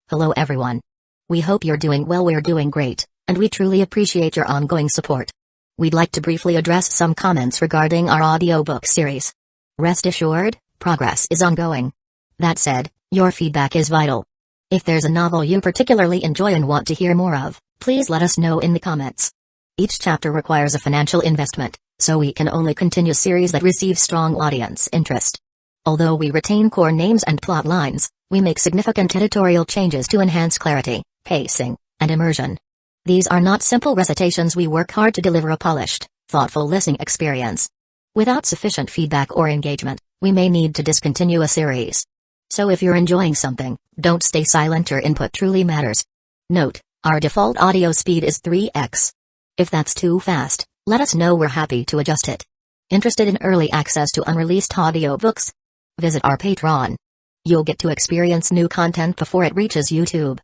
Hello everyone. We hope you're doing well. We're doing great, and we truly appreciate your ongoing support. We'd like to briefly address some comments regarding our audiobook series. Rest assured, progress is ongoing. That said, your feedback is vital. If there's a novel you particularly enjoy and want to hear more of, please let us know in the comments. Each chapter requires a financial investment, so we can only continue series that receive strong audience interest. Although we retain core names and plot lines, we make significant editorial changes to enhance clarity, pacing, and immersion. These are not simple recitations. We work hard to deliver a polished, thoughtful listening experience. Without sufficient feedback or engagement, we may need to discontinue a series. So if you're enjoying something, don't stay silent. Your input truly matters. Note, our default audio speed is 3x. If that's too fast, let us know. We're happy to adjust it. Interested in early access to unreleased audiobooks? Visit our Patreon. You'll get to experience new content before it reaches YouTube.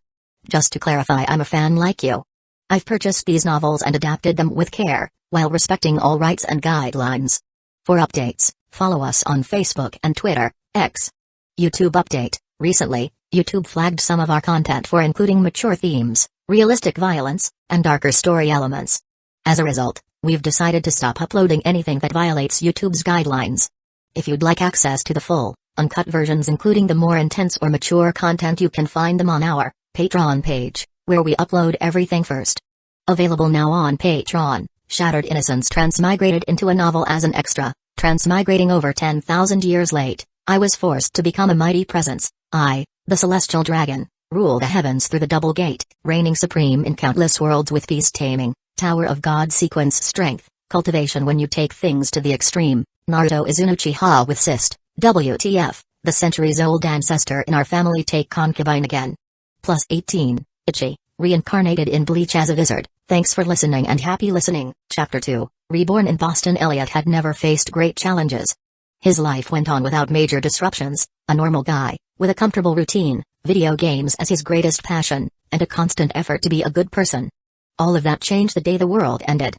Just to clarify, I'm a fan like you. I've purchased these novels and adapted them with care, while respecting all rights and guidelines. For updates, follow us on Facebook and Twitter, X. YouTube update: recently, YouTube flagged some of our content for including mature themes, realistic violence, and darker story elements. As a result, we've decided to stop uploading anything that violates YouTube's guidelines. If you'd like access to the full, uncut versions including the more intense or mature content, you can find them on our Patreon page, where we upload everything first. Available now on Patreon: Shattered Innocence transmigrated into a novel as an extra. Transmigrating over 10,000 years late, I was forced to become a mighty presence. I, the celestial dragon, rule the heavens through the double gate, reigning supreme in countless worlds with peace taming, Tower of God sequence strength, cultivation when you take things to the extreme. Naruto is an Uchiha with cyst. WTF, the centuries-old ancestor in our family take concubine again. Plus 18, Ichi, reincarnated in Bleach as a wizard. Thanks for listening and happy listening. Chapter 2, Reborn in Boston. Elliot had never faced great challenges. His life went on without major disruptions, a normal guy, with a comfortable routine, video games as his greatest passion, and a constant effort to be a good person. All of that changed the day the world ended.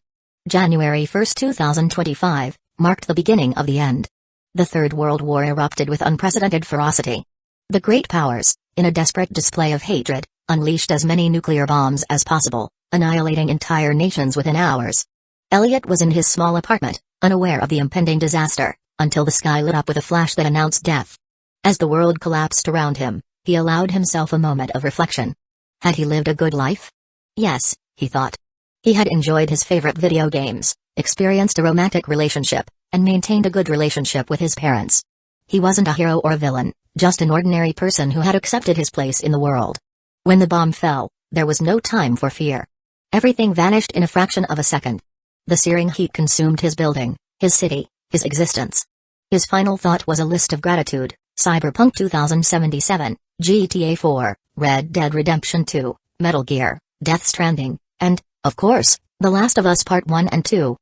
January 1, 2025, marked the beginning of the end. The Third World War erupted with unprecedented ferocity. The great powers, in a desperate display of hatred, unleashed as many nuclear bombs as possible, annihilating entire nations within hours. Elliot was in his small apartment, unaware of the impending disaster, until the sky lit up with a flash that announced death. As the world collapsed around him, he allowed himself a moment of reflection. Had he lived a good life? Yes, he thought. He had enjoyed his favorite video games, experienced a romantic relationship, and maintained a good relationship with his parents. He wasn't a hero or a villain, just an ordinary person who had accepted his place in the world. When the bomb fell, there was no time for fear. Everything vanished in a fraction of a second. The searing heat consumed his building, his city, his existence. His final thought was a list of gratitude: Cyberpunk 2077, GTA 4, Red Dead Redemption 2, Metal Gear, Death Stranding, and, of course, The Last of Us Part 1 and 2.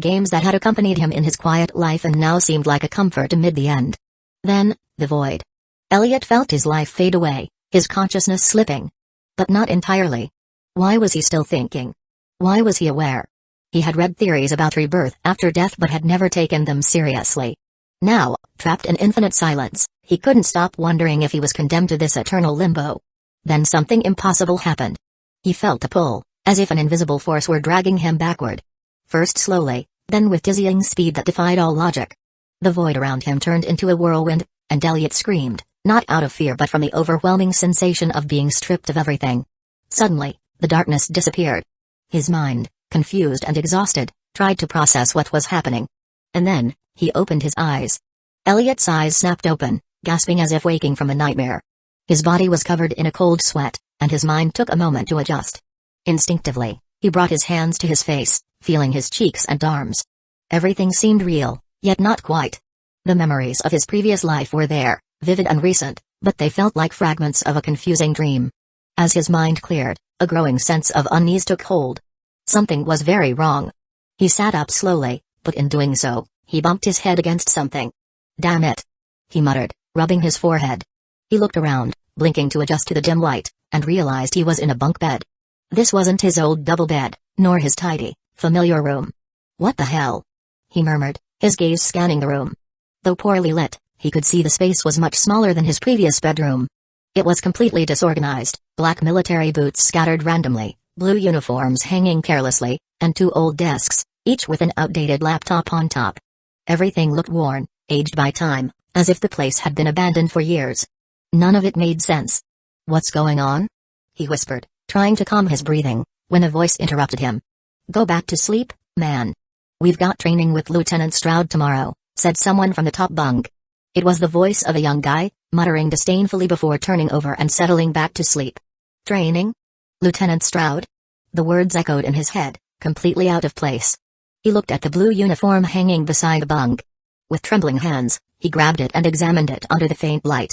Games that had accompanied him in his quiet life and now seemed like a comfort amid the end. Then, the void. Elliot felt his life fade away, his consciousness slipping. But not entirely. Why was he still thinking? Why was he aware? He had read theories about rebirth after death but had never taken them seriously. Now, trapped in infinite silence, he couldn't stop wondering if he was condemned to this eternal limbo. Then something impossible happened. He felt a pull, as if an invisible force were dragging him backward. First slowly, then with dizzying speed that defied all logic. The void around him turned into a whirlwind, and Elliot screamed, not out of fear but from the overwhelming sensation of being stripped of everything. Suddenly, the darkness disappeared. His mind, confused and exhausted, tried to process what was happening. And then, he opened his eyes. Elliot's eyes snapped open, gasping as if waking from a nightmare. His body was covered in a cold sweat, and his mind took a moment to adjust. Instinctively, he brought his hands to his face, feeling his cheeks and arms. Everything seemed real, yet not quite. The memories of his previous life were there, vivid and recent, but they felt like fragments of a confusing dream. As his mind cleared, a growing sense of unease took hold. Something was very wrong. He sat up slowly, but in doing so, he bumped his head against something. "Damn it!" he muttered, rubbing his forehead. He looked around, blinking to adjust to the dim light, and realized he was in a bunk bed. This wasn't his old double bed, nor his tidy, familiar room. "What the hell?" he murmured, his gaze scanning the room. Though poorly lit, he could see the space was much smaller than his previous bedroom. It was completely disorganized, black military boots scattered randomly, blue uniforms hanging carelessly, and 2 old desks, each with an outdated laptop on top. Everything looked worn, aged by time, as if the place had been abandoned for years. None of it made sense. "What's going on?" he whispered, trying to calm his breathing, when a voice interrupted him. "Go back to sleep, man. We've got training with Lieutenant Stroud tomorrow," said someone from the top bunk. It was the voice of a young guy, muttering disdainfully before turning over and settling back to sleep. "Training? Lieutenant Stroud?" The words echoed in his head, completely out of place. He looked at the blue uniform hanging beside the bunk. With trembling hands, he grabbed it and examined it under the faint light.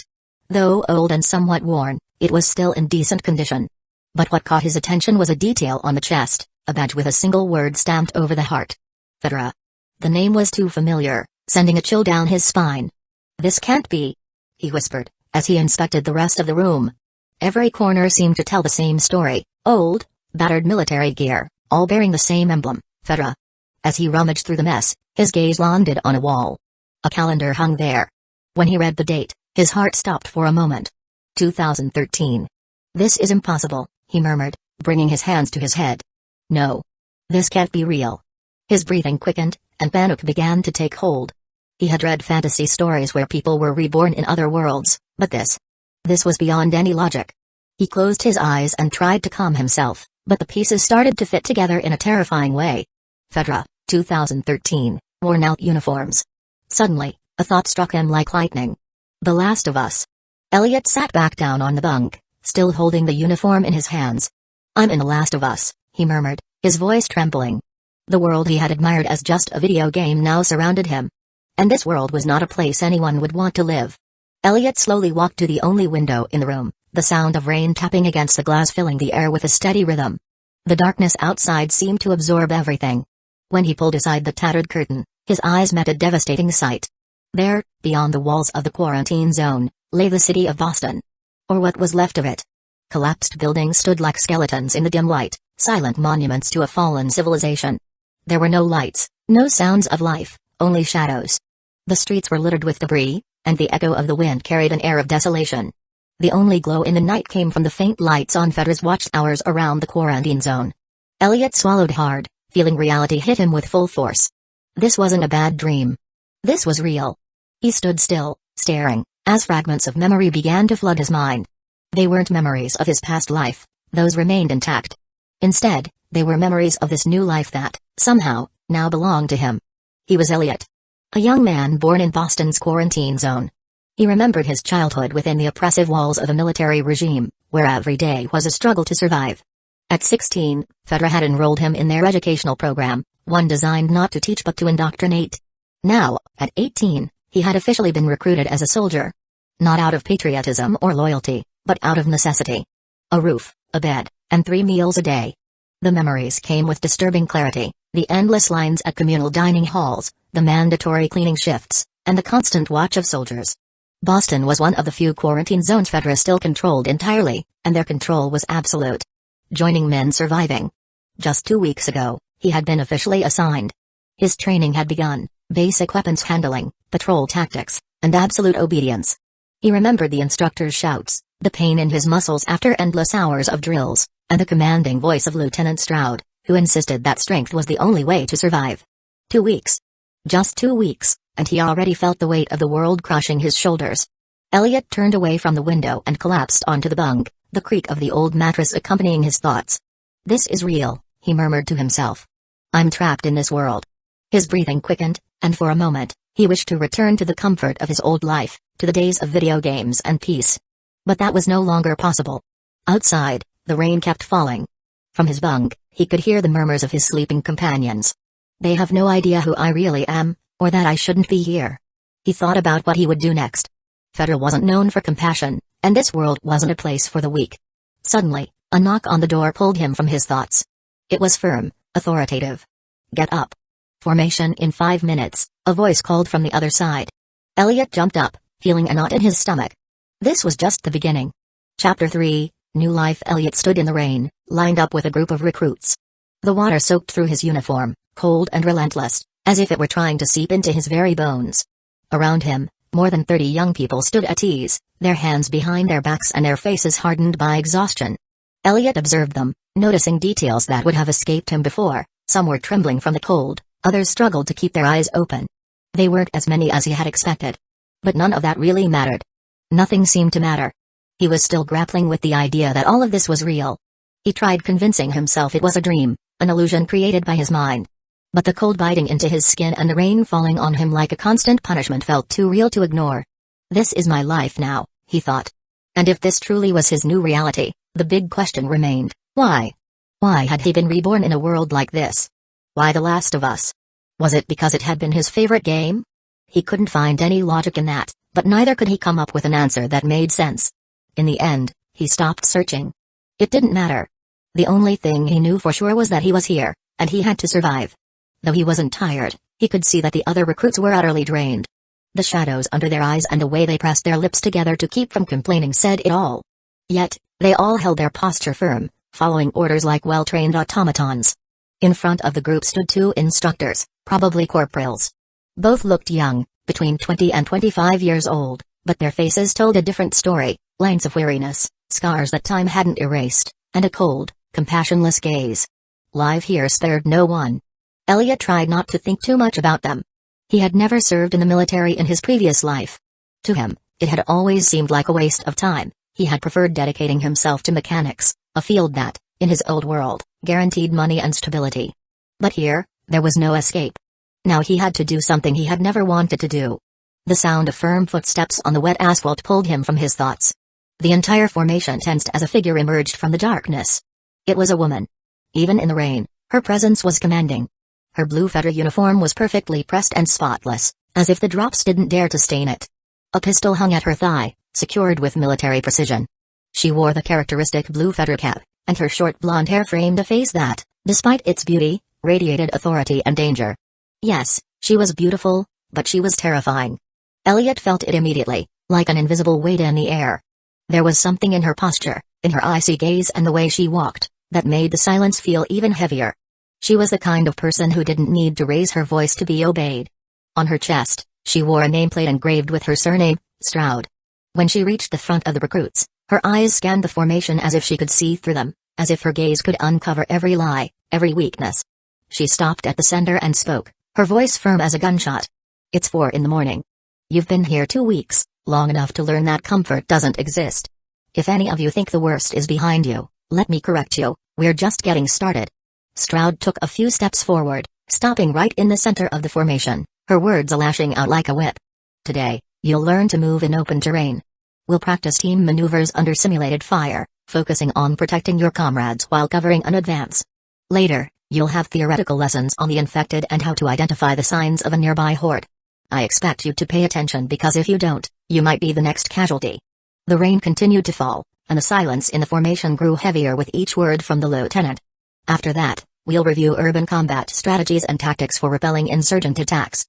Though old and somewhat worn, it was still in decent condition. But what caught his attention was a detail on the chest, a badge with a single word stamped over the heart. Fedra. The name was too familiar, sending a chill down his spine. "This can't be," he whispered, as he inspected the rest of the room. Every corner seemed to tell the same story: old, battered military gear, all bearing the same emblem, Fedra. As he rummaged through the mess, his gaze landed on a wall. A calendar hung there. When he read the date, his heart stopped for a moment. 2013. "This is impossible," he murmured, bringing his hands to his head. "No. This can't be real." His breathing quickened, and panic began to take hold. He had read fantasy stories where people were reborn in other worlds, but this was beyond any logic. He closed his eyes and tried to calm himself, but the pieces started to fit together in a terrifying way. Fedra, 2013, worn-out uniforms. Suddenly, a thought struck him like lightning. The Last of Us. Elliot sat back down on the bunk, still holding the uniform in his hands. "I'm in The Last of Us," he murmured, his voice trembling. The world he had admired as just a video game now surrounded him. And this world was not a place anyone would want to live. Elliot slowly walked to the only window in the room, the sound of rain tapping against the glass filling the air with a steady rhythm. The darkness outside seemed to absorb everything. When he pulled aside the tattered curtain, his eyes met a devastating sight. There, beyond the walls of the quarantine zone, lay the city of Boston. Or what was left of it. Collapsed buildings stood like skeletons in the dim light, silent monuments to a fallen civilization. There were no lights, no sounds of life, only shadows. The streets were littered with debris, and the echo of the wind carried an air of desolation. The only glow in the night came from the faint lights on Fedra's watchtowers around the quarantine zone. Elliot swallowed hard, feeling reality hit him with full force. This wasn't a bad dream. This was real. He stood still, staring, as fragments of memory began to flood his mind. They weren't memories of his past life, those remained intact. Instead, they were memories of this new life that, somehow, now belonged to him. He was Elliot. A young man born in Boston's quarantine zone. He remembered his childhood within the oppressive walls of a military regime, where every day was a struggle to survive. At 16, Fedra had enrolled him in their educational program, one designed not to teach but to indoctrinate. Now, at 18, he had officially been recruited as a soldier. Not out of patriotism or loyalty, but out of necessity. A roof, a bed, and 3 meals a day. The memories came with disturbing clarity, the endless lines at communal dining halls, the mandatory cleaning shifts, and the constant watch of soldiers. Boston was one of the few quarantine zones Fedra still controlled entirely, and their control was absolute. Joining men surviving. Just 2 weeks ago, he had been officially assigned. His training had begun, basic weapons handling, patrol tactics, and absolute obedience. He remembered the instructor's shouts, the pain in his muscles after endless hours of drills, and the commanding voice of Lieutenant Stroud, who insisted that strength was the only way to survive. 2 weeks. Just 2 weeks, and he already felt the weight of the world crushing his shoulders. Elliot turned away from the window and collapsed onto the bunk, the creak of the old mattress accompanying his thoughts. "This is real," he murmured to himself. "I'm trapped in this world." His breathing quickened, and for a moment, he wished to return to the comfort of his old life, to the days of video games and peace. But that was no longer possible. Outside, the rain kept falling. From his bunk, he could hear the murmurs of his sleeping companions. "They have no idea who I really am, or that I shouldn't be here." He thought about what he would do next. Fedra wasn't known for compassion, and this world wasn't a place for the weak. Suddenly, a knock on the door pulled him from his thoughts. It was firm, authoritative. "Get up. Formation in 5 minutes," a voice called from the other side. Elliot jumped up, feeling a knot in his stomach. This was just the beginning. Chapter 3, New Life. Elliot stood in the rain, lined up with a group of recruits. The water soaked through his uniform, cold and relentless, as if it were trying to seep into his very bones. Around him, More than 30 young people stood at ease, their hands behind their backs and their faces hardened by exhaustion. Elliot observed them, noticing details that would have escaped him before. Some were trembling from the cold, others struggled to keep their eyes open. They weren't as many as he had expected. But none of that really mattered. Nothing seemed to matter. He was still grappling with the idea that all of this was real. He tried convincing himself it was a dream, an illusion created by his mind. But the cold biting into his skin and the rain falling on him like a constant punishment felt too real to ignore. This is my life now, he thought. And if this truly was his new reality, the big question remained, why? Why had he been reborn in a world like this? Why The Last of Us? Was it because it had been his favorite game? He couldn't find any logic in that, but neither could he come up with an answer that made sense. In the end, he stopped searching. It didn't matter. The only thing he knew for sure was that he was here, and he had to survive. Though he wasn't tired, he could see that the other recruits were utterly drained. The shadows under their eyes and the way they pressed their lips together to keep from complaining said it all. Yet, they all held their posture firm, following orders like well-trained automatons. In front of the group stood 2 instructors, probably corporals. Both looked young, between 20 and 25 years old, but their faces told a different story, lines of weariness, scars that time hadn't erased, and a cold, compassionless gaze. Life here spared no one. Elliot tried not to think too much about them. He had never served in the military in his previous life. To him, it had always seemed like a waste of time. He had preferred dedicating himself to mechanics, a field that, in his old world, guaranteed money and stability. But here, there was no escape. Now he had to do something he had never wanted to do. The sound of firm footsteps on the wet asphalt pulled him from his thoughts. The entire formation tensed as a figure emerged from the darkness. It was a woman. Even in the rain, her presence was commanding. Her blue feather uniform was perfectly pressed and spotless, as if the drops didn't dare to stain it. A pistol hung at her thigh, secured with military precision. She wore the characteristic blue feather cap, and her short blonde hair framed a face that, despite its beauty, radiated authority and danger. Yes, she was beautiful, but she was terrifying. Elliot felt it immediately, like an invisible weight in the air. There was something in her posture, in her icy gaze and the way she walked, that made the silence feel even heavier. She was the kind of person who didn't need to raise her voice to be obeyed. On her chest, she wore a nameplate engraved with her surname, Stroud. When she reached the front of the recruits, her eyes scanned the formation as if she could see through them, as if her gaze could uncover every lie, every weakness. She stopped at the center and spoke, her voice firm as a gunshot. It's 4 in the morning. You've been here 2 weeks, long enough to learn that comfort doesn't exist. If any of you think the worst is behind you, let me correct you, we're just getting started. Stroud took a few steps forward, stopping right in the center of the formation, her words lashing out like a whip. Today, you'll learn to move in open terrain. We'll practice team maneuvers under simulated fire, focusing on protecting your comrades while covering an advance. Later, you'll have theoretical lessons on the infected and how to identify the signs of a nearby horde. I expect you to pay attention because if you don't, you might be the next casualty. The rain continued to fall, and the silence in the formation grew heavier with each word from the lieutenant. After that, we'll review urban combat strategies and tactics for repelling insurgent attacks.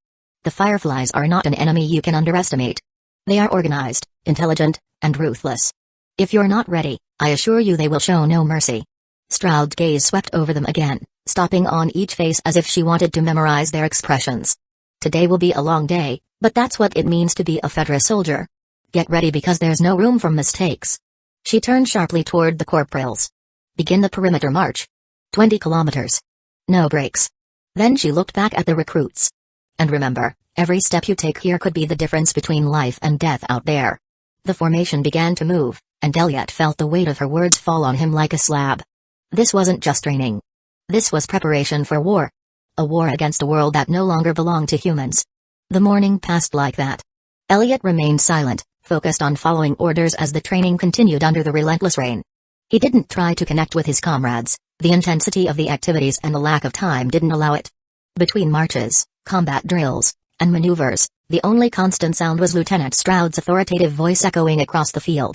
The Fireflies are not an enemy you can underestimate. They are organized, intelligent, and ruthless. If you're not ready, I assure you they will show no mercy. Stroud's gaze swept over them again, stopping on each face as if she wanted to memorize their expressions. Today will be a long day, but that's what it means to be a Fedra soldier. Get ready because there's no room for mistakes. She turned sharply toward the corporals. Begin the perimeter march. 20 kilometers. No breaks. Then she looked back at the recruits. And remember, every step you take here could be the difference between life and death out there. The formation began to move, and Elliot felt the weight of her words fall on him like a slab. This wasn't just training. This was preparation for war. A war against a world that no longer belonged to humans. The morning passed like that. Elliot remained silent, focused on following orders as the training continued under the relentless rain. He didn't try to connect with his comrades. The intensity of the activities and the lack of time didn't allow it. Between marches, combat drills, and maneuvers, the only constant sound was Lieutenant Stroud's authoritative voice echoing across the field.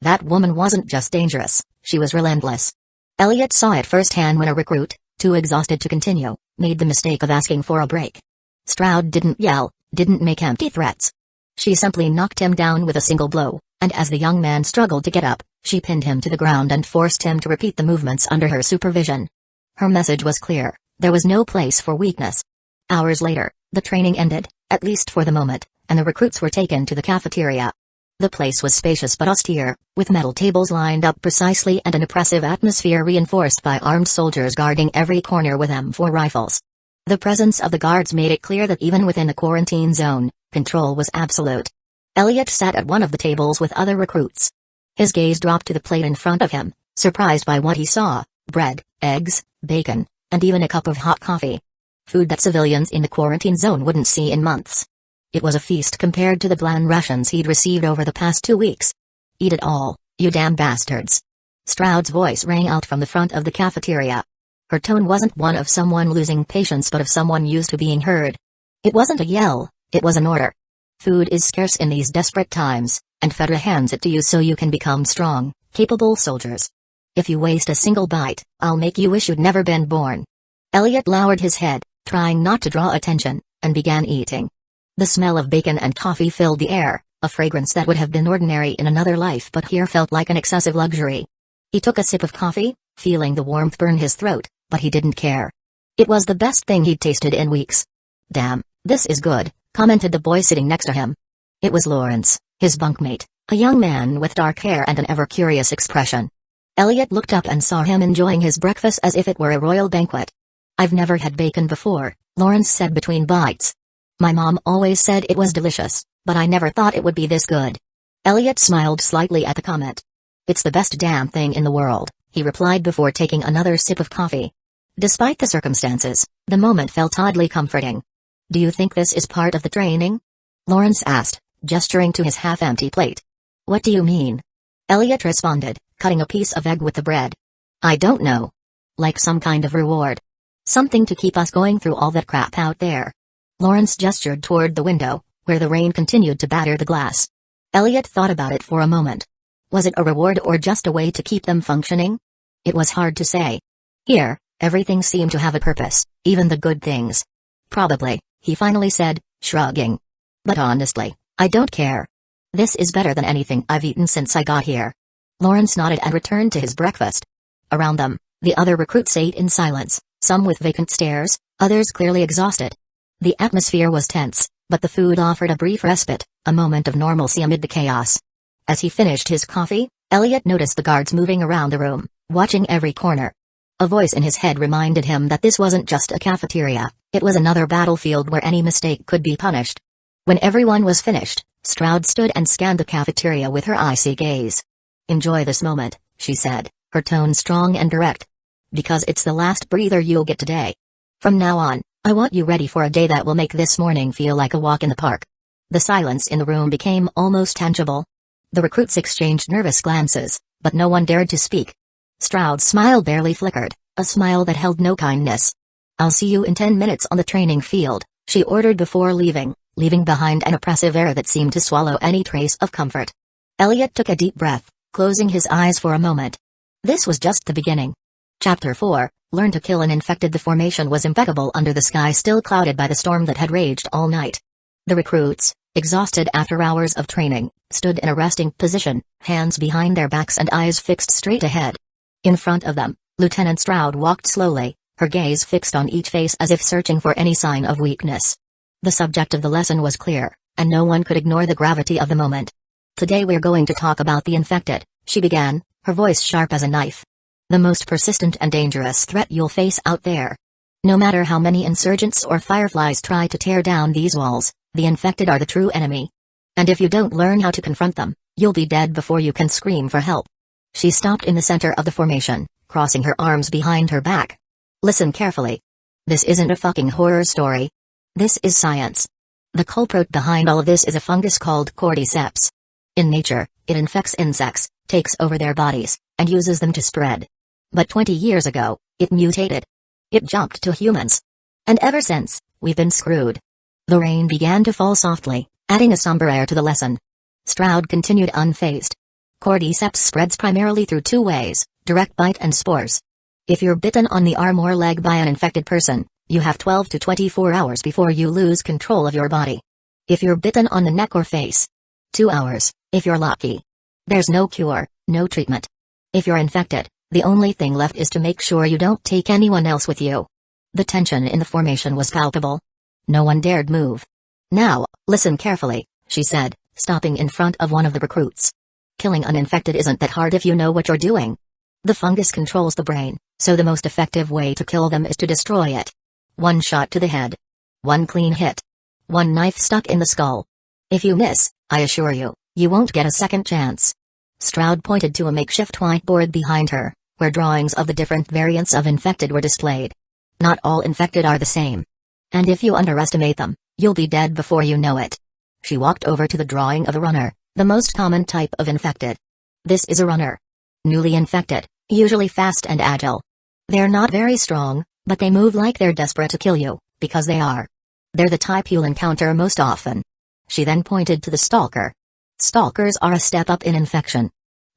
That woman wasn't just dangerous, she was relentless. Elliot saw it firsthand when a recruit, too exhausted to continue, made the mistake of asking for a break. Stroud didn't yell, didn't make empty threats. She simply knocked him down with a single blow, and as the young man struggled to get up, she pinned him to the ground and forced him to repeat the movements under her supervision. Her message was clear, there was no place for weakness. Hours later, the training ended, at least for the moment, and the recruits were taken to the cafeteria. The place was spacious but austere, with metal tables lined up precisely and an oppressive atmosphere reinforced by armed soldiers guarding every corner with M4 rifles. The presence of the guards made it clear that even within the quarantine zone, control was absolute. Elliot sat at one of the tables with other recruits. His gaze dropped to the plate in front of him, surprised by what he saw: bread, eggs, bacon, and even a cup of hot coffee. Food that civilians in the quarantine zone wouldn't see in months. It was a feast compared to the bland rations he'd received over the past 2 weeks. "Eat it all, you damn bastards." Stroud's voice rang out from the front of the cafeteria. Her tone wasn't one of someone losing patience but of someone used to being heard. It wasn't a yell, it was an order. Food is scarce in these desperate times, and Fedra hands it to you so you can become strong, capable soldiers. If you waste a single bite, I'll make you wish you'd never been born. Elliot lowered his head, trying not to draw attention, and began eating. The smell of bacon and coffee filled the air, a fragrance that would have been ordinary in another life but here felt like an excessive luxury. He took a sip of coffee, feeling the warmth burn his throat, but he didn't care. It was the best thing he'd tasted in weeks. "Damn, this is good," commented the boy sitting next to him. It was Lawrence, his bunkmate, a young man with dark hair and an ever-curious expression. Elliot looked up and saw him enjoying his breakfast as if it were a royal banquet. "I've never had bacon before," Lawrence said between bites. "My mom always said it was delicious, but I never thought it would be this good." Elliot smiled slightly at the comment. "It's the best damn thing in the world," he replied before taking another sip of coffee. Despite the circumstances, the moment felt oddly comforting. "Do you think this is part of the training?" Lawrence asked, gesturing to his half-empty plate. "What do you mean?" Elliot responded, cutting a piece of egg with the bread. "I don't know. Like some kind of reward. Something to keep us going through all that crap out there." Lawrence gestured toward the window, where the rain continued to batter the glass. Elliot thought about it for a moment. Was it a reward or just a way to keep them functioning? It was hard to say. Here, everything seemed to have a purpose, even the good things. "Probably," he finally said, shrugging. "But honestly, I don't care. This is better than anything I've eaten since I got here." Lawrence nodded and returned to his breakfast. Around them, the other recruits ate in silence, some with vacant stares, others clearly exhausted. The atmosphere was tense, but the food offered a brief respite, a moment of normalcy amid the chaos. As he finished his coffee, Elliot noticed the guards moving around the room, watching every corner. A voice in his head reminded him that this wasn't just a cafeteria, it was another battlefield where any mistake could be punished. When everyone was finished, Stroud stood and scanned the cafeteria with her icy gaze. "Enjoy this moment," she said, her tone strong and direct. "Because it's the last breather you'll get today. From now on, I want you ready for a day that will make this morning feel like a walk in the park." The silence in the room became almost tangible. The recruits exchanged nervous glances, but no one dared to speak. Stroud's smile barely flickered, a smile that held no kindness. "I'll see you in 10 minutes on the training field," she ordered before leaving behind an oppressive air that seemed to swallow any trace of comfort. Elliot took a deep breath, closing his eyes for a moment. This was just the beginning. Chapter 4, Learn to Kill an Infected. The formation was impeccable under the sky still clouded by the storm that had raged all night. The recruits, exhausted after hours of training, stood in a resting position, hands behind their backs and eyes fixed straight ahead. In front of them, Lieutenant Stroud walked slowly, her gaze fixed on each face as if searching for any sign of weakness. The subject of the lesson was clear, and no one could ignore the gravity of the moment. "Today we're going to talk about the infected," she began, her voice sharp as a knife. "The most persistent and dangerous threat you'll face out there. No matter how many insurgents or fireflies try to tear down these walls, the infected are the true enemy. And if you don't learn how to confront them, you'll be dead before you can scream for help." She stopped in the center of the formation, crossing her arms behind her back. "Listen carefully. This isn't a fucking horror story. This is science. The culprit behind all of this is a fungus called cordyceps. In nature, it infects insects, takes over their bodies, and uses them to spread. But 20 years ago, it mutated. It jumped to humans. And ever since, we've been screwed." The rain began to fall softly, adding a somber air to the lesson. Stroud continued unfazed. "Cordyceps spreads primarily through 2 ways, direct bite and spores. If you're bitten on the arm or leg by an infected person, you have 12 to 24 hours before you lose control of your body. If you're bitten on the neck or face, 2 hours, if you're lucky. There's no cure, no treatment. If you're infected, the only thing left is to make sure you don't take anyone else with you." The tension in the formation was palpable. No one dared move. Now, listen carefully, she said, stopping in front of one of the recruits. Killing an infected isn't that hard if you know what you're doing. The fungus controls the brain, so the most effective way to kill them is to destroy it. One shot to the head. One clean hit. One knife stuck in the skull. If you miss, I assure you, you won't get a second chance. Stroud pointed to a makeshift whiteboard behind her, where drawings of the different variants of infected were displayed. Not all infected are the same. And if you underestimate them, you'll be dead before you know it. She walked over to the drawing of a runner, the most common type of infected. This is a runner. Newly infected, usually fast and agile. They're not very strong, but they move like they're desperate to kill you, because they are. They're the type you'll encounter most often. She then pointed to the stalker. Stalkers are a step up in infection.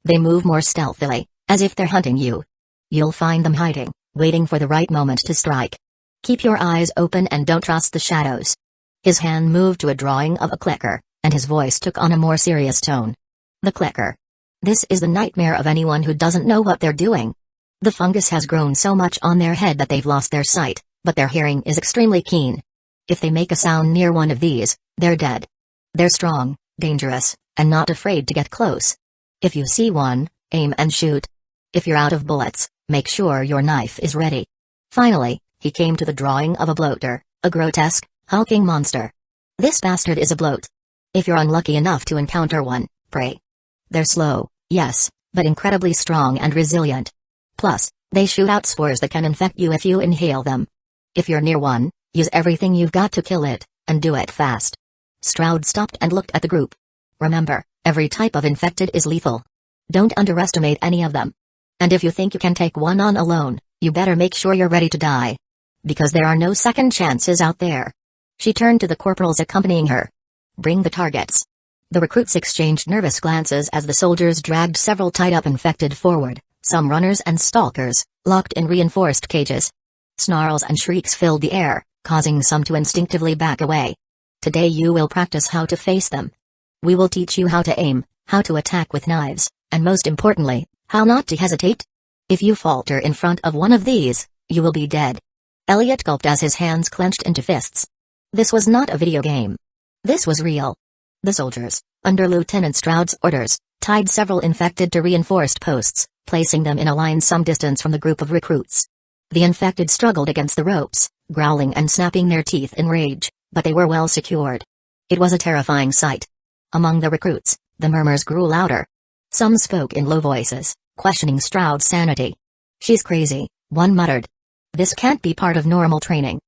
They move more stealthily, as if they're hunting you. You'll find them hiding, waiting for the right moment to strike. Keep your eyes open and don't trust the shadows. His hand moved to a drawing of a clicker, and his voice took on a more serious tone. The clicker. This is the nightmare of anyone who doesn't know what they're doing. The fungus has grown so much on their head that they've lost their sight, but their hearing is extremely keen. If they make a sound near one of these, they're dead. They're strong, dangerous, and not afraid to get close. If you see one, aim and shoot. If you're out of bullets, make sure your knife is ready. Finally, he came to the drawing of a bloater, a grotesque, hulking monster. This bastard is a bloat. If you're unlucky enough to encounter one, pray. They're slow, yes, but incredibly strong and resilient. Plus, they shoot out spores that can infect you if you inhale them. If you're near one, use everything you've got to kill it, and do it fast. Stroud stopped and looked at the group. Remember, every type of infected is lethal. Don't underestimate any of them. And if you think you can take one on alone, you better make sure you're ready to die. Because there are no second chances out there. She turned to the corporals accompanying her. Bring the targets. The recruits exchanged nervous glances as the soldiers dragged several tied-up infected forward, some runners and stalkers, locked in reinforced cages. Snarls and shrieks filled the air, causing some to instinctively back away. Today you will practice how to face them. We will teach you how to aim, how to attack with knives, and most importantly, how not to hesitate. If you falter in front of one of these, you will be dead. Elliot gulped as his hands clenched into fists. This was not a video game. This was real. The soldiers, under Lieutenant Stroud's orders, tied several infected to reinforced posts, placing them in a line some distance from the group of recruits. The infected struggled against the ropes, growling and snapping their teeth in rage, but they were well secured. It was a terrifying sight. Among the recruits, the murmurs grew louder. Some spoke in low voices, questioning Stroud's sanity. She's crazy, one muttered. This can't be part of normal training.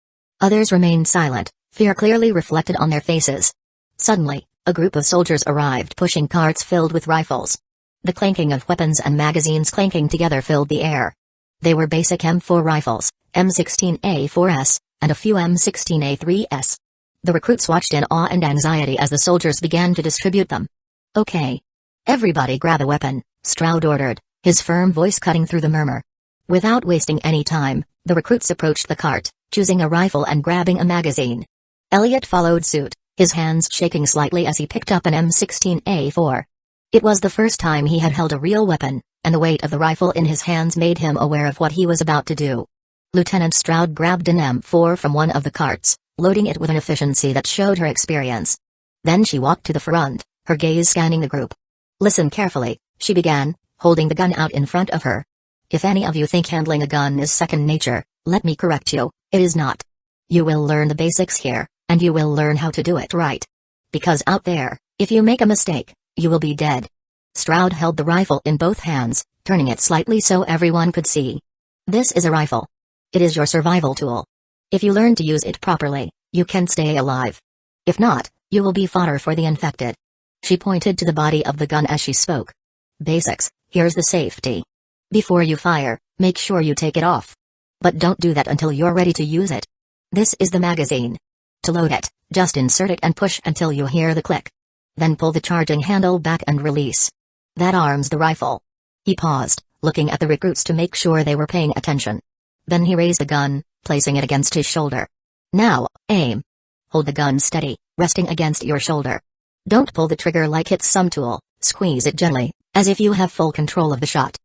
Others remained silent, fear clearly reflected on their faces. Suddenly, a group of soldiers arrived pushing carts filled with rifles. The clanking of weapons and magazines clanking together filled the air. They were basic M4 rifles, M16A4S, and a few M16A3S. The recruits watched in awe and anxiety as the soldiers began to distribute them. Okay. Everybody grab a weapon, Stroud ordered, his firm voice cutting through the murmur. Without wasting any time, the recruits approached the cart, choosing a rifle and grabbing a magazine. Elliot followed suit, his hands shaking slightly as he picked up an M16A4. It was the first time he had held a real weapon, and the weight of the rifle in his hands made him aware of what he was about to do. Lieutenant Stroud grabbed an M4 from one of the carts, loading it with an efficiency that showed her experience. Then she walked to the front, her gaze scanning the group. Listen carefully, she began, holding the gun out in front of her. If any of you think handling a gun is second nature, let me correct you, it is not. You will learn the basics here, and you will learn how to do it right. Because out there, if you make a mistake, you will be dead. Stroud held the rifle in both hands, turning it slightly so everyone could see. This is a rifle. It is your survival tool. If you learn to use it properly, you can stay alive. If not, you will be fodder for the infected. She pointed to the body of the gun as she spoke. Basics, here's the safety. Before you fire, make sure you take it off. But don't do that until you're ready to use it. This is the magazine. To load it, just insert it and push until you hear the click. Then pull the charging handle back and release. That arms the rifle. He paused, looking at the recruits to make sure they were paying attention. Then he raised the gun, placing it against his shoulder. Now, aim. Hold the gun steady, resting against your shoulder. Don't pull the trigger like it's some tool, squeeze it gently, as if you have full control of the shot.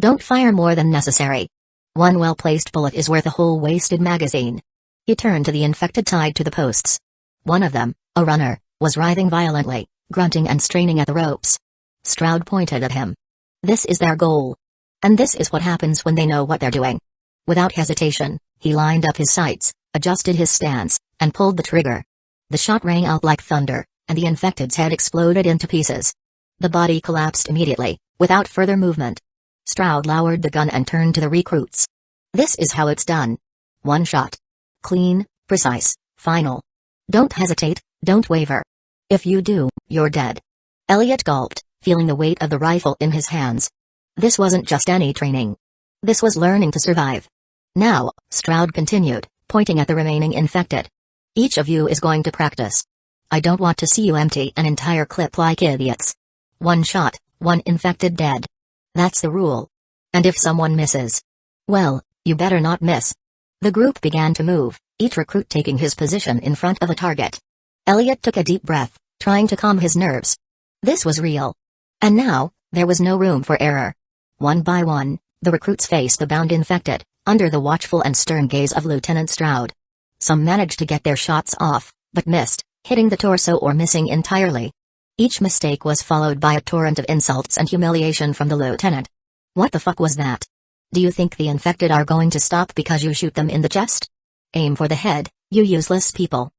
Don't fire more than necessary. One well-placed bullet is worth a whole wasted magazine. He turned to the infected tied to the posts. One of them, a runner, was writhing violently, grunting and straining at the ropes. Stroud pointed at him. This is their goal. And this is what happens when they know what they're doing. Without hesitation, he lined up his sights, adjusted his stance, and pulled the trigger. The shot rang out like thunder, and the infected's head exploded into pieces. The body collapsed immediately, without further movement. Stroud lowered the gun and turned to the recruits. This is how it's done. One shot. Clean, precise, final. Don't hesitate, don't waver. If you do, you're dead. Elliot gulped, feeling the weight of the rifle in his hands. This wasn't just any training. This was learning to survive. Now, Stroud continued, pointing at the remaining infected. Each of you is going to practice. I don't want to see you empty an entire clip like idiots. One shot, one infected dead. That's the rule. And if someone misses, well, you better not miss. The group began to move, each recruit taking his position in front of a target. Elliot took a deep breath, trying to calm his nerves. This was real. And now, there was no room for error. One by one, the recruits faced the bound infected, under the watchful and stern gaze of Lieutenant Stroud. Some managed to get their shots off, but missed, hitting the torso or missing entirely. Each mistake was followed by a torrent of insults and humiliation from the lieutenant. What the fuck was that? Do you think the infected are going to stop because you shoot them in the chest? Aim for the head, you useless people.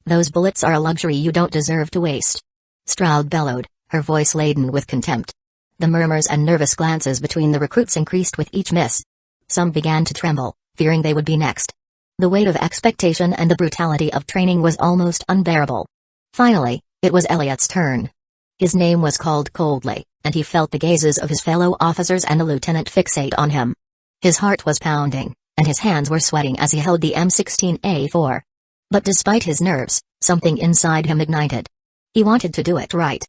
Those bullets are a luxury you don't deserve to waste. Stroud bellowed, her voice laden with contempt. The murmurs and nervous glances between the recruits increased with each miss. Some began to tremble, fearing they would be next. The weight of expectation and the brutality of training was almost unbearable. Finally, it was Elliot's turn. His name was called coldly, and he felt the gazes of his fellow officers and the lieutenant fixate on him. His heart was pounding, and his hands were sweating as he held the M16A4. But despite his nerves, something inside him ignited. He wanted to do it right.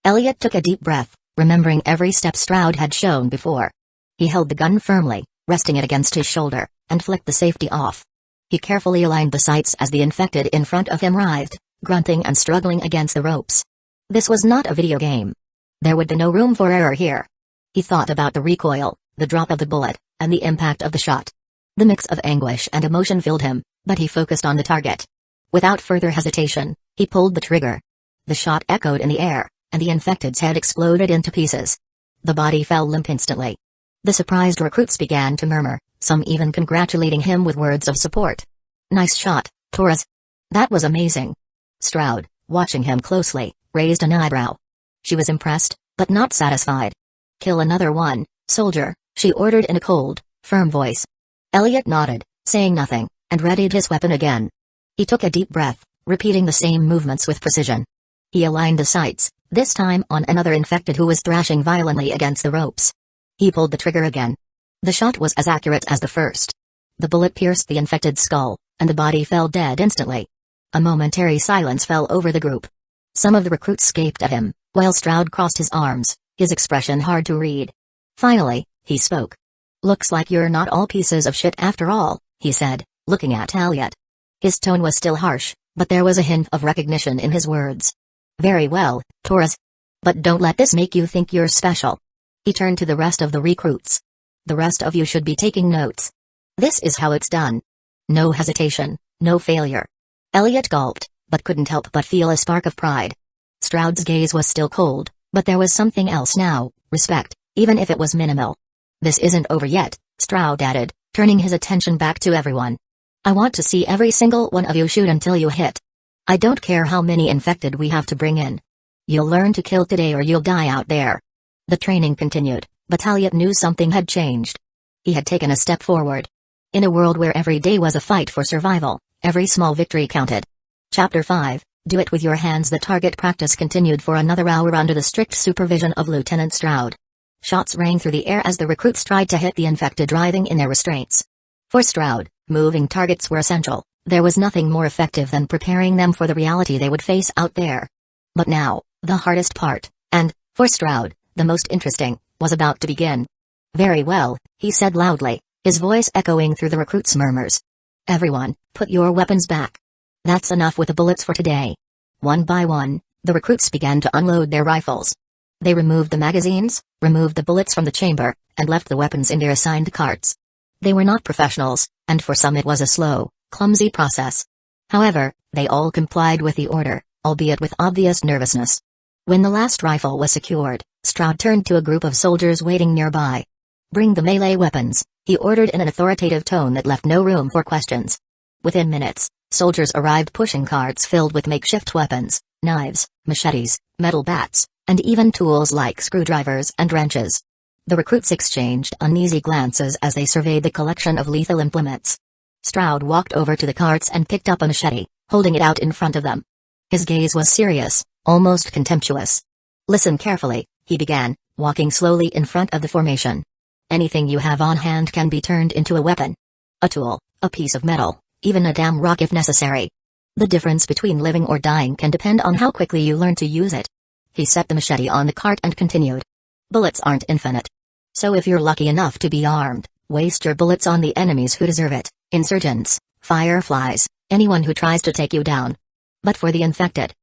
Elliot took a deep breath, remembering every step Stroud had shown before. He held the gun firmly, resting it against his shoulder, and flicked the safety off. He carefully aligned the sights as the infected in front of him writhed, grunting and struggling against the ropes. This was not a video game. There would be no room for error here. He thought about the recoil, the drop of the bullet, and the impact of the shot. The mix of anguish and emotion filled him, but he focused on the target. Without further hesitation, he pulled the trigger. The shot echoed in the air, and the infected's head exploded into pieces. The body fell limp instantly. The surprised recruits began to murmur, some even congratulating him with words of support. Nice shot, Torres. That was amazing. Stroud, watching him closely, raised an eyebrow. She was impressed, but not satisfied. Kill another one, soldier, she ordered in a cold, firm voice. Elliot nodded, saying nothing, and readied his weapon again. He took a deep breath, repeating the same movements with precision. He aligned the sights, this time on another infected who was thrashing violently against the ropes. He pulled the trigger again. The shot was as accurate as the first. The bullet pierced the infected skull, and the body fell dead instantly. A momentary silence fell over the group. Some of the recruits gaped at him, while Stroud crossed his arms, his expression hard to read. Finally, he spoke. Looks like you're not all pieces of shit after all, he said, looking at Elliot. His tone was still harsh, but there was a hint of recognition in his words. Very well, Torres. But don't let this make you think you're special. He turned to the rest of the recruits. The rest of you should be taking notes. This is how it's done. No hesitation, no failure. Elliot gulped, but couldn't help but feel a spark of pride. Stroud's gaze was still cold, but there was something else now, respect, even if it was minimal. This isn't over yet, Stroud added, turning his attention back to everyone. I want to see every single one of you shoot until you hit. I don't care how many infected we have to bring in. You'll learn to kill today or you'll die out there. The training continued, but Elliot knew something had changed. He had taken a step forward. In a world where every day was a fight for survival, every small victory counted. Chapter 5, Do It With Your Hands. The target practice continued for another hour under the strict supervision of Lieutenant Stroud. Shots rang through the air as the recruits tried to hit the infected writhing in their restraints. For Stroud, moving targets were essential. There was nothing more effective than preparing them for the reality they would face out there. But now, the hardest part, and, for Stroud, the most interesting, was about to begin. Very well, he said loudly, his voice echoing through the recruits' murmurs. Everyone, put your weapons back. That's enough with the bullets for today. One by one, the recruits began to unload their rifles. They removed the magazines, removed the bullets from the chamber, and left the weapons in their assigned carts. They were not professionals, and for some it was a slow, clumsy process. However, they all complied with the order, albeit with obvious nervousness. When the last rifle was secured, Stroud turned to a group of soldiers waiting nearby. "Bring the melee weapons," he ordered in an authoritative tone that left no room for questions. Within minutes, soldiers arrived pushing carts filled with makeshift weapons, knives, machetes, metal bats, and even tools like screwdrivers and wrenches. The recruits exchanged uneasy glances as they surveyed the collection of lethal implements. Stroud walked over to the carts and picked up a machete, holding it out in front of them. His gaze was serious, almost contemptuous. "Listen carefully," he began, walking slowly in front of the formation. "Anything you have on hand can be turned into a weapon. A tool, a piece of metal, even a damn rock if necessary. The difference between living or dying can depend on how quickly you learn to use it." He set the machete on the cart and continued. "Bullets aren't infinite. So if you're lucky enough to be armed, waste your bullets on the enemies who deserve it, insurgents, fireflies, anyone who tries to take you down. But for the infected,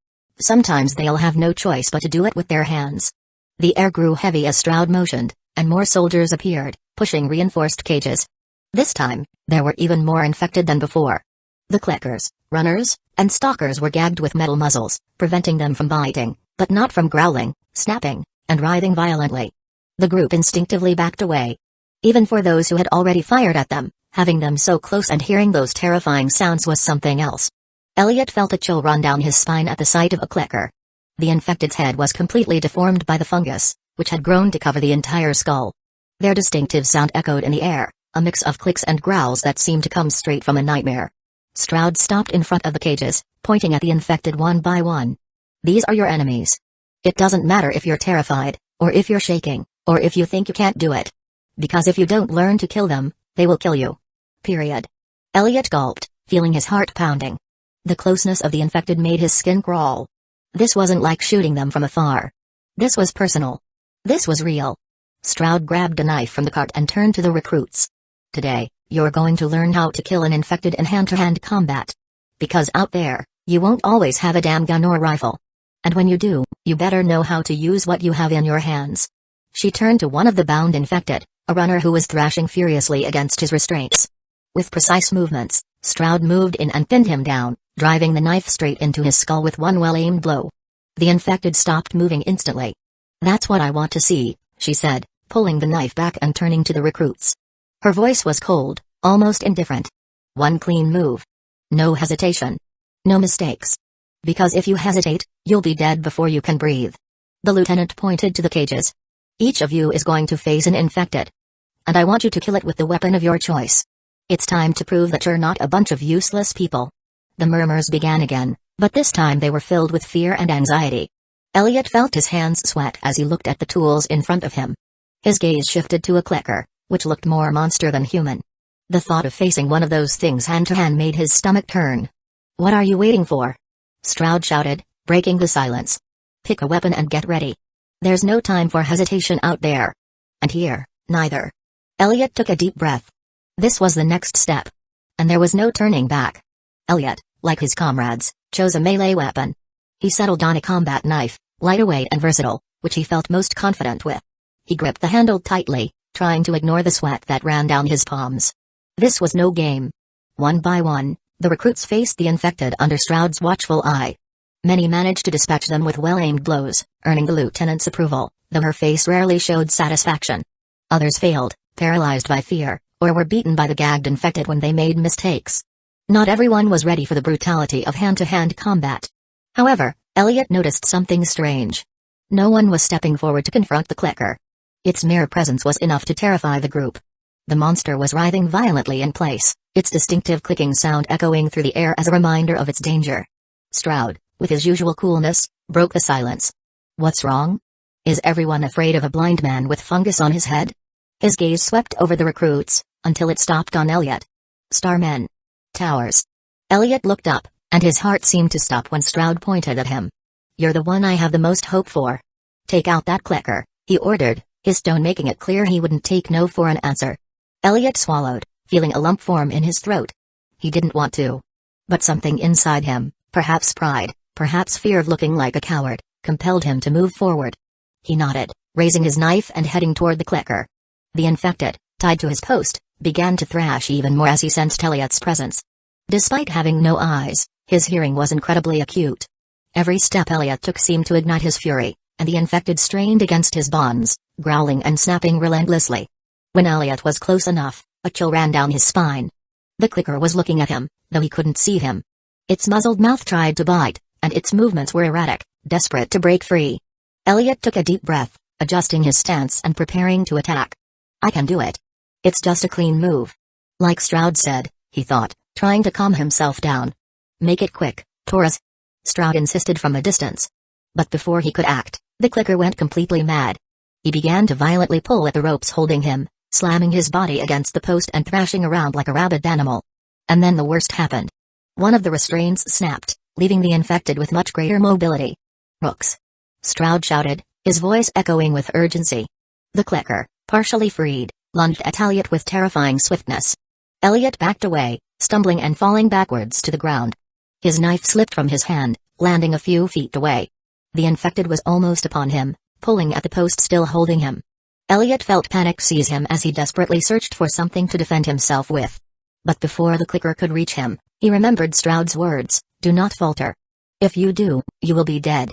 sometimes they'll have no choice but to do it with their hands." The air grew heavy as Stroud motioned, and more soldiers appeared, pushing reinforced cages. This time, there were even more infected than before. The clickers, runners, and stalkers were gagged with metal muzzles, preventing them from biting, but not from growling, snapping, and writhing violently. The group instinctively backed away. Even for those who had already fired at them, having them so close and hearing those terrifying sounds was something else. Elliot felt a chill run down his spine at the sight of a clicker. The infected's head was completely deformed by the fungus, which had grown to cover the entire skull. Their distinctive sound echoed in the air, a mix of clicks and growls that seemed to come straight from a nightmare. Stroud stopped in front of the cages, pointing at the infected one by one. "These are your enemies. It doesn't matter if you're terrified, or if you're shaking, or if you think you can't do it. Because if you don't learn to kill them, they will kill you. Period." Elliot gulped, feeling his heart pounding. The closeness of the infected made his skin crawl. This wasn't like shooting them from afar. This was personal. This was real. Stroud grabbed a knife from the cart and turned to the recruits. "Today, you're going to learn how to kill an infected in hand-to-hand combat. Because out there, you won't always have a damn gun or rifle. And when you do, you better know how to use what you have in your hands." She turned to one of the bound infected, a runner who was thrashing furiously against his restraints. With precise movements, Stroud moved in and pinned him down, driving the knife straight into his skull with one well-aimed blow. The infected stopped moving instantly. "That's what I want to see," she said, pulling the knife back and turning to the recruits. Her voice was cold, almost indifferent. "One clean move. No hesitation. No mistakes. Because if you hesitate, you'll be dead before you can breathe." The lieutenant pointed to the cages. "Each of you is going to face an infected. And I want you to kill it with the weapon of your choice. It's time to prove that you're not a bunch of useless people." The murmurs began again, but this time they were filled with fear and anxiety. Elliot felt his hands sweat as he looked at the tools in front of him. His gaze shifted to a clicker, which looked more monster than human. The thought of facing one of those things hand-to-hand made his stomach turn. "What are you waiting for?" Stroud shouted, breaking the silence. "Pick a weapon and get ready. There's no time for hesitation out there. And here, neither." Elliot took a deep breath. This was the next step. And there was no turning back. Elliot, like his comrades, chose a melee weapon. He settled on a combat knife, lightweight and versatile, which he felt most confident with. He gripped the handle tightly, trying to ignore the sweat that ran down his palms. This was no game. One by one, the recruits faced the infected under Stroud's watchful eye. Many managed to dispatch them with well-aimed blows, earning the lieutenant's approval, though her face rarely showed satisfaction. Others failed, paralyzed by fear, or were beaten by the gagged infected when they made mistakes. Not everyone was ready for the brutality of hand-to-hand combat. However, Elliot noticed something strange. No one was stepping forward to confront the clicker. Its mere presence was enough to terrify the group. The monster was writhing violently in place, its distinctive clicking sound echoing through the air as a reminder of its danger. Stroud, with his usual coolness, broke the silence. "What's wrong? Is everyone afraid of a blind man with fungus on his head?" His gaze swept over the recruits, until it stopped on Elliot. "Starmen. Towers." Elliot looked up, and his heart seemed to stop when Stroud pointed at him. "You're the one I have the most hope for. Take out that clicker," he ordered, his tone making it clear he wouldn't take no for an answer. Elliot swallowed, feeling a lump form in his throat. He didn't want to. But something inside him, perhaps pride, perhaps fear of looking like a coward, compelled him to move forward. He nodded, raising his knife and heading toward the clicker. The infected, tied to his post, began to thrash even more as he sensed Elliot's presence. Despite having no eyes, his hearing was incredibly acute. Every step Elliot took seemed to ignite his fury, and the infected strained against his bonds, growling and snapping relentlessly. When Elliot was close enough, a chill ran down his spine. The clicker was looking at him, though he couldn't see him. Its muzzled mouth tried to bite, and its movements were erratic, desperate to break free. Elliot took a deep breath, adjusting his stance and preparing to attack. I can do it. It's just a clean move. Like Stroud said, he thought, trying to calm himself down. Make it quick, Taurus. Stroud insisted from a distance. But before he could act, the clicker went completely mad. He began to violently pull at the ropes holding him, slamming his body against the post and thrashing around like a rabid animal. And then the worst happened. One of the restraints snapped, leaving the infected with much greater mobility. Rooks! Stroud shouted, his voice echoing with urgency. The clicker, partially freed, lunged at Elliot with terrifying swiftness. Elliot backed away, stumbling and falling backwards to the ground. His knife slipped from his hand, landing a few feet away. The infected was almost upon him, pulling at the post still holding him. Elliot felt panic seize him as he desperately searched for something to defend himself with. But before the clicker could reach him, he remembered Stroud's words, do not falter. If you do, you will be dead.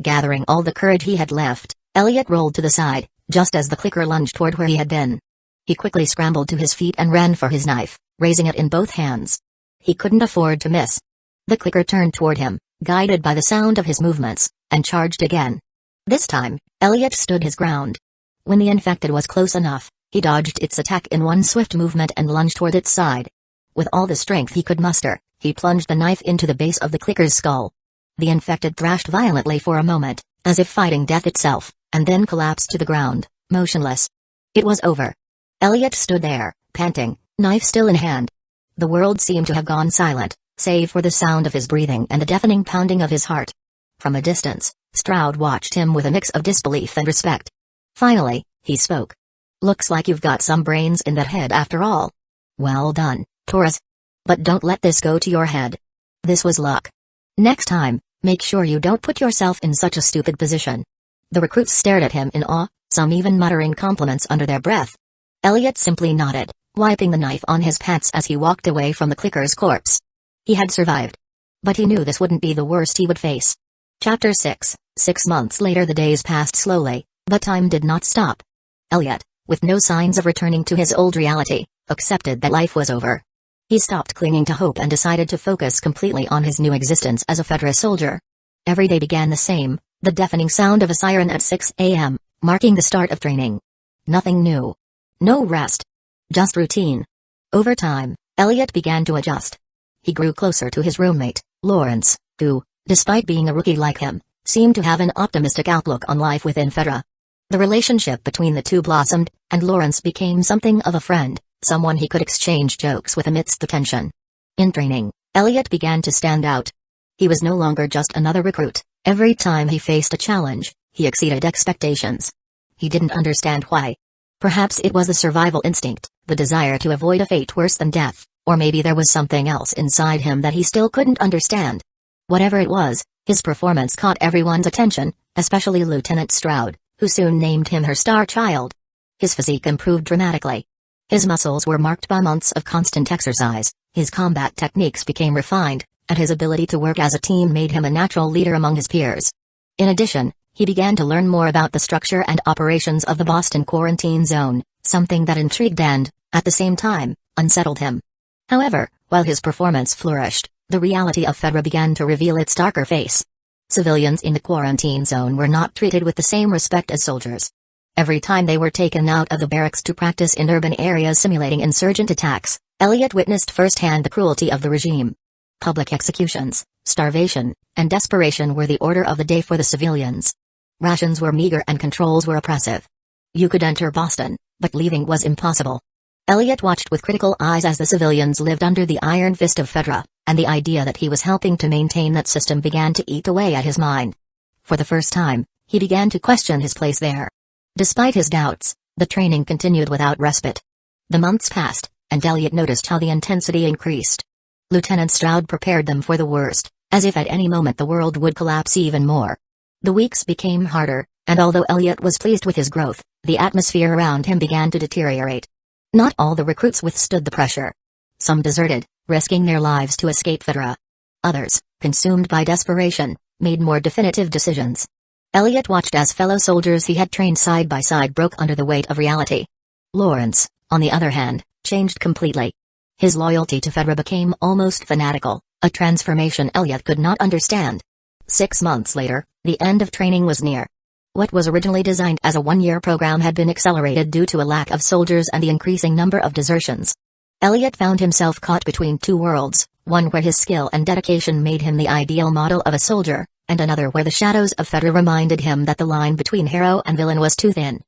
Gathering all the courage he had left, Elliot rolled to the side, just as the clicker lunged toward where he had been. He quickly scrambled to his feet and ran for his knife, raising it in both hands. He couldn't afford to miss. The clicker turned toward him, guided by the sound of his movements, and charged again. This time, Elliot stood his ground. When the infected was close enough, he dodged its attack in one swift movement and lunged toward its side. With all the strength he could muster, he plunged the knife into the base of the clicker's skull. The infected thrashed violently for a moment, as if fighting death itself, and then collapsed to the ground, motionless. It was over. Elliot stood there, panting, knife still in hand. The world seemed to have gone silent, save for the sound of his breathing and the deafening pounding of his heart. From a distance, Stroud watched him with a mix of disbelief and respect. Finally, he spoke. Looks like you've got some brains in that head after all. Well done, Taurus. But don't let this go to your head. This was luck. Next time, make sure you don't put yourself in such a stupid position. The recruits stared at him in awe, some even muttering compliments under their breath. Elliot simply nodded, wiping the knife on his pants as he walked away from the clicker's corpse. He had survived. But he knew this wouldn't be the worst he would face. Chapter 6. 6 months later the days passed slowly, but time did not stop. Elliot, with no signs of returning to his old reality, accepted that life was over. He stopped clinging to hope and decided to focus completely on his new existence as a Fedra soldier. Every day began the same, the deafening sound of a siren at 6 a.m., marking the start of training. Nothing new. No rest. Just routine. Over time, Elliot began to adjust. He grew closer to his roommate, Lawrence, who, despite being a rookie like him, seemed to have an optimistic outlook on life within Fedra. The relationship between the two blossomed, and Lawrence became something of a friend, someone he could exchange jokes with amidst the tension. In training, Elliot began to stand out. He was no longer just another recruit. Every time he faced a challenge, he exceeded expectations. He didn't understand why. Perhaps it was the survival instinct, the desire to avoid a fate worse than death, or maybe there was something else inside him that he still couldn't understand. Whatever it was, his performance caught everyone's attention, especially Lieutenant Stroud, who soon named him her star child. His physique improved dramatically. His muscles were marked by months of constant exercise, his combat techniques became refined, and his ability to work as a team made him a natural leader among his peers. In addition, he began to learn more about the structure and operations of the Boston quarantine zone, something that intrigued and, at the same time, unsettled him. However, while his performance flourished, the reality of Fedra began to reveal its darker face. Civilians in the quarantine zone were not treated with the same respect as soldiers. Every time they were taken out of the barracks to practice in urban areas simulating insurgent attacks, Elliot witnessed firsthand the cruelty of the regime. Public executions, starvation, and desperation were the order of the day for the civilians. Rations were meager and controls were oppressive. You could enter Boston, but leaving was impossible. Elliot watched with critical eyes as the civilians lived under the iron fist of Fedra, and the idea that he was helping to maintain that system began to eat away at his mind. For the first time, he began to question his place there. Despite his doubts, the training continued without respite. The months passed, and Elliot noticed how the intensity increased. Lieutenant Stroud prepared them for the worst, as if at any moment the world would collapse even more. The weeks became harder, and although Elliot was pleased with his growth, the atmosphere around him began to deteriorate. Not all the recruits withstood the pressure. Some deserted, risking their lives to escape Fedra. Others, consumed by desperation, made more definitive decisions. Elliot watched as fellow soldiers he had trained side by side broke under the weight of reality. Lawrence, on the other hand, changed completely. His loyalty to Fedra became almost fanatical, a transformation Elliot could not understand. 6 months later, the end of training was near. What was originally designed as a 1-year program had been accelerated due to a lack of soldiers and the increasing number of desertions. Elliot found himself caught between two worlds, one where his skill and dedication made him the ideal model of a soldier, and another where the shadows of Fedra reminded him that the line between hero and villain was too thin.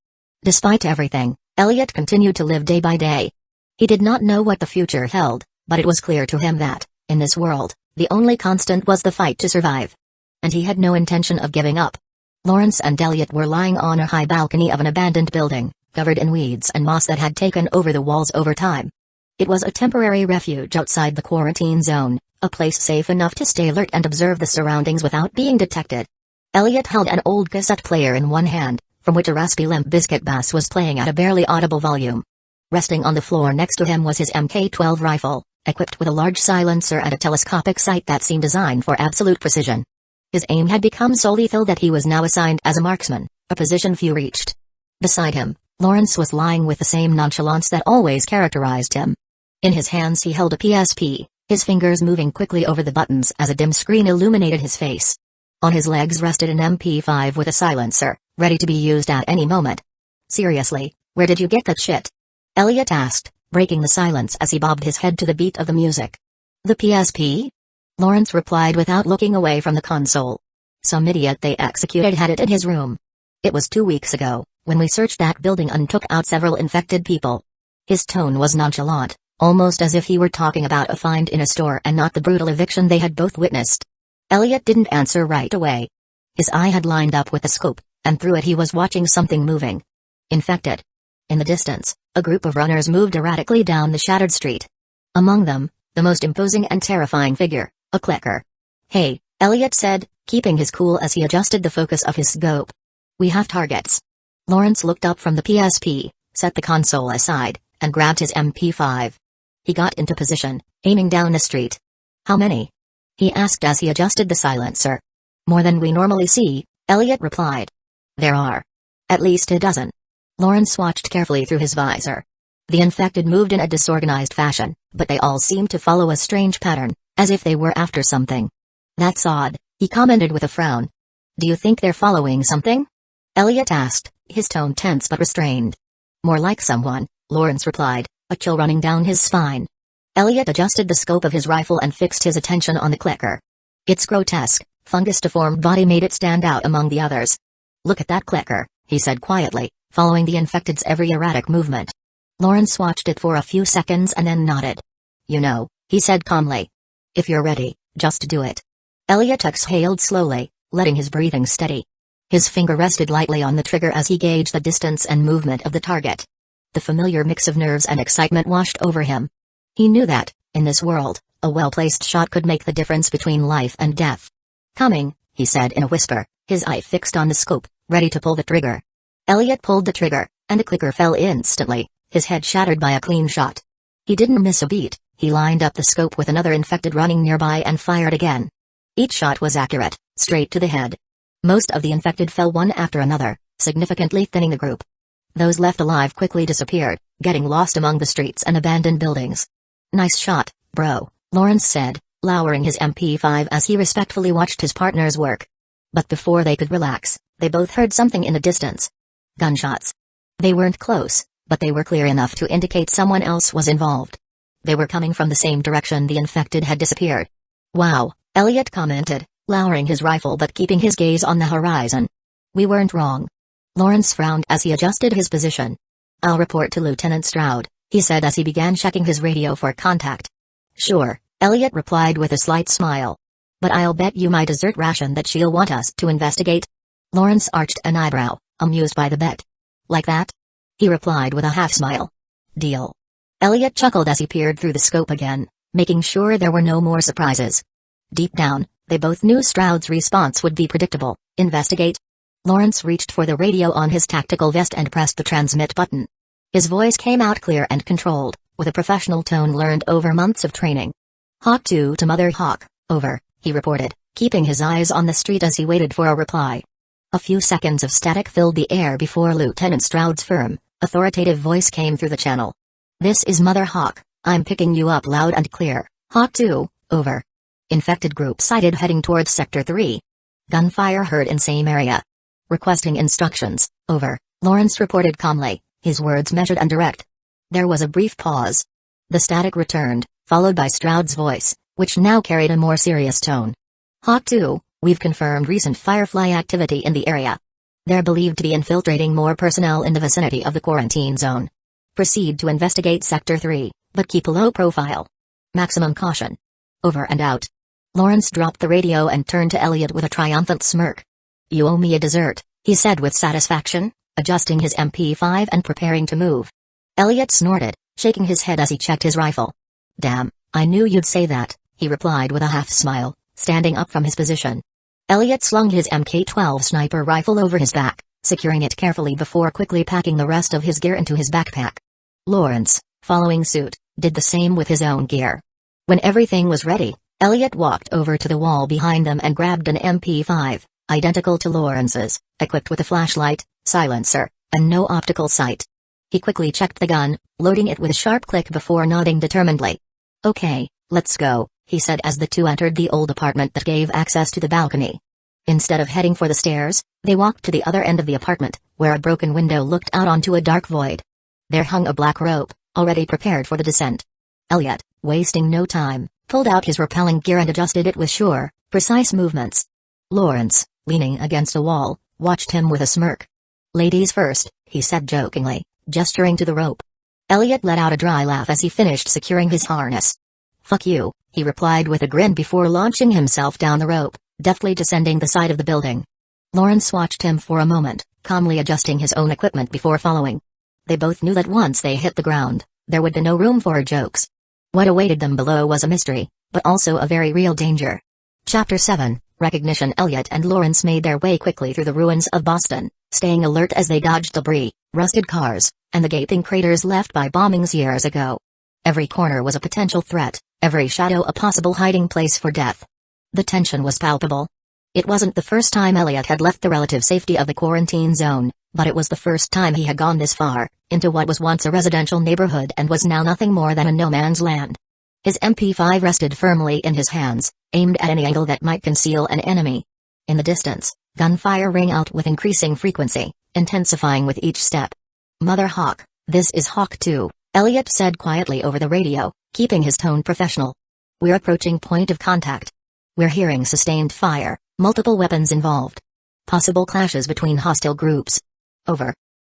Despite everything, Elliot continued to live day by day. He did not know what the future held, but it was clear to him that, in this world, the only constant was the fight to survive. And he had no intention of giving up. Lawrence and Elliot were lying on a high balcony of an abandoned building, covered in weeds and moss that had taken over the walls over time. It was a temporary refuge outside the quarantine zone, a place safe enough to stay alert and observe the surroundings without being detected. Elliot held an old cassette player in one hand, from which a raspy Limp Bizkit bass was playing at a barely audible volume. Resting on the floor next to him was his Mk-12 rifle, equipped with a large silencer and a telescopic sight that seemed designed for absolute precision. His aim had become so lethal that he was now assigned as a marksman, a position few reached. Beside him, Lawrence was lying with the same nonchalance that always characterized him. In his hands he held a PSP, his fingers moving quickly over the buttons as a dim screen illuminated his face. On his legs rested an MP5 with a silencer, ready to be used at any moment. "Seriously, where did you get that shit?" Elliot asked, breaking the silence as he bobbed his head to the beat of the music. "The PSP?" Lawrence replied without looking away from the console. "Some idiot they executed had it in his room. It was 2 weeks ago, when we searched that building and took out several infected people." His tone was nonchalant, almost as if he were talking about a find in a store and not the brutal eviction they had both witnessed. Elliot didn't answer right away. His eye had lined up with the scope, and through it he was watching something moving. Infected. In the distance, a group of runners moved erratically down the shattered street. Among them, the most imposing and terrifying figure, a clicker. "Hey," Elliot said, keeping his cool as he adjusted the focus of his scope. "We have targets." Lawrence looked up from the PSP, set the console aside, and grabbed his MP5. He got into position, aiming down the street. "How many?" he asked as he adjusted the silencer. "More than we normally see," Elliot replied. "There are at least a dozen." Lawrence watched carefully through his visor. The infected moved in a disorganized fashion, but they all seemed to follow a strange pattern, as if they were after something. "That's odd," he commented with a frown. "Do you think they're following something?" Elliot asked, his tone tense but restrained. "More like someone," Lawrence replied, a chill running down his spine. Elliot adjusted the scope of his rifle and fixed his attention on the clicker. Its grotesque, fungus-deformed body made it stand out among the others. "Look at that clicker," he said quietly, following the infected's every erratic movement. Lawrence watched it for a few seconds and then nodded. "You know," he said calmly. "If you're ready, just do it." Elliot exhaled slowly, letting his breathing steady. His finger rested lightly on the trigger as he gauged the distance and movement of the target. The familiar mix of nerves and excitement washed over him. He knew that, in this world, a well-placed shot could make the difference between life and death. "Coming," he said in a whisper, his eye fixed on the scope, ready to pull the trigger. Elliot pulled the trigger, and the clicker fell instantly, his head shattered by a clean shot. He didn't miss a beat, he lined up the scope with another infected running nearby and fired again. Each shot was accurate, straight to the head. Most of the infected fell one after another, significantly thinning the group. Those left alive quickly disappeared, getting lost among the streets and abandoned buildings. "Nice shot, bro," Lawrence said, lowering his MP5 as he respectfully watched his partner's work. But before they could relax, they both heard something in the distance. Gunshots. They weren't close, but they were clear enough to indicate someone else was involved. They were coming from the same direction the infected had disappeared. "Wow," Elliot commented, lowering his rifle but keeping his gaze on the horizon. "We weren't wrong." Lawrence frowned as he adjusted his position. "I'll report to Lieutenant Stroud," he said as he began checking his radio for contact. "Sure," Elliot replied with a slight smile. "But I'll bet you my dessert ration that she'll want us to investigate." Lawrence arched an eyebrow, amused by the bet. "Like that?" he replied with a half-smile. "Deal." Elliot chuckled as he peered through the scope again, making sure there were no more surprises. Deep down, they both knew Stroud's response would be predictable: investigate. Lawrence reached for the radio on his tactical vest and pressed the transmit button. His voice came out clear and controlled, with a professional tone learned over months of training. Hawk 2 to Mother Hawk, over, he reported, keeping his eyes on the street as he waited for a reply. A few seconds of static filled the air before Lieutenant Stroud's firm, authoritative voice came through the channel. This is Mother Hawk, I'm picking you up loud and clear. Hawk 2, over. Infected group sighted heading towards Sector 3. Gunfire heard in same area. Requesting instructions, over, Lawrence reported calmly, his words measured and direct. There was a brief pause. The static returned, followed by Stroud's voice, which now carried a more serious tone. Hawk 2, we've confirmed recent Firefly activity in the area. They're believed to be infiltrating more personnel in the vicinity of the quarantine zone. Proceed to investigate Sector 3, but keep a low profile. Maximum caution. Over and out. Lawrence dropped the radio and turned to Elliot with a triumphant smirk. You owe me a dessert, he said with satisfaction, adjusting his MP5 and preparing to move. Elliot snorted, shaking his head as he checked his rifle. Damn, I knew you'd say that, he replied with a half-smile, standing up from his position. Elliot slung his Mk-12 sniper rifle over his back, securing it carefully before quickly packing the rest of his gear into his backpack. Lawrence, following suit, did the same with his own gear. When everything was ready, Elliot walked over to the wall behind them and grabbed an MP5, identical to Lawrence's, equipped with a flashlight, silencer, and no optical sight. He quickly checked the gun, loading it with a sharp click before nodding determinedly. Okay, let's go, he said as the two entered the old apartment that gave access to the balcony. Instead of heading for the stairs, they walked to the other end of the apartment, where a broken window looked out onto a dark void. There hung a black rope, already prepared for the descent. Elliot, wasting no time, pulled out his rappelling gear and adjusted it with sure, precise movements. Lawrence, leaning against a wall, watched him with a smirk. Ladies first, he said jokingly, gesturing to the rope. Elliot let out a dry laugh as he finished securing his harness. Fuck you, he replied with a grin before launching himself down the rope, deftly descending the side of the building. Lawrence watched him for a moment, calmly adjusting his own equipment before following. They both knew that once they hit the ground, there would be no room for jokes. What awaited them below was a mystery, but also a very real danger. Chapter 7, Recognition. Elliot and Lawrence made their way quickly through the ruins of Boston, staying alert as they dodged debris, rusted cars, and the gaping craters left by bombings years ago. Every corner was a potential threat, every shadow a possible hiding place for death. The tension was palpable. It wasn't the first time Elliot had left the relative safety of the quarantine zone, but it was the first time he had gone this far, into what was once a residential neighborhood and was now nothing more than a no-man's land. His MP5 rested firmly in his hands, aimed at any angle that might conceal an enemy. In the distance, gunfire rang out with increasing frequency, intensifying with each step. Mother Hawk, this is Hawk 2, Elliot said quietly over the radio, keeping his tone professional. We're approaching point of contact. We're hearing sustained fire, multiple weapons involved. Possible clashes between hostile groups. Over.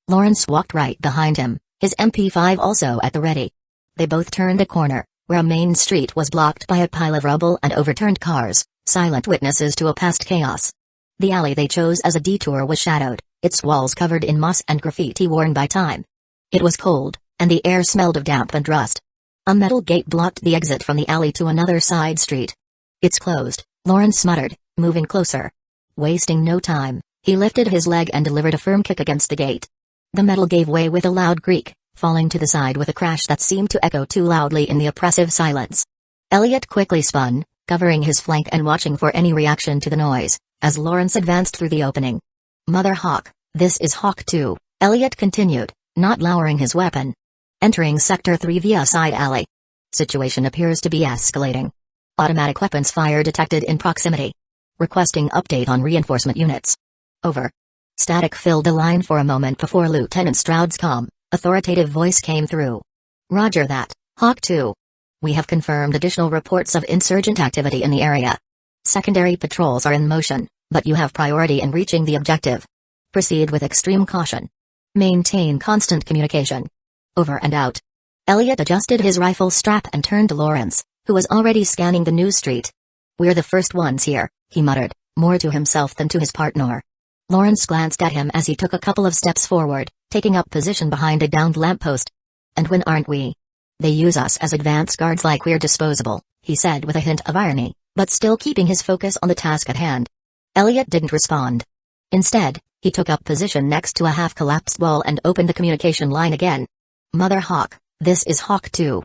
Lawrence walked right behind him, his MP5 also at the ready. They both turned a corner, where a main street was blocked by a pile of rubble and overturned cars, silent witnesses to a past chaos. The alley they chose as a detour was shadowed, its walls covered in moss and graffiti worn by time. It was cold, and the air smelled of damp and rust. A metal gate blocked the exit from the alley to another side street. It's closed, Lawrence muttered, moving closer. Wasting no time, he lifted his leg and delivered a firm kick against the gate. The metal gave way with a loud creak, falling to the side with a crash that seemed to echo too loudly in the oppressive silence. Elliot quickly spun, covering his flank and watching for any reaction to the noise, as Lawrence advanced through the opening. Mother Hawk, this is Hawk 2, Elliot continued, not lowering his weapon. Entering Sector 3 via side alley. Situation appears to be escalating. Automatic weapons fire detected in proximity. Requesting update on reinforcement units. Over. Static filled the line for a moment before Lieutenant Stroud's calm, authoritative voice came through. Roger that, Hawk 2. We have confirmed additional reports of insurgent activity in the area. Secondary patrols are in motion, but you have priority in reaching the objective. Proceed with extreme caution. Maintain constant communication. Over and out. Elliot adjusted his rifle strap and turned to Lawrence, who was already scanning the news street. We're the first ones here, he muttered, more to himself than to his partner. Lawrence glanced at him as he took a couple of steps forward, taking up position behind a downed lamppost. And when aren't we? They use us as advance guards like we're disposable, he said with a hint of irony, but still keeping his focus on the task at hand. Elliot didn't respond. Instead, he took up position next to a half-collapsed wall and opened the communication line again. Mother Hawk, this is Hawk 2.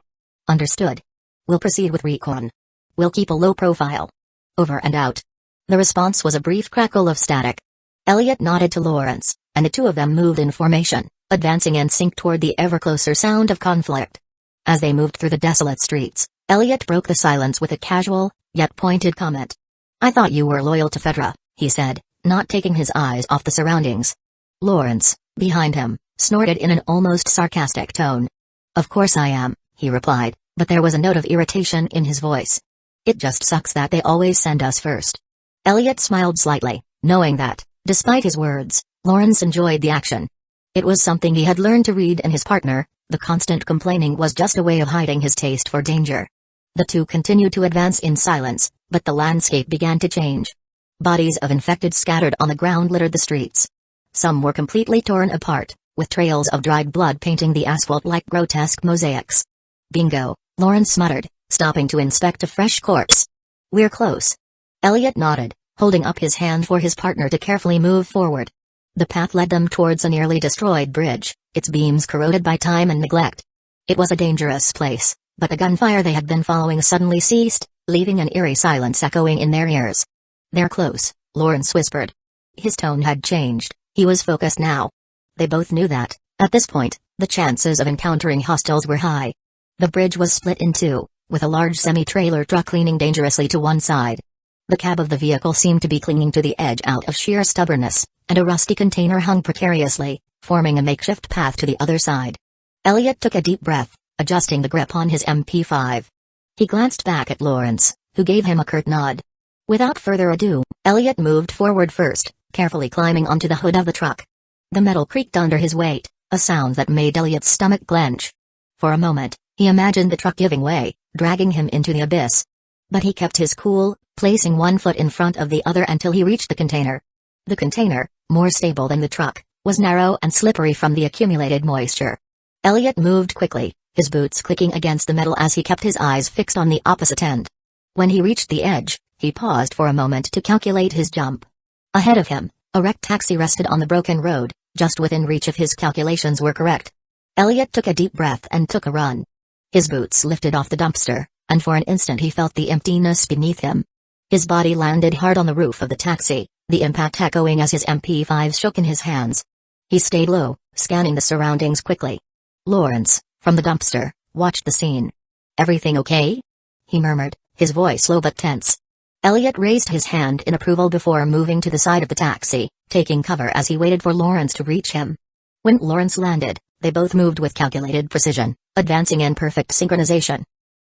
Understood. We'll proceed with recon. We'll keep a low profile. Over and out. The response was a brief crackle of static. Elliot nodded to Lawrence, and the two of them moved in formation, advancing in sync toward the ever-closer sound of conflict. As they moved through the desolate streets, Elliot broke the silence with a casual, yet pointed comment. "I thought you were loyal to Fedra," he said, not taking his eyes off the surroundings. Lawrence, behind him, snorted in an almost sarcastic tone. "Of course I am," he replied, but there was a note of irritation in his voice. "It just sucks that they always send us first." Elliot smiled slightly, knowing that, despite his words, Lawrence enjoyed the action. It was something he had learned to read in his partner. The constant complaining was just a way of hiding his taste for danger. The two continued to advance in silence, but the landscape began to change. Bodies of infected scattered on the ground littered the streets. Some were completely torn apart, with trails of dried blood painting the asphalt like grotesque mosaics. "Bingo," Lawrence muttered, stopping to inspect a fresh corpse. "We're close." Elliot nodded, holding up his hand for his partner to carefully move forward. The path led them towards a nearly destroyed bridge, its beams corroded by time and neglect. It was a dangerous place, but the gunfire they had been following suddenly ceased, leaving an eerie silence echoing in their ears. "They're close," Lawrence whispered. His tone had changed, he was focused now. They both knew that, at this point, the chances of encountering hostiles were high. The bridge was split in two, with a large semi-trailer truck leaning dangerously to one side. The cab of the vehicle seemed to be clinging to the edge out of sheer stubbornness, and a rusty container hung precariously, forming a makeshift path to the other side. Elliot took a deep breath, adjusting the grip on his MP5. He glanced back at Lawrence, who gave him a curt nod. Without further ado, Elliot moved forward first, carefully climbing onto the hood of the truck. The metal creaked under his weight, a sound that made Elliot's stomach clench. For a moment, he imagined the truck giving way, dragging him into the abyss. But he kept his cool, placing one foot in front of the other until he reached the container. The container, more stable than the truck, was narrow and slippery from the accumulated moisture. Elliot moved quickly, his boots clicking against the metal as he kept his eyes fixed on the opposite end. When he reached the edge, he paused for a moment to calculate his jump. Ahead of him, a wrecked taxi rested on the broken road, just within reach if his calculations were correct. Elliot took a deep breath and took a run. His boots lifted off the dumpster, and for an instant he felt the emptiness beneath him. His body landed hard on the roof of the taxi, the impact echoing as his MP5 shook in his hands. He stayed low, scanning the surroundings quickly. Lawrence, from the dumpster, watched the scene. "Everything okay?" he murmured, his voice low but tense. Elliot raised his hand in approval before moving to the side of the taxi, taking cover as he waited for Lawrence to reach him. When Lawrence landed, they both moved with calculated precision, advancing in perfect synchronization.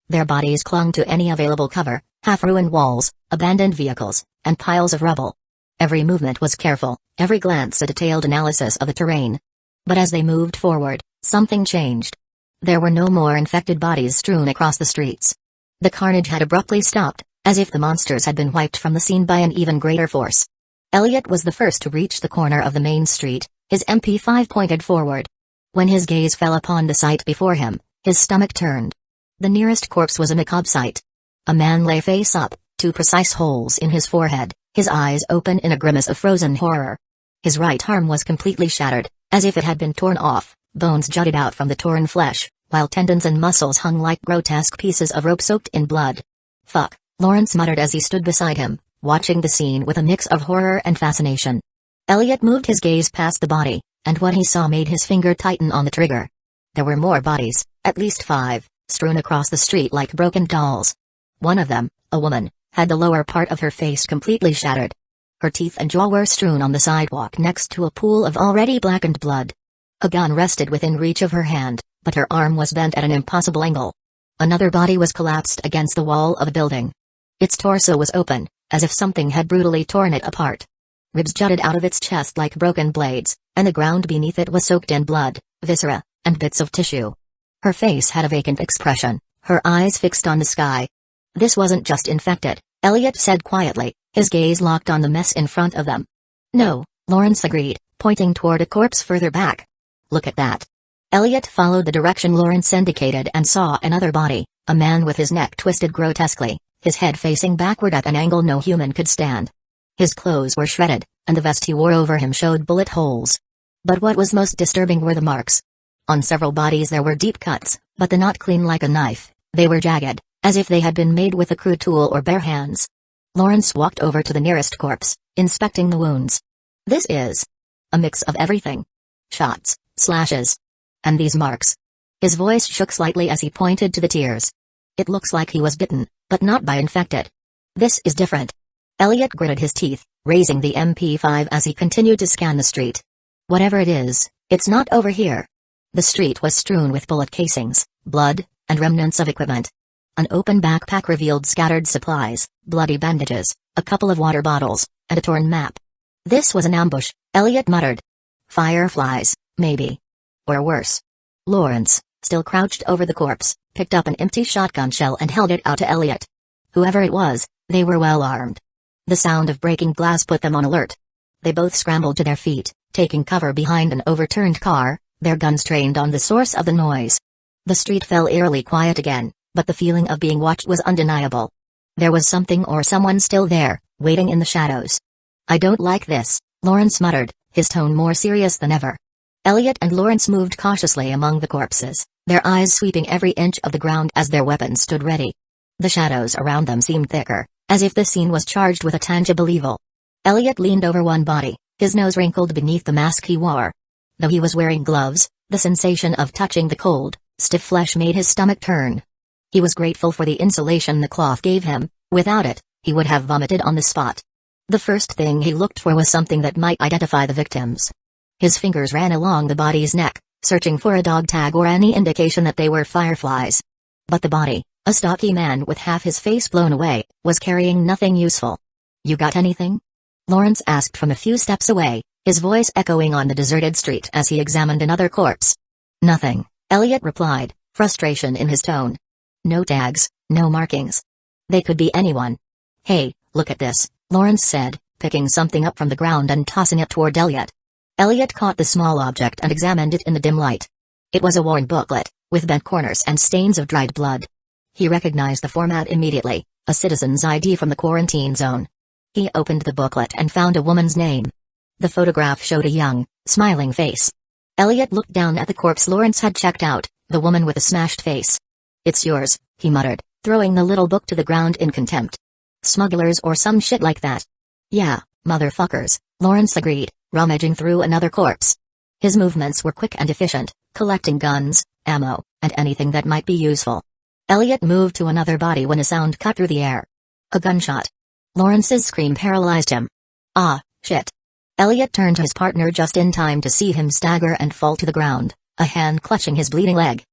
Their bodies clung to any available cover, half-ruined walls, abandoned vehicles, and piles of rubble. Every movement was careful, every glance a detailed analysis of the terrain. But as they moved forward, something changed. There were no more infected bodies strewn across the streets. The carnage had abruptly stopped, as if the monsters had been wiped from the scene by an even greater force. Elliot was the first to reach the corner of the main street, his MP5 pointed forward. When his gaze fell upon the sight before him, his stomach turned. The nearest corpse was a macabre sight. A man lay face up, two precise holes in his forehead, his eyes open in a grimace of frozen horror. His right arm was completely shattered, as if it had been torn off, bones jutted out from the torn flesh, while tendons and muscles hung like grotesque pieces of rope soaked in blood. "Fuck," Lawrence muttered as he stood beside him, watching the scene with a mix of horror and fascination. Elliot moved his gaze past the body, and what he saw made his finger tighten on the trigger. There were more bodies, at least 5, strewn across the street like broken dolls. One of them, a woman, had the lower part of her face completely shattered. Her teeth and jaw were strewn on the sidewalk next to a pool of already blackened blood. A gun rested within reach of her hand, but her arm was bent at an impossible angle. Another body was collapsed against the wall of a building. Its torso was open, as if something had brutally torn it apart. Ribs jutted out of its chest like broken blades, and the ground beneath it was soaked in blood, viscera, and bits of tissue. Her face had a vacant expression, her eyes fixed on the sky. "This wasn't just infected," Elliot said quietly, his gaze locked on the mess in front of them. "No," Lawrence agreed, pointing toward a corpse further back. "Look at that." Elliot followed the direction Lawrence indicated and saw another body, a man with his neck twisted grotesquely, his head facing backward at an angle no human could stand. His clothes were shredded, and the vest he wore over him showed bullet holes. But what was most disturbing were the marks. On several bodies there were deep cuts, but not clean like a knife, they were jagged, as if they had been made with a crude tool or bare hands. Lawrence walked over to the nearest corpse, inspecting the wounds. This is a mix of everything. Shots, slashes, and these marks. His voice shook slightly as he pointed to the tears. It looks like he was bitten, but not by infected. This is different. Elliot gritted his teeth, raising the MP5 as he continued to scan the street. Whatever it is, it's not over here. The street was strewn with bullet casings, blood, and remnants of equipment. An open backpack revealed scattered supplies, bloody bandages, a couple of water bottles, and a torn map. This was an ambush, Elliot muttered. Fireflies, maybe. Or worse. Lawrence, still crouched over the corpse, picked up an empty shotgun shell and held it out to Elliot. Whoever it was, they were well armed. The sound of breaking glass put them on alert. They both scrambled to their feet, taking cover behind an overturned car, their guns trained on the source of the noise. The street fell eerily quiet again, but the feeling of being watched was undeniable. There was something or someone still there, waiting in the shadows. I don't like this, Lawrence muttered, his tone more serious than ever. Elliot and Lawrence moved cautiously among the corpses, their eyes sweeping every inch of the ground as their weapons stood ready. The shadows around them seemed thicker, as if the scene was charged with a tangible evil. Elliot leaned over one body, his nose wrinkled beneath the mask he wore. Though he was wearing gloves, the sensation of touching the cold, stiff flesh made his stomach turn. He was grateful for the insulation the cloth gave him. Without it, he would have vomited on the spot. The first thing he looked for was something that might identify the victims. His fingers ran along the body's neck, searching for a dog tag or any indication that they were fireflies. But the body, a stocky man with half his face blown away, was carrying nothing useful. You got anything? Lawrence asked from a few steps away, his voice echoing on the deserted street as he examined another corpse. Nothing, Elliot replied, frustration in his tone. No tags, no markings. They could be anyone. Hey, look at this, Lawrence said, picking something up from the ground and tossing it toward Elliot. Elliot caught the small object and examined it in the dim light. It was a worn booklet, with bent corners and stains of dried blood. He recognized the format immediately, a citizen's ID from the quarantine zone. He opened the booklet and found a woman's name. The photograph showed a young, smiling face. Elliot looked down at the corpse Lawrence had checked out, the woman with a smashed face. It's yours, he muttered, throwing the little book to the ground in contempt. Smugglers or some shit like that. Yeah, motherfuckers, Lawrence agreed, rummaging through another corpse. His movements were quick and efficient, collecting guns, ammo, and anything that might be useful. Elliot moved to another body when a sound cut through the air. A gunshot. Lawrence's scream paralyzed him. Ah, shit. Elliot turned to his partner just in time to see him stagger and fall to the ground, a hand clutching his bleeding leg.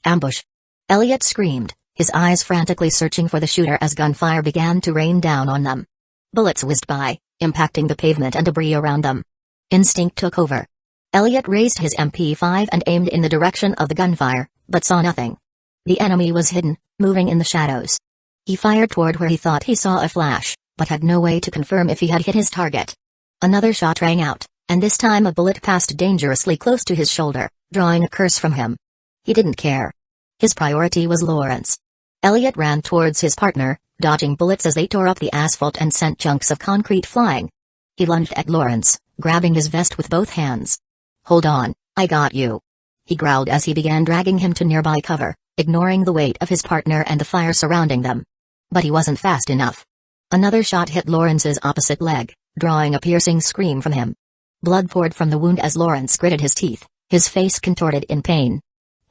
Ambush. Elliot screamed, his eyes frantically searching for the shooter as gunfire began to rain down on them. Bullets whizzed by, impacting the pavement and debris around them. Instinct took over. Elliot raised his MP5 and aimed in the direction of the gunfire, but saw nothing. The enemy was hidden, moving in the shadows. He fired toward where he thought he saw a flash, but had no way to confirm if he had hit his target. Another shot rang out, and this time a bullet passed dangerously close to his shoulder, drawing a curse from him. He didn't care. His priority was Lawrence. Elliot ran towards his partner, dodging bullets as they tore up the asphalt and sent chunks of concrete flying. He lunged at Lawrence, grabbing his vest with both hands. Hold on, I got you. He growled as he began dragging him to nearby cover, ignoring the weight of his partner and the fire surrounding them. But he wasn't fast enough. Another shot hit Lawrence's opposite leg, drawing a piercing scream from him. Blood poured from the wound as Lawrence gritted his teeth, his face contorted in pain.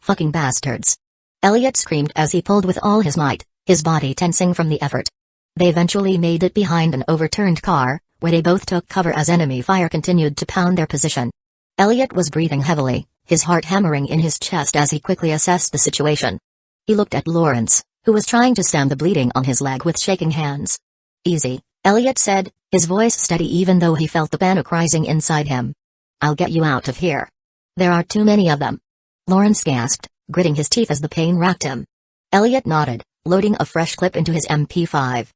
Fucking bastards. Elliot screamed as he pulled with all his might, his body tensing from the effort. They eventually made it behind an overturned car, where they both took cover as enemy fire continued to pound their position. Elliot was breathing heavily, his heart hammering in his chest as he quickly assessed the situation. He looked at Lawrence, who was trying to stem the bleeding on his leg with shaking hands. Easy, Elliot said, his voice steady even though he felt the panic rising inside him. I'll get you out of here. There are too many of them. Lawrence gasped, gritting his teeth as the pain racked him. Elliot nodded, loading a fresh clip into his MP5.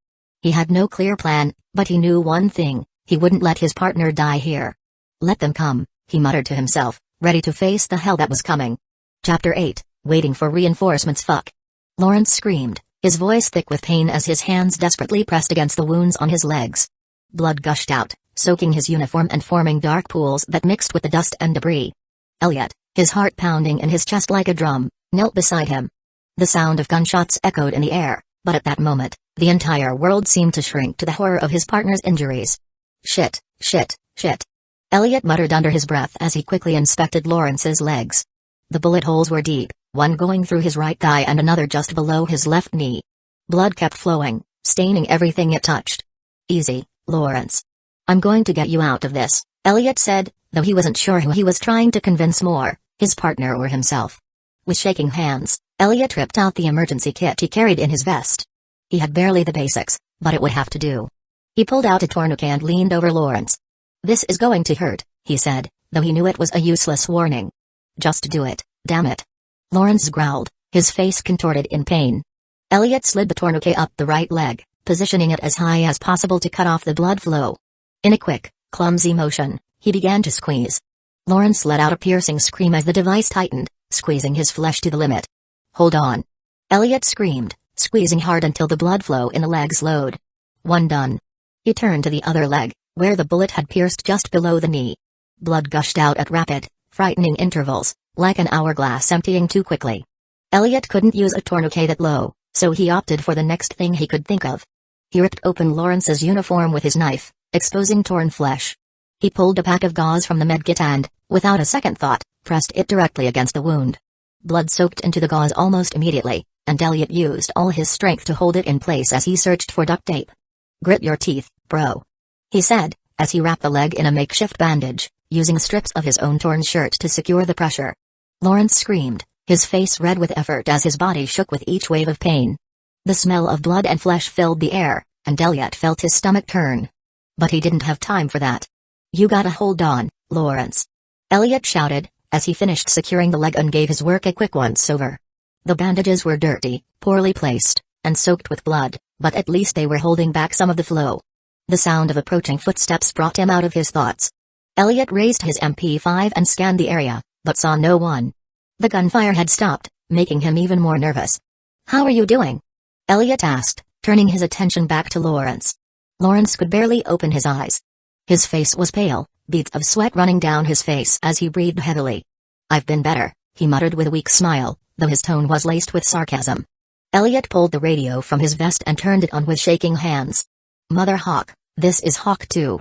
He had no clear plan, but he knew one thing, he wouldn't let his partner die here. Let them come, he muttered to himself, ready to face the hell that was coming. Chapter 8, Waiting for Reinforcements. Fuck. Lawrence screamed, his voice thick with pain as his hands desperately pressed against the wounds on his legs. Blood gushed out, soaking his uniform and forming dark pools that mixed with the dust and debris. Elliot, his heart pounding in his chest like a drum, knelt beside him. The sound of gunshots echoed in the air, But at that moment, the entire world seemed to shrink to the horror of his partner's injuries. Shit, shit, shit. Elliot muttered under his breath as he quickly inspected Lawrence's legs. The bullet holes were deep, one going through his right thigh and another just below his left knee. Blood kept flowing, staining everything it touched. Easy, Lawrence. I'm going to get you out of this, Elliot said, though he wasn't sure who he was trying to convince more, his partner or himself. With shaking hands, Elliot ripped out the emergency kit he carried in his vest. He had barely the basics, but it would have to do. He pulled out a tourniquet and leaned over Lawrence. This is going to hurt, he said, though he knew it was a useless warning. Just do it, damn it. Lawrence growled, his face contorted in pain. Elliot slid the tourniquet up the right leg, positioning it as high as possible to cut off the blood flow. In a quick, clumsy motion, he began to squeeze. Lawrence let out a piercing scream as the device tightened, squeezing his flesh to the limit. Hold on. Elliot screamed, squeezing hard until the blood flow in the leg slowed. One done. He turned to the other leg, where the bullet had pierced just below the knee. Blood gushed out at rapid, frightening intervals, like an hourglass emptying too quickly. Elliot couldn't use a tourniquet that low, so he opted for the next thing he could think of. He ripped open Lawrence's uniform with his knife, exposing torn flesh. He pulled a pack of gauze from the medkit and, without a second thought, pressed it directly against the wound. Blood soaked into the gauze almost immediately, and Elliot used all his strength to hold it in place as he searched for duct tape. Grit your teeth, bro. He said, as he wrapped the leg in a makeshift bandage, using strips of his own torn shirt to secure the pressure. Lawrence screamed, his face red with effort as his body shook with each wave of pain. The smell of blood and flesh filled the air, and Elliot felt his stomach turn. But he didn't have time for that. You gotta hold on, Lawrence. Elliot shouted, as he finished securing the leg and gave his work a quick once-over. The bandages were dirty, poorly placed, and soaked with blood, but at least they were holding back some of the flow. The sound of approaching footsteps brought him out of his thoughts. Elliot raised his MP5 and scanned the area, but saw no one. The gunfire had stopped, making him even more nervous. How are you doing? Elliot asked, turning his attention back to Lawrence. Lawrence could barely open his eyes. His face was pale, beads of sweat running down his face as he breathed heavily. I've been better, he muttered with a weak smile, though his tone was laced with sarcasm. Elliot pulled the radio from his vest and turned it on with shaking hands. Mother Hawk, this is Hawk 2.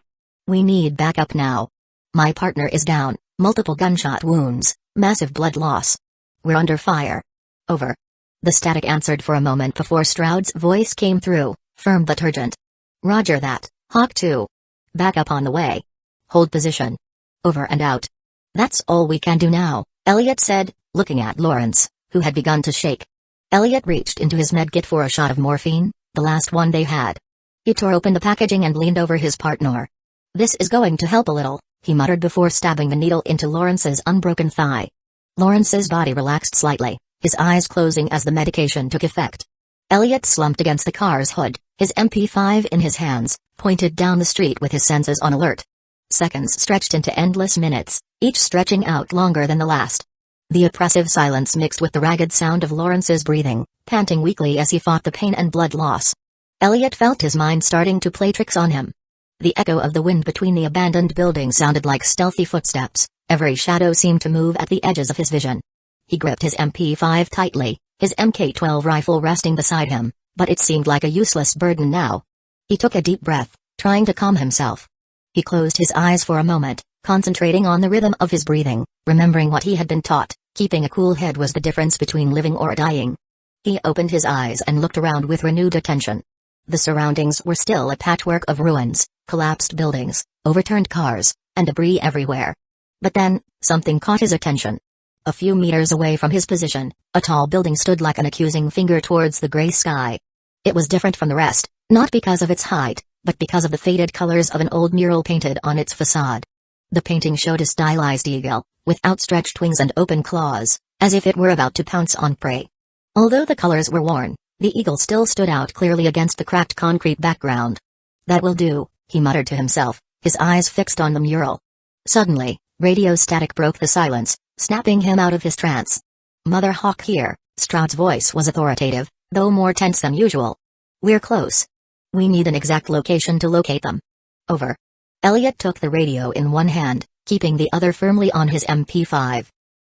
We need backup now. My partner is down, multiple gunshot wounds, massive blood loss. We're under fire. Over. The static answered for a moment before Stroud's voice came through, firm but urgent. Roger that, Hawk 2. Backup on the way. Hold position. Over and out. That's all we can do now, Elliot said, looking at Lawrence, who had begun to shake. Elliot reached into his medkit for a shot of morphine, the last one they had. He tore open the packaging and leaned over his partner. This is going to help a little, he muttered before stabbing the needle into Lawrence's unbroken thigh. Lawrence's body relaxed slightly, his eyes closing as the medication took effect. Elliot slumped against the car's hood, his MP5 in his hands, pointed down the street with his senses on alert. Seconds stretched into endless minutes, each stretching out longer than the last. The oppressive silence mixed with the ragged sound of Lawrence's breathing, panting weakly as he fought the pain and blood loss. Elliot felt his mind starting to play tricks on him. The echo of the wind between the abandoned buildings sounded like stealthy footsteps, every shadow seemed to move at the edges of his vision. He gripped his MP5 tightly, his MK-12 rifle resting beside him, but it seemed like a useless burden now. He took a deep breath, trying to calm himself. He closed his eyes for a moment, concentrating on the rhythm of his breathing, remembering what he had been taught, keeping a cool head was the difference between living or dying. He opened his eyes and looked around with renewed attention. The surroundings were still a patchwork of ruins, collapsed buildings, overturned cars, and debris everywhere. But then, something caught his attention. A few meters away from his position, a tall building stood like an accusing finger towards the gray sky. It was different from the rest, not because of its height, but because of the faded colors of an old mural painted on its facade. The painting showed a stylized eagle, with outstretched wings and open claws, as if it were about to pounce on prey. Although the colors were worn, the eagle still stood out clearly against the cracked concrete background. That will do, he muttered to himself, his eyes fixed on the mural. Suddenly, radio static broke the silence, snapping him out of his trance. Mother Hawk here, Stroud's voice was authoritative, though more tense than usual. We're close. We need an exact location to locate them. Over. Elliot took the radio in one hand, keeping the other firmly on his MP5.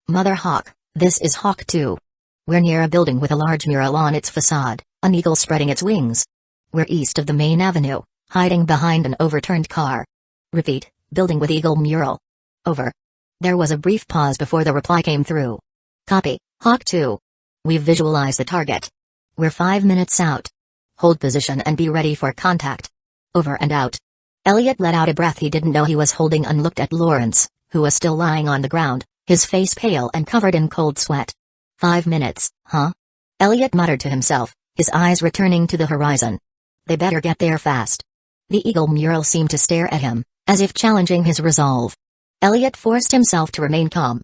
Mother Hawk, this is Hawk 2. We're near a building with a large mural on its facade, An eagle spreading its wings. We're east of the main avenue, hiding behind an overturned car. Repeat, building with eagle mural. Over. There was a brief pause before the reply came through. Copy, Hawk 2. We've visualized the target. We're 5 minutes out. Hold position and be ready for contact. Over and out. Elliot let out a breath he didn't know he was holding and looked at Lawrence, who was still lying on the ground, his face pale and covered in cold sweat. 5 minutes, huh? Elliot muttered to himself, his eyes returning to the horizon. They better get there fast. The eagle mural seemed to stare at him, as if challenging his resolve. Elliot forced himself to remain calm.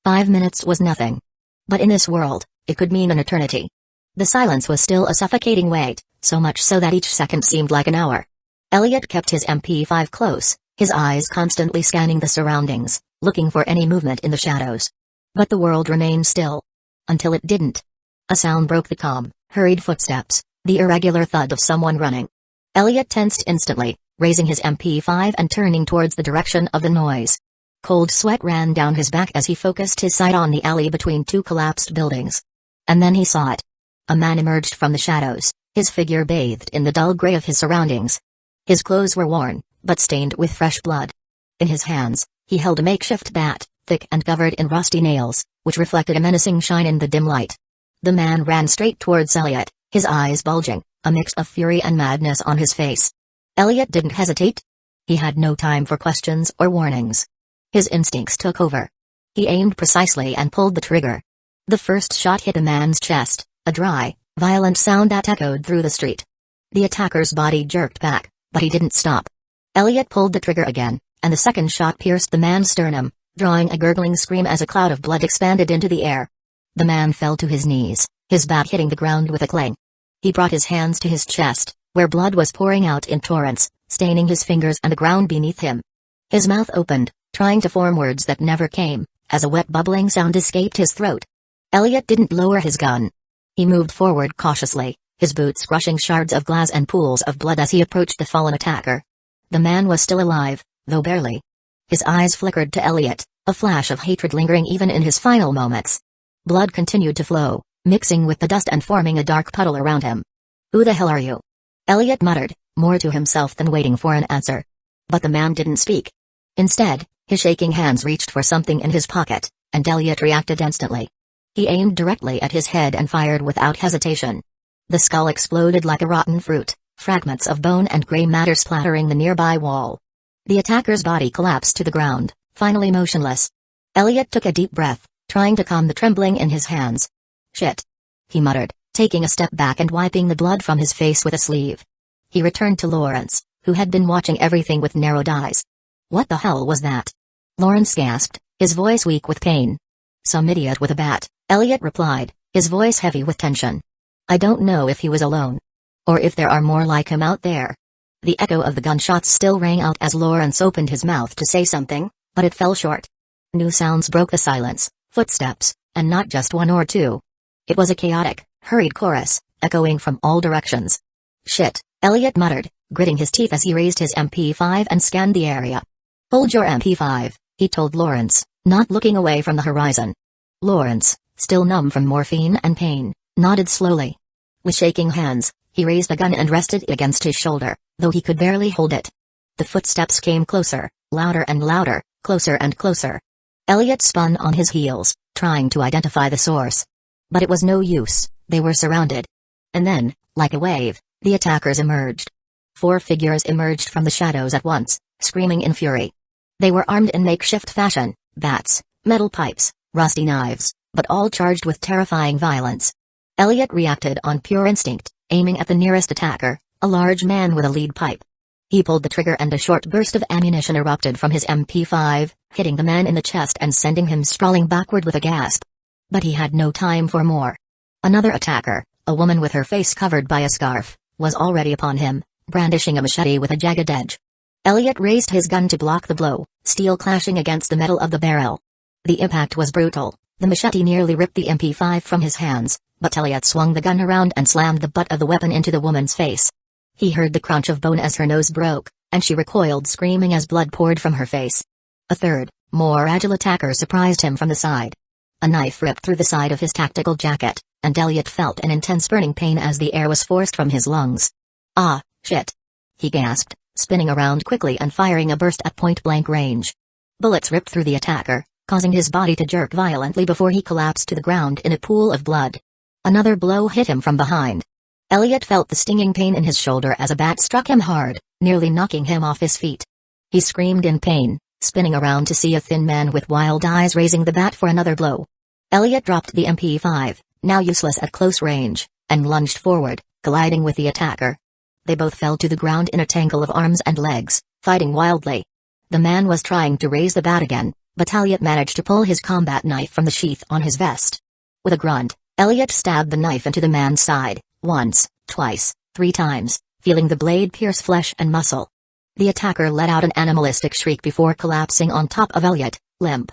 5 minutes was nothing. But in this world, it could mean an eternity. The silence was still a suffocating weight, so much so that each second seemed like an hour. Elliot kept his MP5 close, his eyes constantly scanning the surroundings, looking for any movement in the shadows. But the world remained still. Until it didn't. A sound broke the calm, hurried footsteps, the irregular thud of someone running. Elliot tensed instantly, raising his MP5 and turning towards the direction of the noise. Cold sweat ran down his back as he focused his sight on the alley between two collapsed buildings. And then he saw it. A man emerged from the shadows, his figure bathed in the dull gray of his surroundings. His clothes were worn, but stained with fresh blood. In his hands, he held a makeshift bat, thick and covered in rusty nails, which reflected a menacing shine in the dim light. The man ran straight towards Elliot, his eyes bulging, a mix of fury and madness on his face. Elliot didn't hesitate. He had no time for questions or warnings. His instincts took over. He aimed precisely and pulled the trigger. The first shot hit the man's chest, a dry, violent sound that echoed through the street. The attacker's body jerked back, but he didn't stop. Elliot pulled the trigger again, and the second shot pierced the man's sternum, drawing a gurgling scream as a cloud of blood expanded into the air. The man fell to his knees, his bat hitting the ground with a clang. He brought his hands to his chest, where blood was pouring out in torrents, staining his fingers and the ground beneath him. His mouth opened, trying to form words that never came, as a wet bubbling sound escaped his throat. Elliot didn't lower his gun. He moved forward cautiously, his boots crushing shards of glass and pools of blood as he approached the fallen attacker. The man was still alive, though barely. His eyes flickered to Elliot, a flash of hatred lingering even in his final moments. Blood continued to flow, mixing with the dust and forming a dark puddle around him. "Who the hell are you?" Elliot muttered, more to himself than waiting for an answer. But the man didn't speak. Instead, his shaking hands reached for something in his pocket, and Elliot reacted instantly. He aimed directly at his head and fired without hesitation. The skull exploded like a rotten fruit, fragments of bone and gray matter splattering the nearby wall. The attacker's body collapsed to the ground, finally motionless. Elliot took a deep breath, trying to calm the trembling in his hands. "Shit," he muttered, taking a step back and wiping the blood from his face with a sleeve. He returned to Lawrence, who had been watching everything with narrowed eyes. "What the hell was that?" Lawrence gasped, his voice weak with pain. "Some idiot with a bat," Elliot replied, his voice heavy with tension. "I don't know if he was alone. Or if there are more like him out there." The echo of the gunshots still rang out as Lawrence opened his mouth to say something, but it fell short. New sounds broke the silence, footsteps, and not just one or two. It was a chaotic, hurried chorus, echoing from all directions. "Shit," Elliot muttered, gritting his teeth as he raised his MP5 and scanned the area. "Hold your MP5, he told Lawrence, not looking away from the horizon. Lawrence, still numb from morphine and pain, nodded slowly. With shaking hands, he raised the gun and rested it against his shoulder, though he could barely hold it. The footsteps came closer, louder and louder, closer and closer. Elliot spun on his heels, trying to identify the source. But it was no use, they were surrounded. And then, like a wave, the attackers emerged. 4 figures emerged from the shadows at once, screaming in fury. They were armed in makeshift fashion, bats, metal pipes, rusty knives, but all charged with terrifying violence. Elliot reacted on pure instinct, aiming at the nearest attacker, a large man with a lead pipe. He pulled the trigger and a short burst of ammunition erupted from his MP5, hitting the man in the chest and sending him sprawling backward with a gasp. But he had no time for more. Another attacker, a woman with her face covered by a scarf, was already upon him, brandishing a machete with a jagged edge. Elliot raised his gun to block the blow, steel clashing against the metal of the barrel. The impact was brutal. The machete nearly ripped the MP5 from his hands, but Elliot swung the gun around and slammed the butt of the weapon into the woman's face. He heard the crunch of bone as her nose broke, and she recoiled screaming as blood poured from her face. A third, more agile attacker surprised him from the side. A knife ripped through the side of his tactical jacket, and Elliot felt an intense burning pain as the air was forced from his lungs. "Ah, shit!" he gasped, spinning around quickly and firing a burst at point-blank range. Bullets ripped through the attacker, causing his body to jerk violently before he collapsed to the ground in a pool of blood. Another blow hit him from behind. Elliot felt the stinging pain in his shoulder as a bat struck him hard, nearly knocking him off his feet. He screamed in pain, spinning around to see a thin man with wild eyes raising the bat for another blow. Elliot dropped the MP5, now useless at close range, and lunged forward, colliding with the attacker. They both fell to the ground in a tangle of arms and legs, fighting wildly. The man was trying to raise the bat again, but Elliot managed to pull his combat knife from the sheath on his vest. With a grunt, Elliot stabbed the knife into the man's side, once, twice, 3 times, feeling the blade pierce flesh and muscle. The attacker let out an animalistic shriek before collapsing on top of Elliot, limp.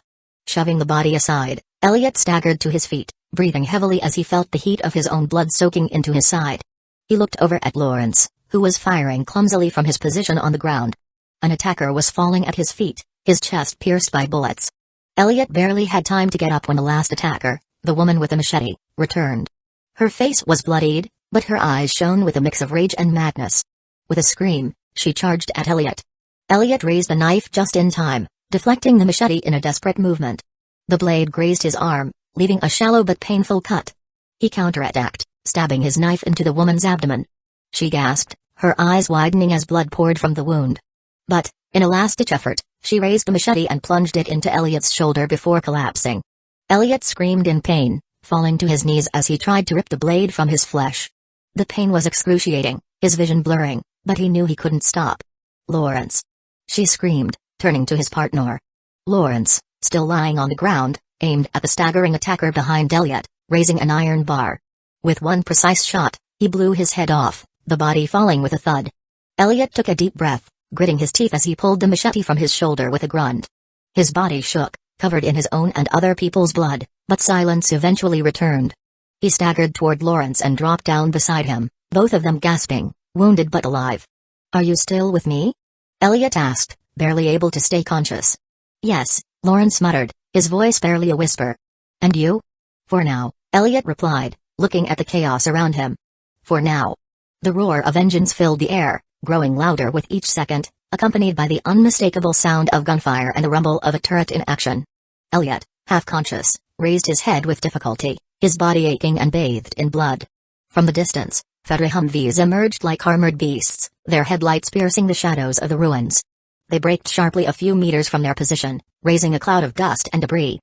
Shoving the body aside, Elliot staggered to his feet, breathing heavily as he felt the heat of his own blood soaking into his side. He looked over at Lawrence, who was firing clumsily from his position on the ground. An attacker was falling at his feet, his chest pierced by bullets. Elliot barely had time to get up when the last attacker, the woman with the machete, returned. Her face was bloodied, but her eyes shone with a mix of rage and madness. With a scream, she charged at Elliot. Elliot raised the knife just in time, deflecting the machete in a desperate movement. The blade grazed his arm, leaving a shallow but painful cut. He counterattacked, stabbing his knife into the woman's abdomen. She gasped, her eyes widening as blood poured from the wound. But, in a last-ditch effort, she raised the machete and plunged it into Elliot's shoulder before collapsing. Elliot screamed in pain, falling to his knees as he tried to rip the blade from his flesh. The pain was excruciating, his vision blurring, but he knew he couldn't stop. "Lawrence!" she screamed, turning to his partner. Lawrence, still lying on the ground, aimed at the staggering attacker behind Elliot, raising an iron bar. With one precise shot, he blew his head off, the body falling with a thud. Elliot took a deep breath, gritting his teeth as he pulled the machete from his shoulder with a grunt. His body shook, covered in his own and other people's blood, but silence eventually returned. He staggered toward Lawrence and dropped down beside him, both of them gasping, wounded but alive. "Are you still with me?" Elliot asked, barely able to stay conscious. "Yes," Lawrence muttered, his voice barely a whisper. "And you?" "For now," Elliot replied, looking at the chaos around him. "For now." The roar of engines filled the air, growing louder with each second, accompanied by the unmistakable sound of gunfire and the rumble of a turret in action. Elliot, half conscious, raised his head with difficulty, his body aching and bathed in blood. From the distance, Federal Humvees emerged like armored beasts, their headlights piercing the shadows of the ruins. They braked sharply a few meters from their position, raising a cloud of dust and debris.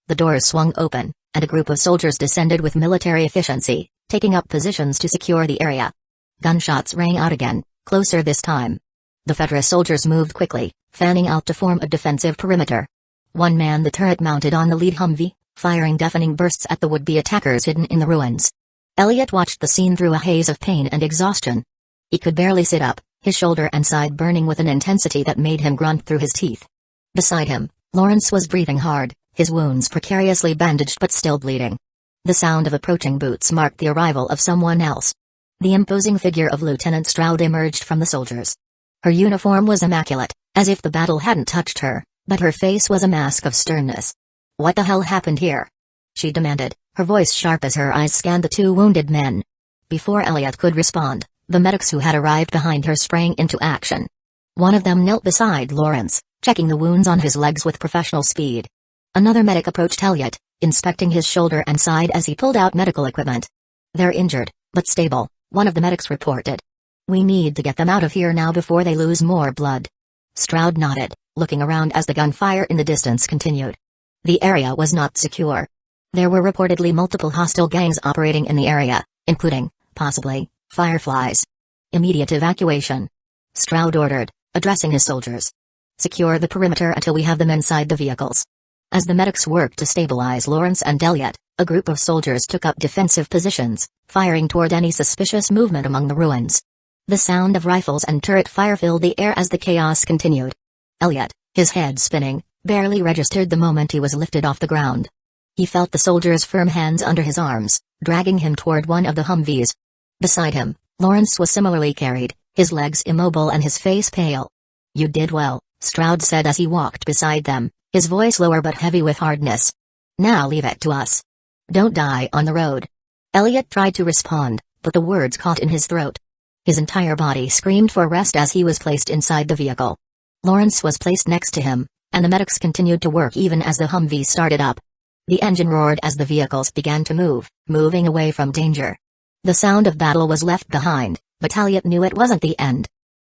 The doors swung open, and a group of soldiers descended with military efficiency, taking up positions to secure the area. Gunshots rang out again, closer this time. The Federal soldiers moved quickly, fanning out to form a defensive perimeter. One manned the turret mounted on the lead Humvee, firing deafening bursts at the would-be attackers hidden in the ruins. Elliot watched the scene through a haze of pain and exhaustion. He could barely sit up, his shoulder and side burning with an intensity that made him grunt through his teeth. Beside him, Lawrence was breathing hard, his wounds precariously bandaged but still bleeding. The sound of approaching boots marked the arrival of someone else. The imposing figure of Lieutenant Stroud emerged from the soldiers. Her uniform was immaculate, as if the battle hadn't touched her, but her face was a mask of sternness. "What the hell happened here?" she demanded, her voice sharp as her eyes scanned the 2 wounded men. Before Elliot could respond, the medics who had arrived behind her sprang into action. One of them knelt beside Lawrence, checking the wounds on his legs with professional speed. Another medic approached Elliot, inspecting his shoulder and side as he pulled out medical equipment. "They're injured, but stable," one of the medics reported. "We need to get them out of here now before they lose more blood." Stroud nodded, looking around as the gunfire in the distance continued. The area was not secure. There were reportedly multiple hostile gangs operating in the area, including, possibly, Fireflies. "Immediate evacuation," Stroud ordered, addressing his soldiers. "Secure the perimeter until we have them inside the vehicles." As the medics worked to stabilize Lawrence and Elliot, a group of soldiers took up defensive positions, firing toward any suspicious movement among the ruins. The sound of rifles and turret fire filled the air as the chaos continued. Elliot, his head spinning, barely registered the moment he was lifted off the ground. He felt the soldiers' firm hands under his arms, dragging him toward one of the Humvees. Beside him, Lawrence was similarly carried, his legs immobile and his face pale. "You did well," Stroud said as he walked beside them, his voice lower but heavy with hardness. "Now leave it to us. Don't die on the road." Elliot tried to respond, but the words caught in his throat. His entire body screamed for rest as he was placed inside the vehicle. Lawrence was placed next to him, and the medics continued to work even as the Humvee started up. The engine roared as the vehicles began to move, moving away from danger. The sound of battle was left behind, but Elliot knew it wasn't the end.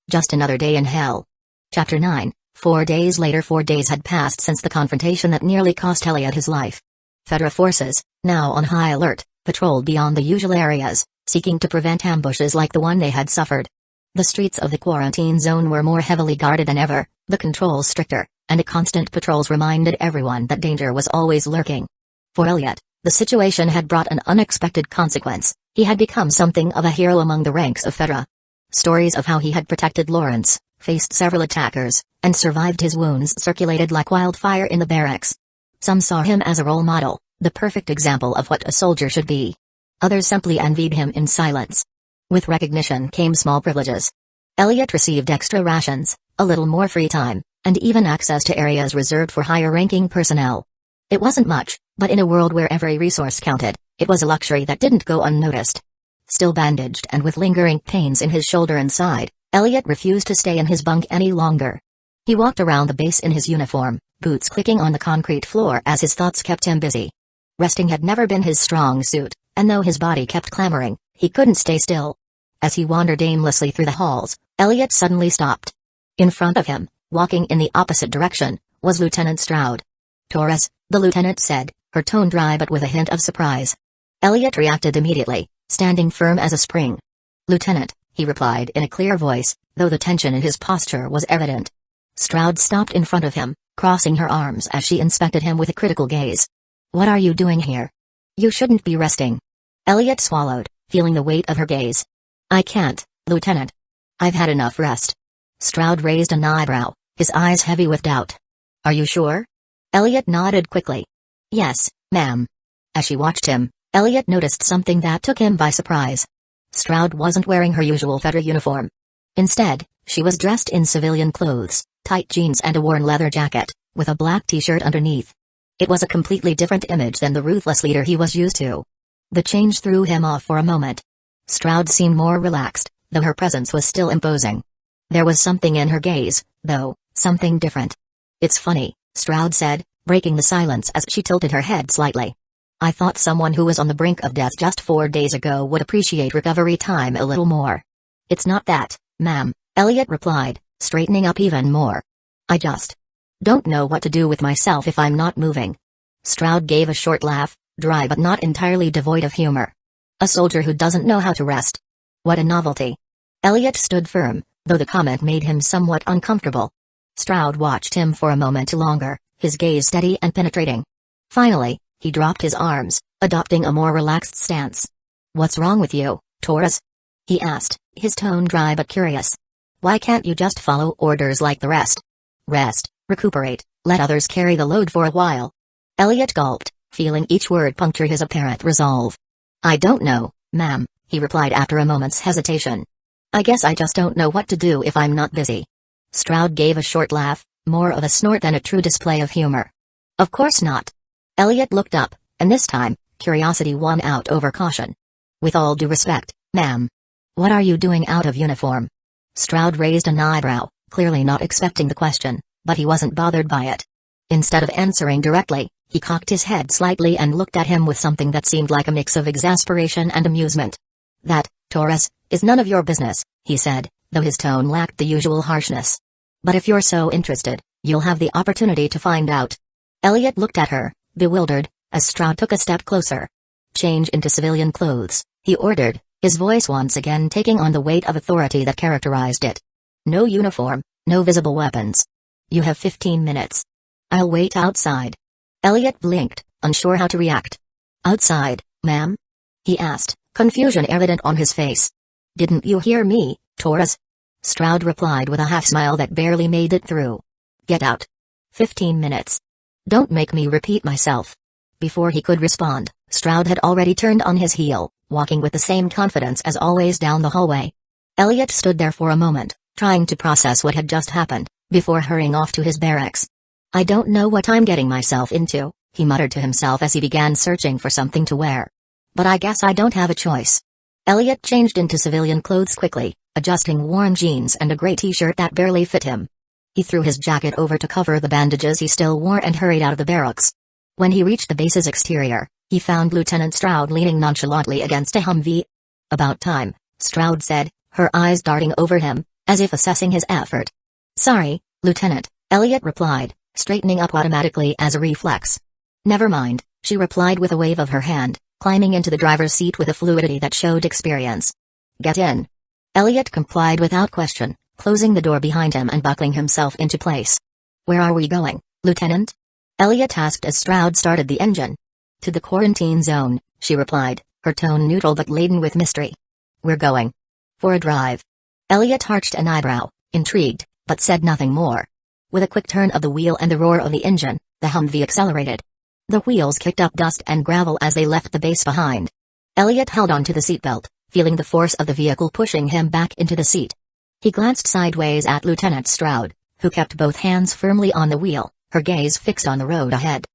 Just another day in hell. Chapter 9. 4 days later. 4 days had passed since the confrontation that nearly cost Elliot his life. Fedra forces, now on high alert, patrolled beyond the usual areas, seeking to prevent ambushes like the one they had suffered. The streets of the quarantine zone were more heavily guarded than ever, the controls stricter, and the constant patrols reminded everyone that danger was always lurking. For Elliot, the situation had brought an unexpected consequence. He had become something of a hero among the ranks of Fedra. Stories of how he had protected Lawrence, faced several attackers, and survived his wounds circulated like wildfire in the barracks. Some saw him as a role model, the perfect example of what a soldier should be. Others simply envied him in silence. With recognition came small privileges. Elliot received extra rations, a little more free time, and even access to areas reserved for higher-ranking personnel. It wasn't much, but in a world where every resource counted, it was a luxury that didn't go unnoticed. Still bandaged and with lingering pains in his shoulder and side, Elliot refused to stay in his bunk any longer. He walked around the base in his uniform, boots clicking on the concrete floor as his thoughts kept him busy. Resting had never been his strong suit, and though his body kept clamoring, he couldn't stay still. As he wandered aimlessly through the halls, Elliot suddenly stopped. In front of him, walking in the opposite direction, was Lieutenant Stroud. "Taurus," the lieutenant said, her tone dry but with a hint of surprise. Elliot reacted immediately, standing firm as a spring. "Lieutenant," he replied in a clear voice, though the tension in his posture was evident. Stroud stopped in front of him, crossing her arms as she inspected him with a critical gaze. "What are you doing here? You shouldn't be resting." Elliot swallowed, feeling the weight of her gaze. "I can't, Lieutenant. I've had enough rest." Stroud raised an eyebrow, his eyes heavy with doubt. "Are you sure?" Elliot nodded quickly. "Yes, ma'am." As she watched him, Elliot noticed something that took him by surprise. Stroud wasn't wearing her usual Fedra uniform. Instead, she was dressed in civilian clothes, tight jeans and a worn leather jacket, with a black t-shirt underneath. It was a completely different image than the ruthless leader he was used to. The change threw him off for a moment. Stroud seemed more relaxed, though her presence was still imposing. There was something in her gaze, though, something different. "It's funny," Stroud said, breaking the silence as she tilted her head slightly. "I thought someone who was on the brink of death just 4 days ago would appreciate recovery time a little more." "It's not that, ma'am," Elliot replied, straightening up even more. "I just don't know what to do with myself if I'm not moving." Stroud gave a short laugh, dry but not entirely devoid of humor. "A soldier who doesn't know how to rest. What a novelty." Elliot stood firm, though the comment made him somewhat uncomfortable. Stroud watched him for a moment longer, his gaze steady and penetrating. Finally, he dropped his arms, adopting a more relaxed stance. "What's wrong with you, Taurus?" he asked, his tone dry but curious. "Why can't you just follow orders like the rest? Rest, recuperate, let others carry the load for a while." Elliot gulped, feeling each word puncture his apparent resolve. "I don't know, ma'am," he replied after a moment's hesitation. "I guess I just don't know what to do if I'm not busy." Stroud gave a short laugh, more of a snort than a true display of humor. "Of course not." Elliot looked up, and this time, curiosity won out over caution. "With all due respect, ma'am. What are you doing out of uniform?" Stroud raised an eyebrow, clearly not expecting the question, but he wasn't bothered by it. Instead of answering directly, he cocked his head slightly and looked at him with something that seemed like a mix of exasperation and amusement. "That, Taurus, is none of your business," he said, though his tone lacked the usual harshness. "But if you're so interested, you'll have the opportunity to find out." Elliot looked at her, bewildered, as Stroud took a step closer. "Change into civilian clothes," he ordered, his voice once again taking on the weight of authority that characterized it. "No uniform, no visible weapons. You have 15 minutes. I'll wait outside." Elliot blinked, unsure how to react. "Outside, ma'am?" he asked, confusion evident on his face. "Didn't you hear me, Taurus?" Stroud replied with a half-smile that barely made it through. "Get out. 15 minutes. Don't make me repeat myself." Before he could respond, Stroud had already turned on his heel, walking with the same confidence as always down the hallway. Elliot stood there for a moment, trying to process what had just happened, before hurrying off to his barracks. "I don't know what I'm getting myself into," he muttered to himself as he began searching for something to wear. But I guess I don't have a choice. Elliot changed into civilian clothes quickly, adjusting worn jeans and a gray t-shirt that barely fit him. He threw his jacket over to cover the bandages he still wore and hurried out of the barracks. When he reached the base's exterior, he found Lieutenant Stroud leaning nonchalantly against a Humvee. "About time," Stroud said, her eyes darting over him, as if assessing his effort. "Sorry, Lieutenant," Elliot replied, straightening up automatically as a reflex. "Never mind," she replied with a wave of her hand, climbing into the driver's seat with a fluidity that showed experience. "Get in." Elliot complied without question, closing the door behind him and buckling himself into place. "Where are we going, Lieutenant?" Elliot asked as Stroud started the engine. "To the quarantine zone," she replied, her tone neutral but laden with mystery. "We're going for a drive." Elliot arched an eyebrow, intrigued, but said nothing more. With a quick turn of the wheel and the roar of the engine, the Humvee accelerated. The wheels kicked up dust and gravel as they left the base behind. Elliot held onto the seatbelt, feeling the force of the vehicle pushing him back into the seat. He glanced sideways at Lieutenant Stroud, who kept both hands firmly on the wheel, her gaze fixed on the road ahead.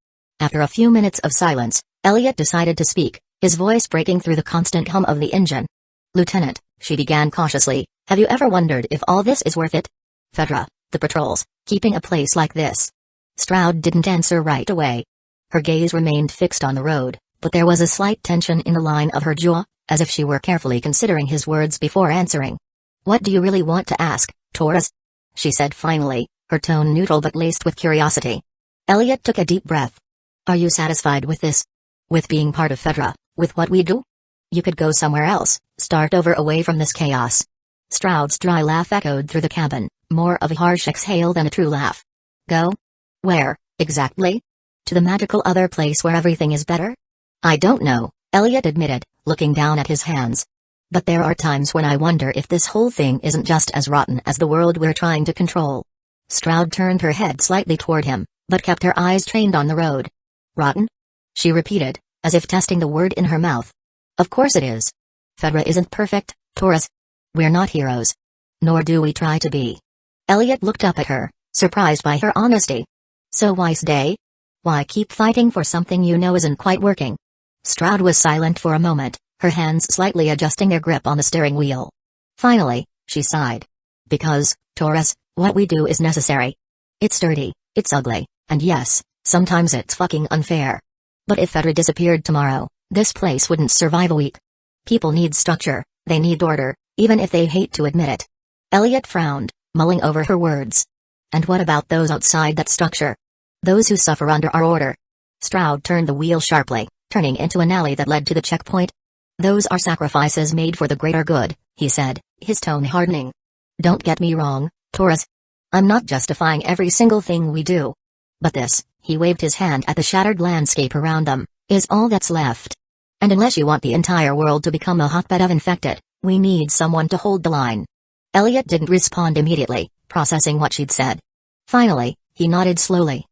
After a few minutes of silence, Elliot decided to speak, his voice breaking through the constant hum of the engine. "Lieutenant," she began cautiously, "have you ever wondered if all this is worth it? Fedra, the patrols, keeping a place like this?" Stroud didn't answer right away. Her gaze remained fixed on the road, but there was a slight tension in the line of her jaw, as if she were carefully considering his words before answering. "What do you really want to ask, Taurus?" she said finally, her tone neutral but laced with curiosity. Elliot took a deep breath. "Are you satisfied with this? With being part of Fedra, with what we do? You could go somewhere else, start over away from this chaos." Stroud's dry laugh echoed through the cabin, more of a harsh exhale than a true laugh. "Go? Where, exactly? To the magical other place where everything is better?" "I don't know," Elliot admitted, looking down at his hands. "But there are times when I wonder if this whole thing isn't just as rotten as the world we're trying to control." Stroud turned her head slightly toward him, but kept her eyes trained on the road. "Rotten?" she repeated, as if testing the word in her mouth. "Of course it is. Fedra isn't perfect, Taurus. We're not heroes. Nor do we try to be." Elliot looked up at her, surprised by her honesty. "So why stay? Why keep fighting for something you know isn't quite working?" Stroud was silent for a moment, her hands slightly adjusting their grip on the steering wheel. Finally, she sighed. "Because, Taurus, what we do is necessary. It's dirty, it's ugly, and yes, sometimes it's fucking unfair. But if Fedra disappeared tomorrow, this place wouldn't survive a week. People need structure, they need order, even if they hate to admit it." Elliot frowned, mulling over her words. "And what about those outside that structure? Those who suffer under our order?" Stroud turned the wheel sharply, turning into an alley that led to the checkpoint. "Those are sacrifices made for the greater good," he said, his tone hardening. "Don't get me wrong, Taurus. I'm not justifying every single thing we do. But this," he waved his hand at the shattered landscape around them, "is all that's left. And unless you want the entire world to become a hotbed of infected, we need someone to hold the line." Elliot didn't respond immediately, processing what she'd said. Finally, he nodded slowly.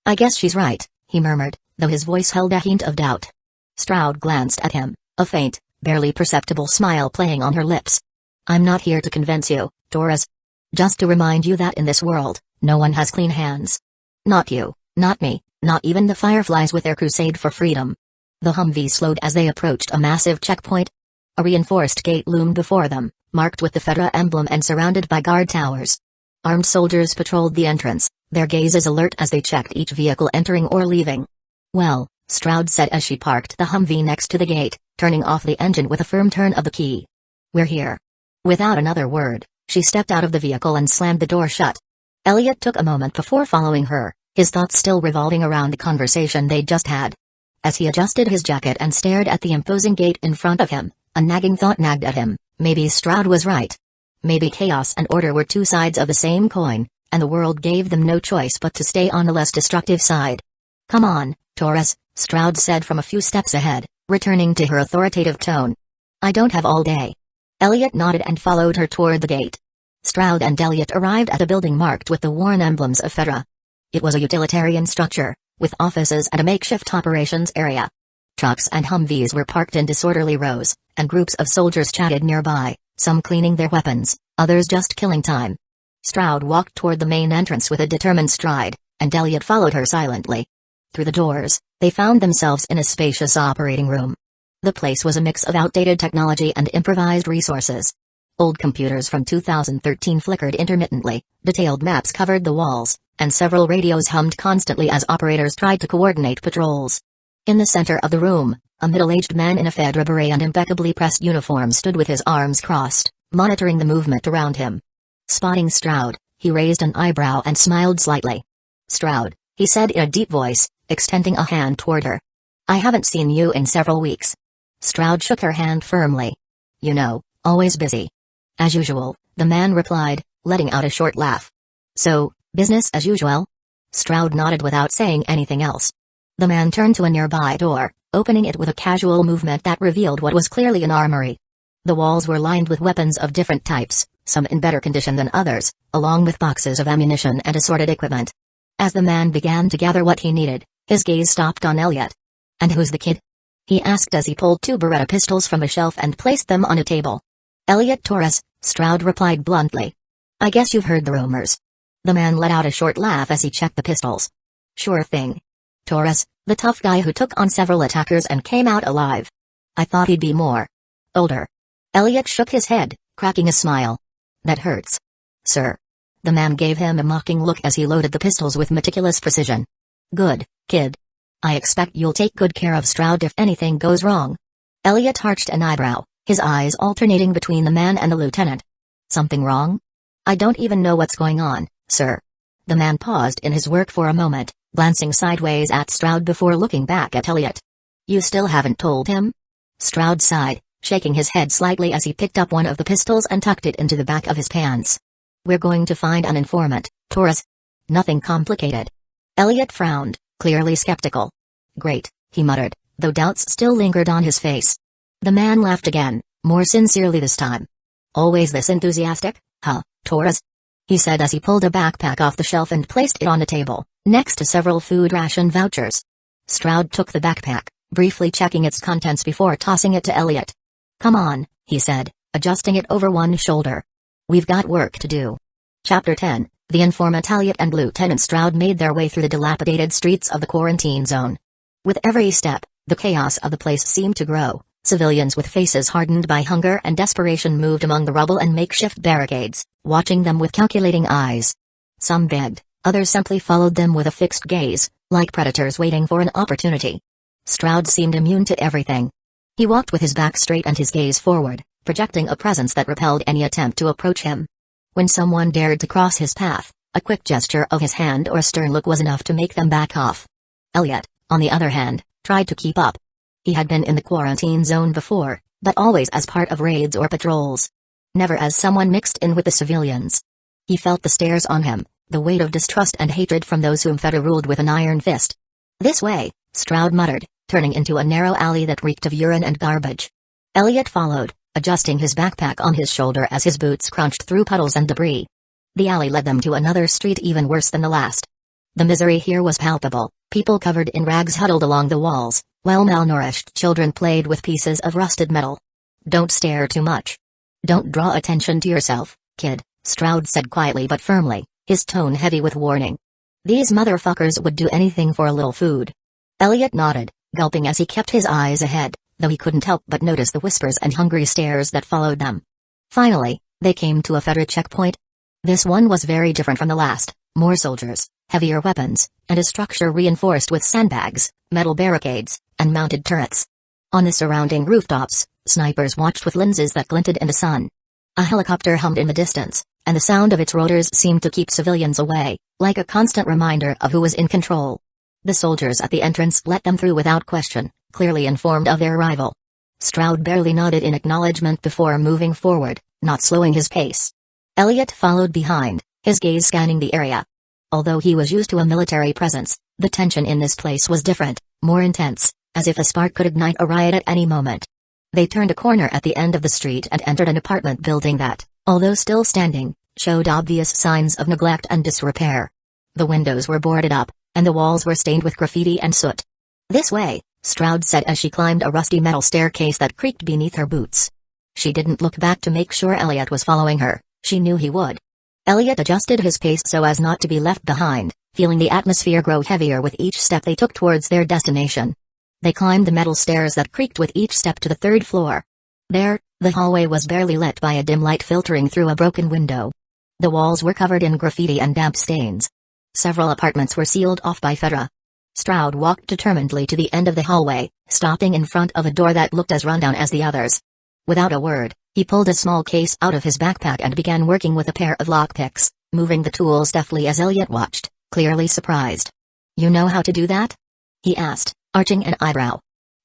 "I guess she's right," he murmured, though his voice held a hint of doubt. Stroud glanced at him, a faint, barely perceptible smile playing on her lips. "I'm not here to convince you, Taurus. Just to remind you that in this world, no one has clean hands. Not you, not me, not even the Fireflies with their crusade for freedom." The Humvee slowed as they approached a massive checkpoint. A reinforced gate loomed before them, marked with the Fedra emblem and surrounded by guard towers. Armed soldiers patrolled the entrance, their gazes alert as they checked each vehicle entering or leaving. "Well," Stroud said as she parked the Humvee next to the gate, turning off the engine with a firm turn of the key. "We're here." Without another word, she stepped out of the vehicle and slammed the door shut. Elliot took a moment before following her, his thoughts still revolving around the conversation they'd just had. As he adjusted his jacket and stared at the imposing gate in front of him, a nagging thought nagged at him: maybe Stroud was right. Maybe chaos and order were two sides of the same coin, and the world gave them no choice but to stay on the less destructive side. "Come on, Taurus," Stroud said from a few steps ahead, returning to her authoritative tone. "I don't have all day." Elliot nodded and followed her toward the gate. Stroud and Elliot arrived at a building marked with the worn emblems of Fedra. It was a utilitarian structure, with offices and a makeshift operations area. Trucks and Humvees were parked in disorderly rows, and groups of soldiers chatted nearby, some cleaning their weapons, others just killing time. Stroud walked toward the main entrance with a determined stride, and Elliot followed her silently. Through the doors, they found themselves in a spacious operating room. The place was a mix of outdated technology and improvised resources. Old computers from 2013 flickered intermittently, detailed maps covered the walls, and several radios hummed constantly as operators tried to coordinate patrols. In the center of the room, a middle-aged man in a fedora beret and impeccably pressed uniform stood with his arms crossed, monitoring the movement around him. Spotting Stroud, he raised an eyebrow and smiled slightly. "Stroud," he said in a deep voice, extending a hand toward her. "I haven't seen you in several weeks." Stroud shook her hand firmly. "You know, always busy." "As usual," the man replied, letting out a short laugh. "So, business as usual?" Stroud nodded without saying anything else. The man turned to a nearby door, opening it with a casual movement that revealed what was clearly an armory. The walls were lined with weapons of different types, some in better condition than others, along with boxes of ammunition and assorted equipment. As the man began to gather what he needed, his gaze stopped on Elliot. "And who's the kid?" he asked as he pulled two Beretta pistols from a shelf and placed them on a table. "Elliot Torres," Stroud replied bluntly. "I guess you've heard the rumors." The man let out a short laugh as he checked the pistols. "Sure thing. Torres, the tough guy who took on several attackers and came out alive. I thought he'd be more older." Elliot shook his head, cracking a smile. "That hurts." "Sir." The man gave him a mocking look as he loaded the pistols with meticulous precision. "Good, kid. I expect you'll take good care of Stroud if anything goes wrong." Elliot arched an eyebrow, his eyes alternating between the man and the lieutenant. "Something wrong?" "I don't even know what's going on, sir." The man paused in his work for a moment, glancing sideways at Stroud before looking back at Elliot. "You still haven't told him?" Stroud sighed, shaking his head slightly as he picked up one of the pistols and tucked it into the back of his pants. "We're going to find an informant, Torres. Nothing complicated." Elliot frowned, clearly skeptical. "Great," he muttered, though doubts still lingered on his face. The man laughed again, more sincerely this time. "Always this enthusiastic, huh, Torres?" he said as he pulled a backpack off the shelf and placed it on a table, next to several food ration vouchers. Stroud took the backpack, briefly checking its contents before tossing it to Elliot. "Come on," he said, adjusting it over one shoulder. "We've got work to do." Chapter 10, The Informant. Elliot and Lieutenant Stroud made their way through the dilapidated streets of the quarantine zone. With every step, the chaos of the place seemed to grow. Civilians with faces hardened by hunger and desperation moved among the rubble and makeshift barricades, watching them with calculating eyes. Some begged, others simply followed them with a fixed gaze, like predators waiting for an opportunity. Stroud seemed immune to everything. He walked with his back straight and his gaze forward, projecting a presence that repelled any attempt to approach him. When someone dared to cross his path, a quick gesture of his hand or a stern look was enough to make them back off. Elliot, on the other hand, tried to keep up. He had been in the quarantine zone before, but always as part of raids or patrols. Never as someone mixed in with the civilians. He felt the stares on him, the weight of distrust and hatred from those whom Feta ruled with an iron fist. "This way," Stroud muttered, turning into a narrow alley that reeked of urine and garbage. Elliot followed, adjusting his backpack on his shoulder as his boots crunched through puddles and debris. The alley led them to another street even worse than the last. The misery here was palpable, people covered in rags huddled along the walls, while malnourished children played with pieces of rusted metal. "Don't stare too much. Don't draw attention to yourself, kid," Stroud said quietly but firmly, his tone heavy with warning. "These motherfuckers would do anything for a little food." Elliot nodded, gulping as he kept his eyes ahead, though he couldn't help but notice the whispers and hungry stares that followed them. Finally, they came to a Federal checkpoint. This one was very different from the last: more soldiers, heavier weapons, and a structure reinforced with sandbags, metal barricades, and mounted turrets. On the surrounding rooftops, snipers watched with lenses that glinted in the sun. A helicopter hummed in the distance, and the sound of its rotors seemed to keep civilians away, like a constant reminder of who was in control. The soldiers at the entrance let them through without question, clearly informed of their arrival. Stroud barely nodded in acknowledgement before moving forward, not slowing his pace. Elliot followed behind, his gaze scanning the area. Although he was used to a military presence, the tension in this place was different, more intense, as if a spark could ignite a riot at any moment. They turned a corner at the end of the street and entered an apartment building that, although still standing, showed obvious signs of neglect and disrepair. The windows were boarded up, and the walls were stained with graffiti and soot. "This way," Stroud said as she climbed a rusty metal staircase that creaked beneath her boots. She didn't look back to make sure Elliot was following her, she knew he would. Elliot adjusted his pace so as not to be left behind, feeling the atmosphere grow heavier with each step they took towards their destination. They climbed the metal stairs that creaked with each step to the third floor. There, the hallway was barely lit by a dim light filtering through a broken window. The walls were covered in graffiti and damp stains. Several apartments were sealed off by Fedra. Stroud walked determinedly to the end of the hallway, stopping in front of a door that looked as rundown as the others. Without a word, he pulled a small case out of his backpack and began working with a pair of lockpicks, moving the tools deftly as Elliot watched, clearly surprised. "You know how to do that?" he asked, arching an eyebrow.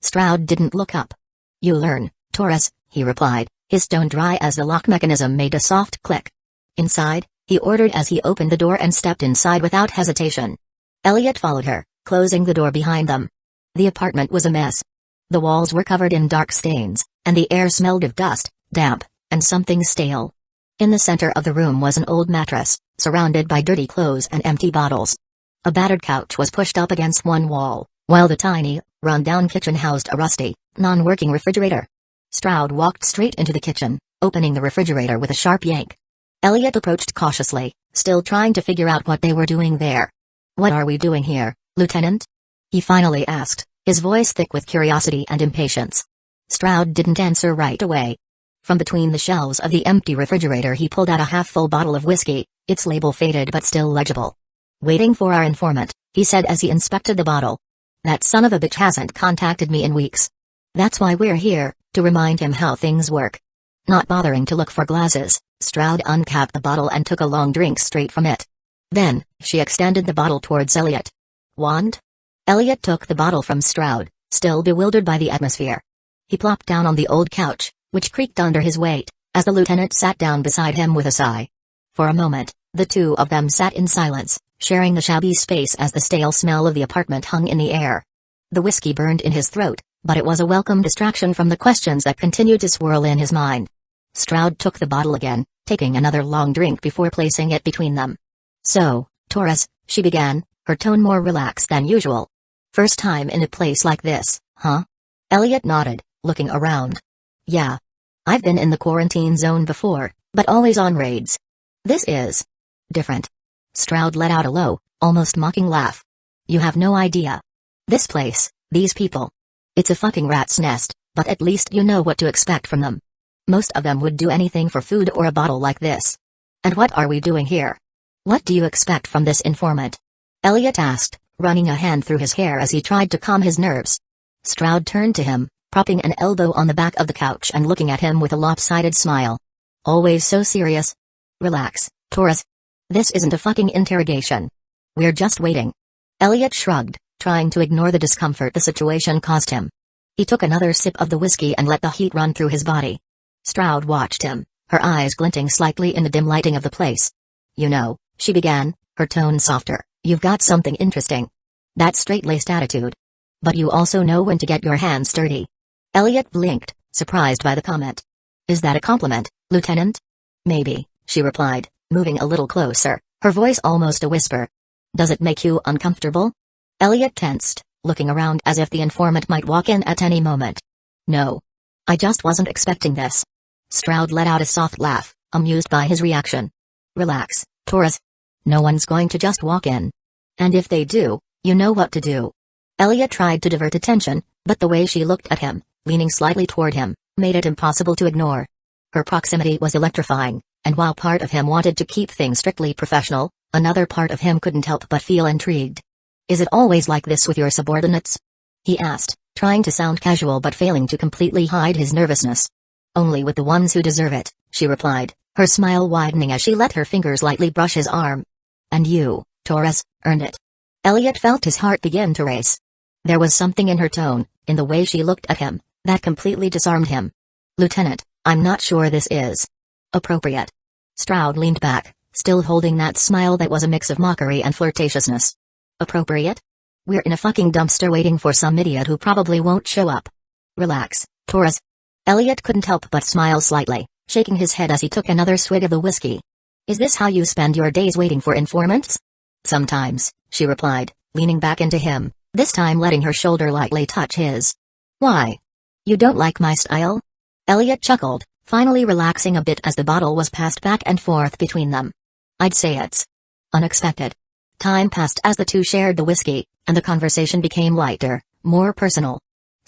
Stroud didn't look up. "You learn, Taurus," he replied, his tone dry as the lock mechanism made a soft click. "Inside," he ordered as he opened the door and stepped inside without hesitation. Elliot followed her, closing the door behind them. The apartment was a mess. The walls were covered in dark stains, and the air smelled of dust, damp, and something stale. In the center of the room was an old mattress, surrounded by dirty clothes and empty bottles. A battered couch was pushed up against one wall, while the tiny, run-down kitchen housed a rusty, non-working refrigerator. Stroud walked straight into the kitchen, opening the refrigerator with a sharp yank. Elliot approached cautiously, still trying to figure out what they were doing there. "What are we doing here, Lieutenant?" he finally asked, his voice thick with curiosity and impatience. Stroud didn't answer right away. From between the shelves of the empty refrigerator he pulled out a half-full bottle of whiskey, its label faded but still legible. "Waiting for our informant," he said as he inspected the bottle. "That son of a bitch hasn't contacted me in weeks. That's why we're here, to remind him how things work." Not bothering to look for glasses, Stroud uncapped the bottle and took a long drink straight from it. Then, she extended the bottle towards Elliot. "Wand?" Elliot took the bottle from Stroud, still bewildered by the atmosphere. He plopped down on the old couch, which creaked under his weight, as the lieutenant sat down beside him with a sigh. For a moment, the two of them sat in silence, sharing the shabby space as the stale smell of the apartment hung in the air. The whiskey burned in his throat, but it was a welcome distraction from the questions that continued to swirl in his mind. Stroud took the bottle again, taking another long drink before placing it between them. "So, Taurus," she began, her tone more relaxed than usual. "First time in a place like this, huh?" Elliot nodded, looking around. "Yeah. I've been in the quarantine zone before, but always on raids. This is different." Stroud let out a low, almost mocking laugh. "You have no idea. This place, these people. It's a fucking rat's nest, but at least you know what to expect from them. Most of them would do anything for food or a bottle like this. And what are we doing here? What do you expect from this informant?" Elliot asked, running a hand through his hair as he tried to calm his nerves. Stroud turned to him, propping an elbow on the back of the couch and looking at him with a lopsided smile. "Always so serious? Relax, Taurus. This isn't a fucking interrogation. We're just waiting." Elliot shrugged, trying to ignore the discomfort the situation caused him. He took another sip of the whiskey and let the heat run through his body. Stroud watched him, her eyes glinting slightly in the dim lighting of the place. "You know," she began, her tone softer, "you've got something interesting. That straight-laced attitude. But you also know when to get your hands dirty." Elliot blinked, surprised by the comment. "Is that a compliment, Lieutenant?" "Maybe," she replied, moving a little closer, her voice almost a whisper. "Does it make you uncomfortable?" Elliot tensed, looking around as if the informant might walk in at any moment. "No. I just wasn't expecting this." Stroud let out a soft laugh, amused by his reaction. "Relax, Taurus. No one's going to just walk in. And if they do, you know what to do." Elliot tried to divert attention, but the way she looked at him, leaning slightly toward him, made it impossible to ignore. Her proximity was electrifying, and while part of him wanted to keep things strictly professional, another part of him couldn't help but feel intrigued. "Is it always like this with your subordinates?" he asked, trying to sound casual but failing to completely hide his nervousness. "Only with the ones who deserve it," she replied, her smile widening as she let her fingers lightly brush his arm. "And you, Taurus, earned it." Elliot felt his heart begin to race. There was something in her tone, in the way she looked at him, that completely disarmed him. "Lieutenant, I'm not sure this is appropriate." Stroud leaned back, still holding that smile that was a mix of mockery and flirtatiousness. "Appropriate? We're in a fucking dumpster waiting for some idiot who probably won't show up. Relax, Taurus." Elliot couldn't help but smile slightly, shaking his head as he took another swig of the whiskey. "Is this how you spend your days waiting for informants?" "Sometimes," she replied, leaning back into him, this time letting her shoulder lightly touch his. "Why? You don't like my style?" Elliot chuckled, finally relaxing a bit as the bottle was passed back and forth between them. "I'd say it's unexpected." Time passed as the two shared the whiskey, and the conversation became lighter, more personal.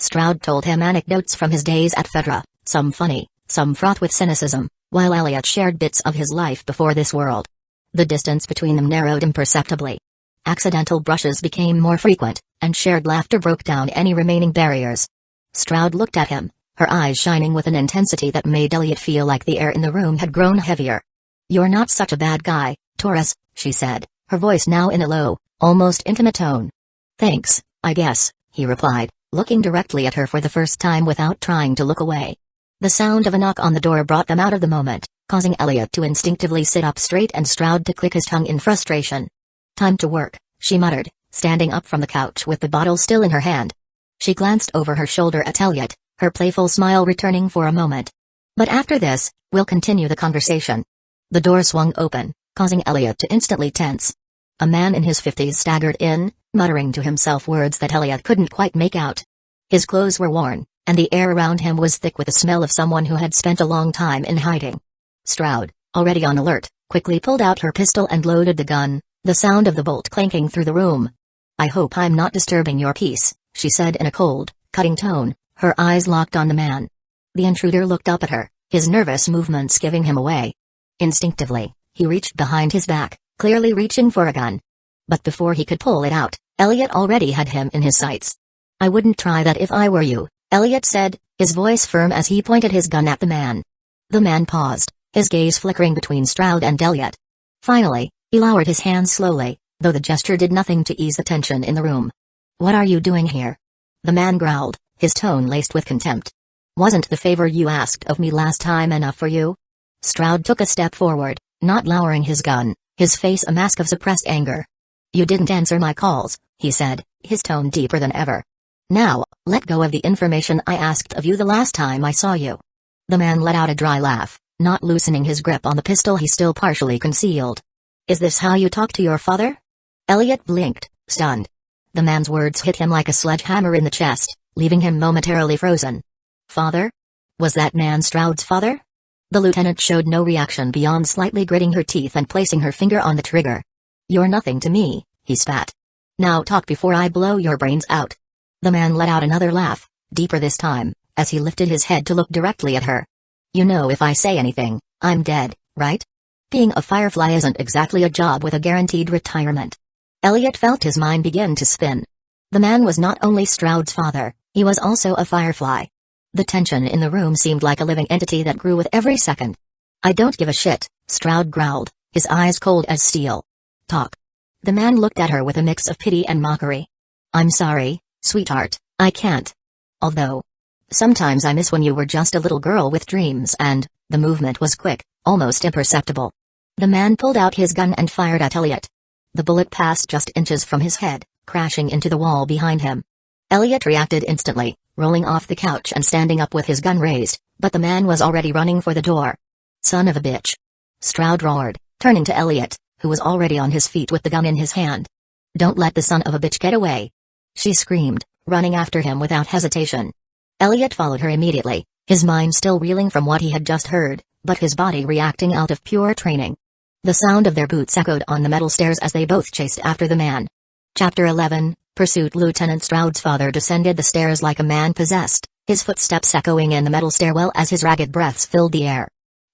Stroud told him anecdotes from his days at Fedra, some funny, some fraught with cynicism, while Elliot shared bits of his life before this world. The distance between them narrowed imperceptibly. Accidental brushes became more frequent, and shared laughter broke down any remaining barriers. Stroud looked at him, her eyes shining with an intensity that made Elliot feel like the air in the room had grown heavier. "You're not such a bad guy, Taurus," she said, her voice now in a low, almost intimate tone. "Thanks, I guess," he replied, looking directly at her for the first time without trying to look away. The sound of a knock on the door brought them out of the moment, causing Elliot to instinctively sit up straight and Stroud to click his tongue in frustration. "Time to work," she muttered, standing up from the couch with the bottle still in her hand. She glanced over her shoulder at Elliot, her playful smile returning for a moment. "But after this, we'll continue the conversation." The door swung open, causing Elliot to instantly tense. A man in his 50s staggered in, muttering to himself words that Elliot couldn't quite make out. His clothes were worn, and the air around him was thick with the smell of someone who had spent a long time in hiding. Stroud, already on alert, quickly pulled out her pistol and loaded the gun, the sound of the bolt clanking through the room. "I hope I'm not disturbing your peace," she said in a cold, cutting tone, her eyes locked on the man. The intruder looked up at her, his nervous movements giving him away. Instinctively, he reached behind his back, clearly reaching for a gun. But before he could pull it out, Elliot already had him in his sights. "I wouldn't try that if I were you," Elliot said, his voice firm as he pointed his gun at the man. The man paused, his gaze flickering between Stroud and Elliot. Finally, he lowered his hands slowly, though the gesture did nothing to ease the tension in the room. "What are you doing here?" The man growled, his tone laced with contempt. "Wasn't the favor you asked of me last time enough for you?" Stroud took a step forward, not lowering his gun, his face a mask of suppressed anger. "You didn't answer my calls," he said, his tone deeper than ever. "Now, let go of the information I asked of you the last time I saw you." The man let out a dry laugh, not loosening his grip on the pistol he still partially concealed. "Is this how you talk to your father?" Elliot blinked, stunned. The man's words hit him like a sledgehammer in the chest, leaving him momentarily frozen. "Father? Was that man Stroud's father?" The lieutenant showed no reaction beyond slightly gritting her teeth and placing her finger on the trigger. "You're nothing to me," he spat. "Now talk before I blow your brains out." The man let out another laugh, deeper this time, as he lifted his head to look directly at her. "You know if I say anything, I'm dead, right? Being a firefly isn't exactly a job with a guaranteed retirement." Elliot felt his mind begin to spin. The man was not only Stroud's father, he was also a firefly. The tension in the room seemed like a living entity that grew with every second. "I don't give a shit," Stroud growled, his eyes cold as steel. "Talk." The man looked at her with a mix of pity and mockery. "I'm sorry, sweetheart, I can't. Although, sometimes I miss when you were just a little girl with dreams and..." The movement was quick, almost imperceptible. The man pulled out his gun and fired at Elliot. The bullet passed just inches from his head, crashing into the wall behind him. Elliot reacted instantly, rolling off the couch and standing up with his gun raised, but the man was already running for the door. "Son of a bitch!" Stroud roared, turning to Elliot, who was already on his feet with the gun in his hand. "Don't let the son of a bitch get away!" she screamed, running after him without hesitation. Elliot followed her immediately, his mind still reeling from what he had just heard, but his body reacting out of pure training. The sound of their boots echoed on the metal stairs as they both chased after the man. Chapter 11, Pursuit. Lieutenant Stroud's father descended the stairs like a man possessed, his footsteps echoing in the metal stairwell as his ragged breaths filled the air.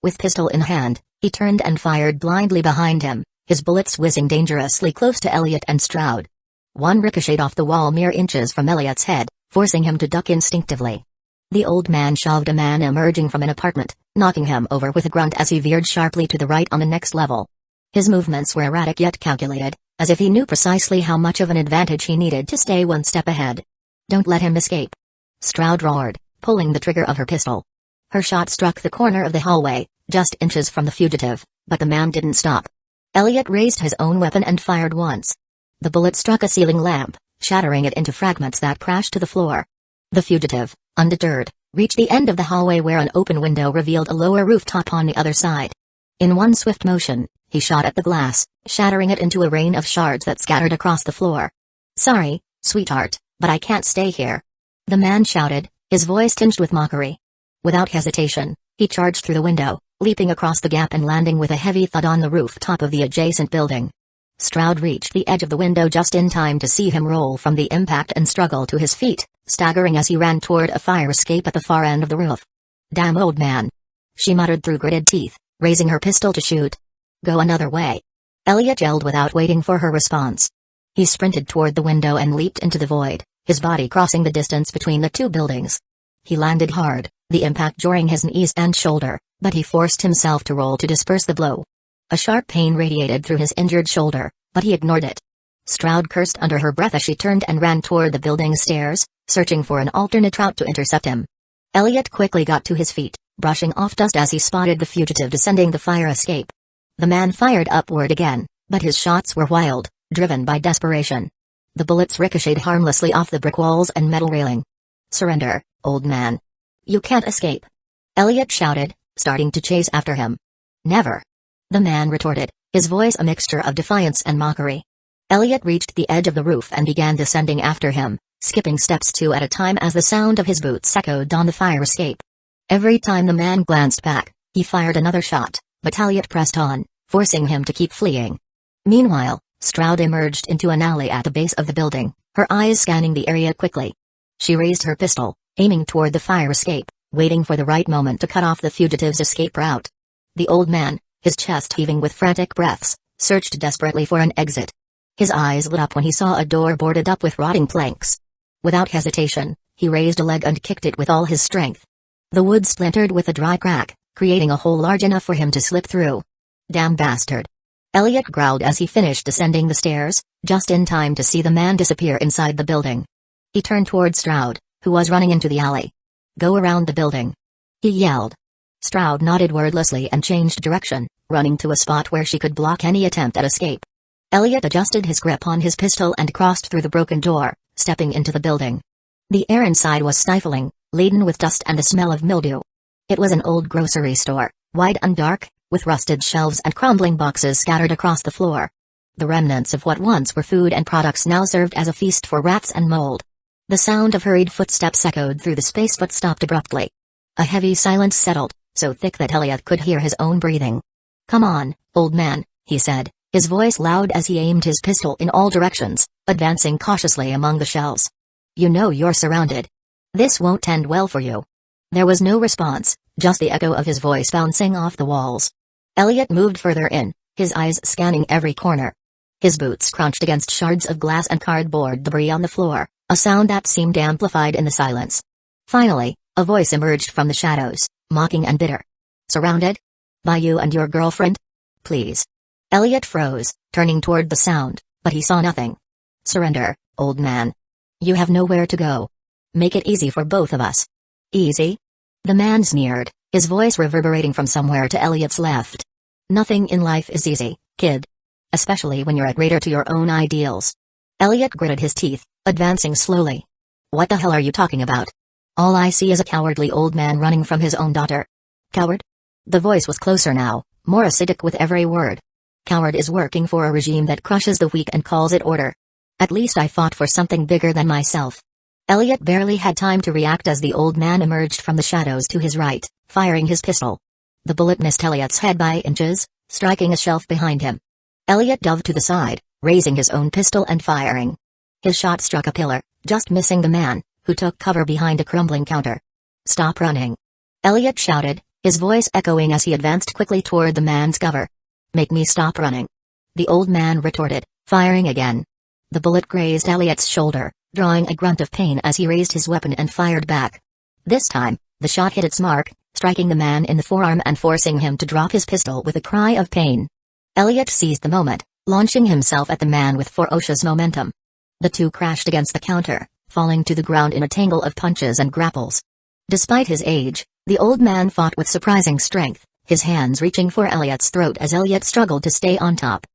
With pistol in hand, he turned and fired blindly behind him, his bullets whizzing dangerously close to Elliot and Stroud. One ricocheted off the wall mere inches from Elliot's head, forcing him to duck instinctively. The old man shoved a man emerging from an apartment, knocking him over with a grunt as he veered sharply to the right on the next level. His movements were erratic yet calculated, as if he knew precisely how much of an advantage he needed to stay one step ahead. "Don't let him escape!" Stroud roared, pulling the trigger of her pistol. Her shot struck the corner of the hallway, just inches from the fugitive, but the man didn't stop. Elliot raised his own weapon and fired once. The bullet struck a ceiling lamp, shattering it into fragments that crashed to the floor. The fugitive, undeterred, reached the end of the hallway where an open window revealed a lower rooftop on the other side. In one swift motion, he shot at the glass, shattering it into a rain of shards that scattered across the floor. "Sorry, sweetheart, but I can't stay here," the man shouted, his voice tinged with mockery. Without hesitation, he charged through the window, leaping across the gap and landing with a heavy thud on the rooftop of the adjacent building. Stroud reached the edge of the window just in time to see him roll from the impact and struggle to his feet, staggering as he ran toward a fire escape at the far end of the roof. "Damn old man," she muttered through gritted teeth, raising her pistol to shoot. "Go another way," Elliot yelled without waiting for her response. He sprinted toward the window and leaped into the void, his body crossing the distance between the two buildings. He landed hard, the impact jarring his knees and shoulder, but he forced himself to roll to disperse the blow. A sharp pain radiated through his injured shoulder, but he ignored it. Stroud cursed under her breath as she turned and ran toward the building's stairs, searching for an alternate route to intercept him. Elliot quickly got to his feet, brushing off dust as he spotted the fugitive descending the fire escape. The man fired upward again, but his shots were wild, driven by desperation. The bullets ricocheted harmlessly off the brick walls and metal railing. "Surrender, old man. You can't escape," Elliot shouted, starting to chase after him. "Never," the man retorted, his voice a mixture of defiance and mockery. Elliot reached the edge of the roof and began descending after him, skipping steps two at a time as the sound of his boots echoed on the fire escape. Every time the man glanced back, he fired another shot, but Elliot pressed on, forcing him to keep fleeing. Meanwhile, Stroud emerged into an alley at the base of the building, her eyes scanning the area quickly. She raised her pistol, aiming toward the fire escape, waiting for the right moment to cut off the fugitive's escape route. The old man, his chest heaving with frantic breaths, searched desperately for an exit. His eyes lit up when he saw a door boarded up with rotting planks. Without hesitation, he raised a leg and kicked it with all his strength. The wood splintered with a dry crack, creating a hole large enough for him to slip through. "Damn bastard," Elliot growled as he finished descending the stairs, just in time to see the man disappear inside the building. He turned toward Stroud, who was running into the alley. "Go around the building," he yelled. Stroud nodded wordlessly and changed direction, running to a spot where she could block any attempt at escape. Elliot adjusted his grip on his pistol and crossed through the broken door, stepping into the building. The air inside was stifling, laden with dust and the smell of mildew. It was an old grocery store, wide and dark, with rusted shelves and crumbling boxes scattered across the floor. The remnants of what once were food and products now served as a feast for rats and mold. The sound of hurried footsteps echoed through the space but stopped abruptly. A heavy silence settled, so thick that Elliot could hear his own breathing. "Come on, old man," he said, his voice loud as he aimed his pistol in all directions, advancing cautiously among the shelves. "You know you're surrounded. This won't end well for you." There was no response, just the echo of his voice bouncing off the walls. Elliot moved further in, his eyes scanning every corner. His boots crunched against shards of glass and cardboard debris on the floor, a sound that seemed amplified in the silence. Finally, a voice emerged from the shadows, mocking and bitter. "Surrounded? By you and your girlfriend? Please." Elliot froze, turning toward the sound, but he saw nothing. "Surrender, old man. You have nowhere to go. Make it easy for both of us." "Easy?" The man sneered, his voice reverberating from somewhere to Elliot's left. "Nothing in life is easy, kid. Especially when you're a traitor to your own ideals." Elliot gritted his teeth, advancing slowly. "What the hell are you talking about? All I see is a cowardly old man running from his own daughter." "Coward?" The voice was closer now, more acidic with every word. "Coward is working for a regime that crushes the weak and calls it order. At least I fought for something bigger than myself." Elliot barely had time to react as the old man emerged from the shadows to his right, firing his pistol. The bullet missed Elliot's head by inches, striking a shelf behind him. Elliot dove to the side, raising his own pistol and firing. His shot struck a pillar, just missing the man, who took cover behind a crumbling counter. "Stop running," Elliot shouted, his voice echoing as he advanced quickly toward the man's cover. "Make me stop running," the old man retorted, firing again. The bullet grazed Elliot's shoulder, drawing a grunt of pain as he raised his weapon and fired back. This time, the shot hit its mark, striking the man in the forearm and forcing him to drop his pistol with a cry of pain. Elliot seized the moment, launching himself at the man with ferocious momentum. The two crashed against the counter, falling to the ground in a tangle of punches and grapples. Despite his age, the old man fought with surprising strength, his hands reaching for Elliot's throat as Elliot struggled to stay on top.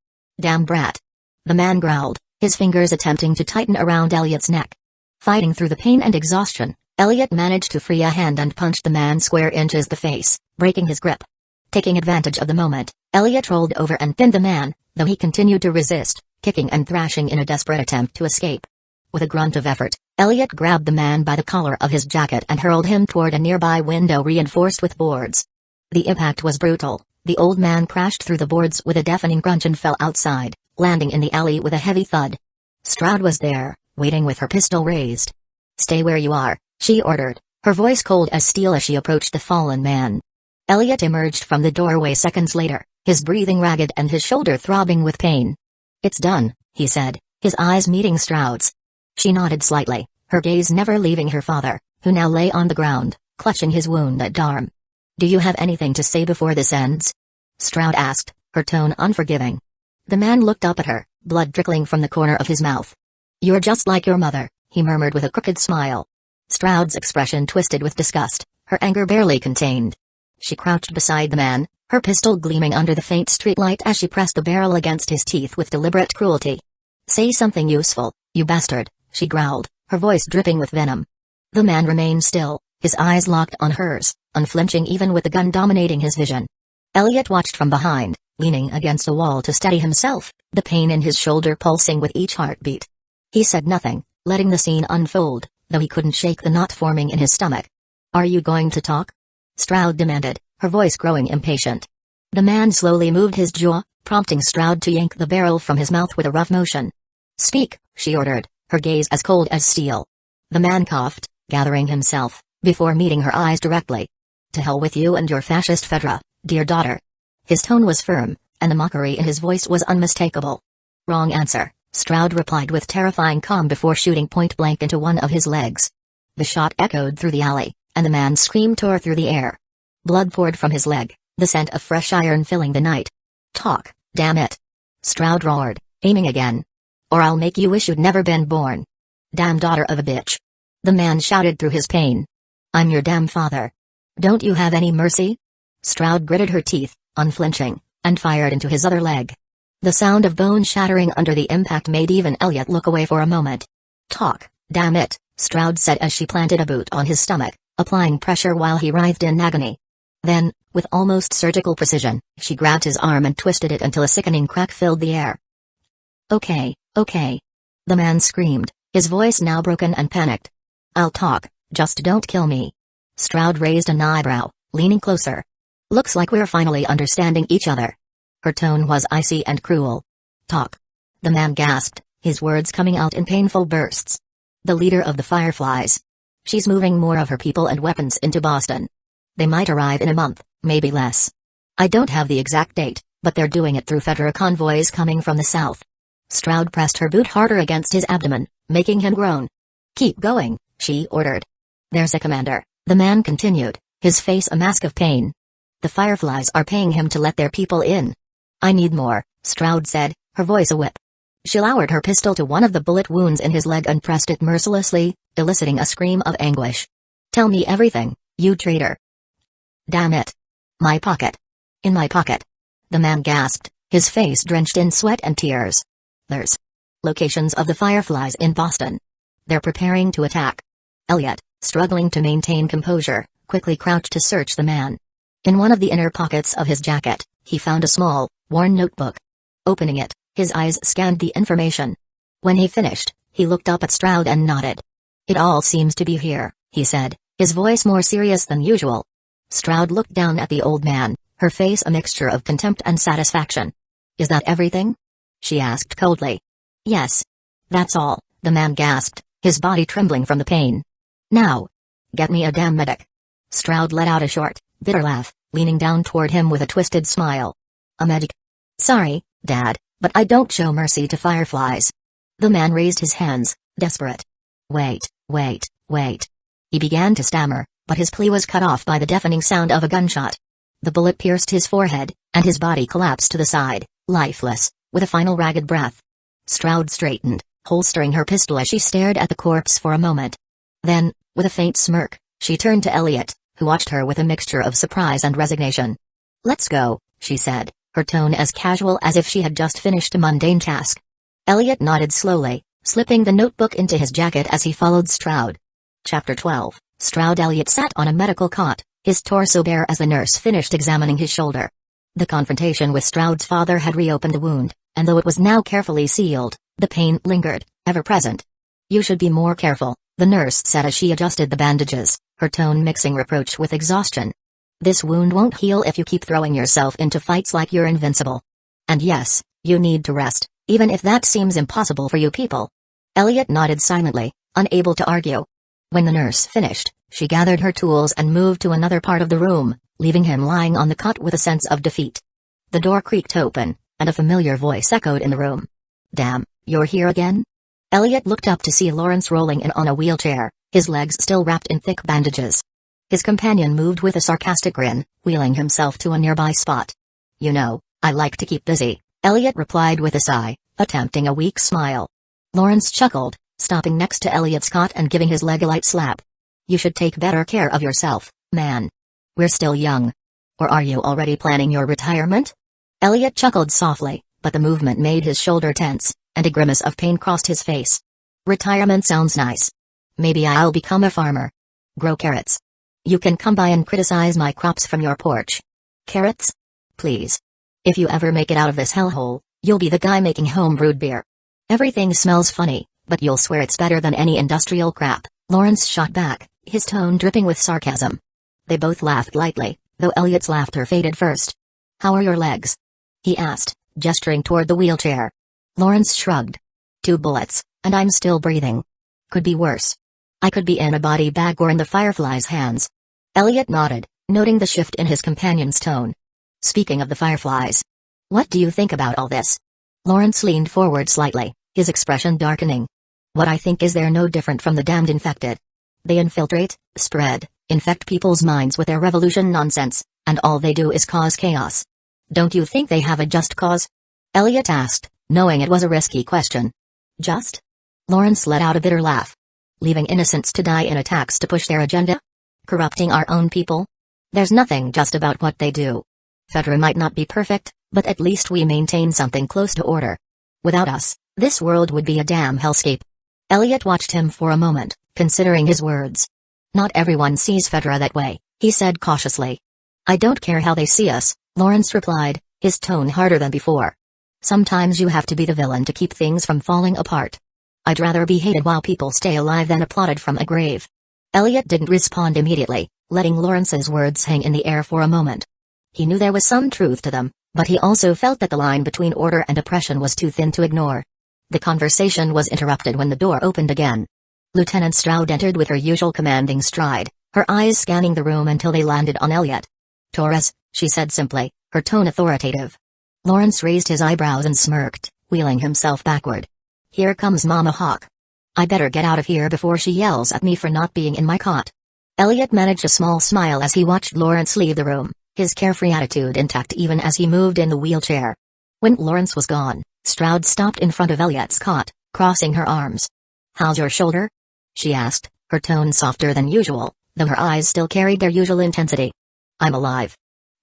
"Damn brat," the man growled, his fingers attempting to tighten around Elliot's neck. Fighting through the pain and exhaustion, Elliot managed to free a hand and punched the man square into the face, breaking his grip. Taking advantage of the moment, Elliot rolled over and pinned the man, though he continued to resist, kicking and thrashing in a desperate attempt to escape. With a grunt of effort, Elliot grabbed the man by the collar of his jacket and hurled him toward a nearby window reinforced with boards. The impact was brutal. The old man crashed through the boards with a deafening crunch and fell outside, landing in the alley with a heavy thud. Stroud was there, waiting with her pistol raised. "Stay where you are," she ordered, her voice cold as steel as she approached the fallen man. Elliot emerged from the doorway seconds later, his breathing ragged and his shoulder throbbing with pain. "It's done," he said, his eyes meeting Stroud's. She nodded slightly, her gaze never leaving her father, who now lay on the ground, clutching his wounded arm. "Do you have anything to say before this ends?" Stroud asked, her tone unforgiving. The man looked up at her, blood trickling from the corner of his mouth. "You're just like your mother," he murmured with a crooked smile. Stroud's expression twisted with disgust, her anger barely contained. She crouched beside the man, her pistol gleaming under the faint streetlight as she pressed the barrel against his teeth with deliberate cruelty. "Say something useful, you bastard," she growled, her voice dripping with venom. The man remained still, his eyes locked on hers, unflinching even with the gun dominating his vision. Elliot watched from behind, leaning against a wall to steady himself, the pain in his shoulder pulsing with each heartbeat. He said nothing, letting the scene unfold, though he couldn't shake the knot forming in his stomach. "Are you going to talk?" Stroud demanded, her voice growing impatient. The man slowly moved his jaw, prompting Stroud to yank the barrel from his mouth with a rough motion. "Speak," she ordered, her gaze as cold as steel. The man coughed, gathering himself, before meeting her eyes directly. "To hell with you and your fascist Fedra, dear daughter." His tone was firm, and the mockery in his voice was unmistakable. "Wrong answer," Stroud replied with terrifying calm before shooting point-blank into one of his legs. The shot echoed through the alley, and the man's scream tore through the air. Blood poured from his leg, the scent of fresh iron filling the night. "Talk, damn it!" Stroud roared, aiming again. "Or I'll make you wish you'd never been born. Damn daughter of a bitch!" The man shouted through his pain. "I'm your damn father. Don't you have any mercy?" Stroud gritted her teeth, unflinching, and fired into his other leg. The sound of bone shattering under the impact made even Elliot look away for a moment. "Talk, damn it," Stroud said as she planted a boot on his stomach, applying pressure while he writhed in agony. Then, with almost surgical precision, she grabbed his arm and twisted it until a sickening crack filled the air. Okay," the man screamed, his voice now broken and panicked. "I'll talk, just don't kill me." Stroud raised an eyebrow, leaning closer. "Looks like we're finally understanding each other." Her tone was icy and cruel. "Talk." The man gasped, his words coming out in painful bursts. "The leader of the Fireflies. She's moving more of her people and weapons into Boston. They might arrive in a month, maybe less. I don't have the exact date, but they're doing it through Fedra convoys coming from the south." Stroud pressed her boot harder against his abdomen, making him groan. "Keep going," she ordered. "There's a commander," the man continued, his face a mask of pain. "The Fireflies are paying him to let their people in." "I need more," Stroud said, her voice a whip. She lowered her pistol to one of the bullet wounds in his leg and pressed it mercilessly, eliciting a scream of anguish. "Tell me everything, you traitor." "Damn it. My pocket." "In my pocket." The man gasped, his face drenched in sweat and tears. "There's locations of the Fireflies in Boston. They're preparing to attack." Elliot, struggling to maintain composure, quickly crouched to search the man. In one of the inner pockets of his jacket, he found a small, worn notebook. Opening it, his eyes scanned the information. When he finished, he looked up at Stroud and nodded. "It all seems to be here," he said, his voice more serious than usual. Stroud looked down at the old man, her face a mixture of contempt and satisfaction. "Is that everything?" she asked coldly. "Yes. That's all," the man gasped, his body trembling from the pain. "Now, get me a damn medic." Stroud let out a short, bitter laugh, leaning down toward him with a twisted smile. "A medic? Sorry, Dad, but I don't show mercy to Fireflies." The man raised his hands, desperate. Wait. He began to stammer, but his plea was cut off by the deafening sound of a gunshot. The bullet pierced his forehead, and his body collapsed to the side, lifeless, with a final ragged breath. Stroud straightened, holstering her pistol as she stared at the corpse for a moment. Then, with a faint smirk, she turned to Elliot, who watched her with a mixture of surprise and resignation. "Let's go," she said, her tone as casual as if she had just finished a mundane task. Elliot nodded slowly, slipping the notebook into his jacket as he followed Stroud. Chapter 12. Stroud. Elliot sat on a medical cot, his torso bare as the nurse finished examining his shoulder. The confrontation with Stroud's father had reopened the wound, and though it was now carefully sealed, the pain lingered, ever present. "You should be more careful," the nurse said as she adjusted the bandages, her tone mixing reproach with exhaustion. "This wound won't heal if you keep throwing yourself into fights like you're invincible. And yes, you need to rest, even if that seems impossible for you people. Elliot nodded silently, unable to argue. When the nurse finished, she gathered her tools and moved to another part of the room, leaving him lying on the cot with a sense of defeat. The door creaked open, and a familiar voice echoed in the room. "Damn, you're here again?" Elliot looked up to see Lawrence rolling in on a wheelchair, his legs still wrapped in thick bandages. His companion moved with a sarcastic grin, wheeling himself to a nearby spot. "You know, I like to keep busy," Elliot replied with a sigh, attempting a weak smile. Lawrence chuckled, stopping next to Elliot's cot and giving his leg a light slap. "You should take better care of yourself, man. We're still young. Or are you already planning your retirement?" Elliot chuckled softly, but the movement made his shoulder tense, and a grimace of pain crossed his face. "Retirement sounds nice. Maybe I'll become a farmer. Grow carrots. You can come by and criticize my crops from your porch. Carrots? Please. If you ever make it out of this hellhole, you'll be the guy making home-brewed beer. Everything smells funny, but you'll swear it's better than any industrial crap," Lawrence shot back, his tone dripping with sarcasm. They both laughed lightly, though Elliot's laughter faded first. "How are your legs?" he asked, gesturing toward the wheelchair. Lawrence shrugged. "2 bullets, and I'm still breathing. Could be worse. I could be in a body bag or in the Firefly's hands." Elliot nodded, noting the shift in his companion's tone. "Speaking of the Fireflies, what do you think about all this?" Lawrence leaned forward slightly, his expression darkening. "What I think is they're no different from the damned infected. They infiltrate, spread, infect people's minds with their revolution nonsense, and all they do is cause chaos. Don't you think they have a just cause?" Elliot asked, knowing it was a risky question. "Just?" Lawrence let out a bitter laugh. "Leaving innocents to die in attacks to push their agenda? Corrupting our own people? There's nothing just about what they do. Fedra might not be perfect, but at least we maintain something close to order. Without us, this world would be a damn hellscape." Elliot watched him for a moment, considering his words. "Not everyone sees Fedra that way," he said cautiously. "I don't care how they see us," Lawrence replied, his tone harder than before. "Sometimes you have to be the villain to keep things from falling apart. I'd rather be hated while people stay alive than applauded from a grave." Elliot didn't respond immediately, letting Lawrence's words hang in the air for a moment. He knew there was some truth to them, but he also felt that the line between order and oppression was too thin to ignore. The conversation was interrupted when the door opened again. Lieutenant Stroud entered with her usual commanding stride, her eyes scanning the room until they landed on Elliot. "Torres," she said simply, her tone authoritative. Lawrence raised his eyebrows and smirked, wheeling himself backward. "Here comes Mama Hawk. I better get out of here before she yells at me for not being in my cot." Elliot managed a small smile as he watched Lawrence leave the room, his carefree attitude intact even as he moved in the wheelchair. When Lawrence was gone, Stroud stopped in front of Elliot's cot, crossing her arms. "How's your shoulder?" she asked, her tone softer than usual, though her eyes still carried their usual intensity. "I'm alive."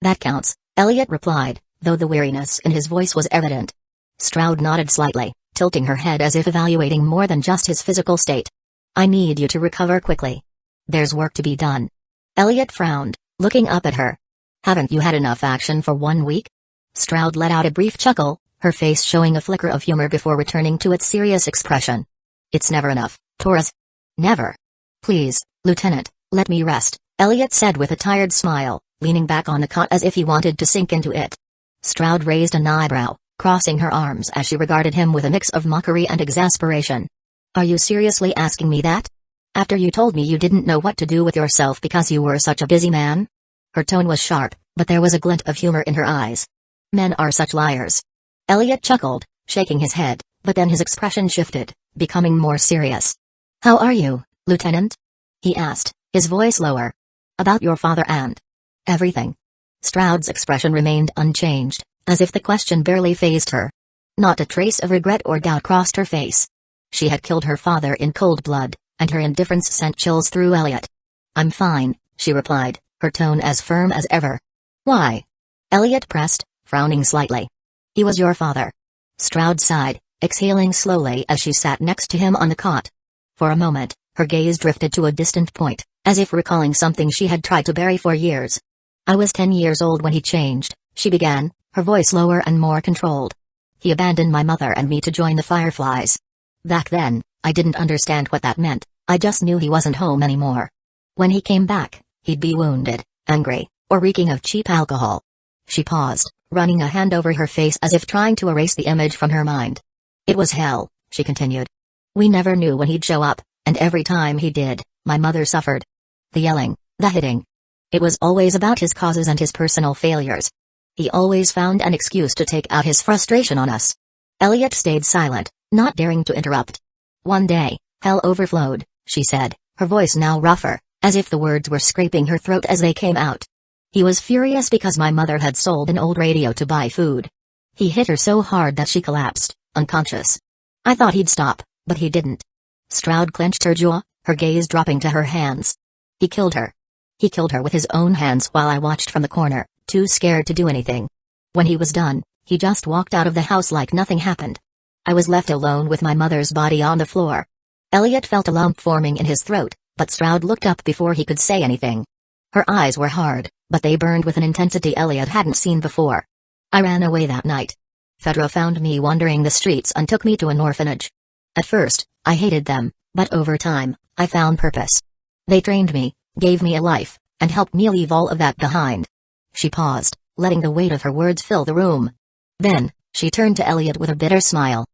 "That counts," Elliot replied, though the weariness in his voice was evident. Stroud nodded slightly, tilting her head as if evaluating more than just his physical state. "I need you to recover quickly. There's work to be done." Elliot frowned, looking up at her. "Haven't you had enough action for 1 week?" Stroud let out a brief chuckle, her face showing a flicker of humor before returning to its serious expression. "It's never enough, Torres. Never. Please, Lieutenant, let me rest," Elliot said with a tired smile, leaning back on the cot as if he wanted to sink into it. Stroud raised an eyebrow, crossing her arms as she regarded him with a mix of mockery and exasperation. "Are you seriously asking me that? After you told me you didn't know what to do with yourself because you were such a busy man?" Her tone was sharp, but there was a glint of humor in her eyes. "Men are such liars." Elliot chuckled, shaking his head, but then his expression shifted, becoming more serious. "How are you, Lieutenant?" he asked, his voice lower. "About your father and everything." Stroud's expression remained unchanged, as if the question barely fazed her. Not a trace of regret or doubt crossed her face. She had killed her father in cold blood, and her indifference sent chills through Elliot. "I'm fine," she replied, her tone as firm as ever. "Why?" Elliot pressed, frowning slightly. "He was your father." Stroud sighed, exhaling slowly as she sat next to him on the cot. For a moment, her gaze drifted to a distant point, as if recalling something she had tried to bury for years. "I was 10 years old when he changed," she began, her voice lower and more controlled. "He abandoned my mother and me to join the Fireflies. Back then, I didn't understand what that meant, I just knew he wasn't home anymore. When he came back, he'd be wounded, angry, or reeking of cheap alcohol." She paused, running a hand over her face as if trying to erase the image from her mind. It was hell, she continued. We never knew when he'd show up, and every time he did, my mother suffered. The yelling, the hitting. It was always about his causes and his personal failures. He always found an excuse to take out his frustration on us. Elliot stayed silent, not daring to interrupt. One day, hell overflowed, she said, her voice now rougher, as if the words were scraping her throat as they came out. He was furious because my mother had sold an old radio to buy food. He hit her so hard that she collapsed, unconscious. I thought he'd stop, but he didn't. Stroud clenched her jaw, her gaze dropping to her hands. He killed her. He killed her with his own hands while I watched from the corner, too scared to do anything. When he was done, he just walked out of the house like nothing happened. I was left alone with my mother's body on the floor. Elliot felt a lump forming in his throat, but Stroud looked up before he could say anything. Her eyes were hard, but they burned with an intensity Elliot hadn't seen before. I ran away that night. Fedra found me wandering the streets and took me to an orphanage. At first, I hated them, but over time, I found purpose. They trained me, gave me a life, and helped me leave all of that behind. She paused, letting the weight of her words fill the room. Then, she turned to Elliot with a bitter smile.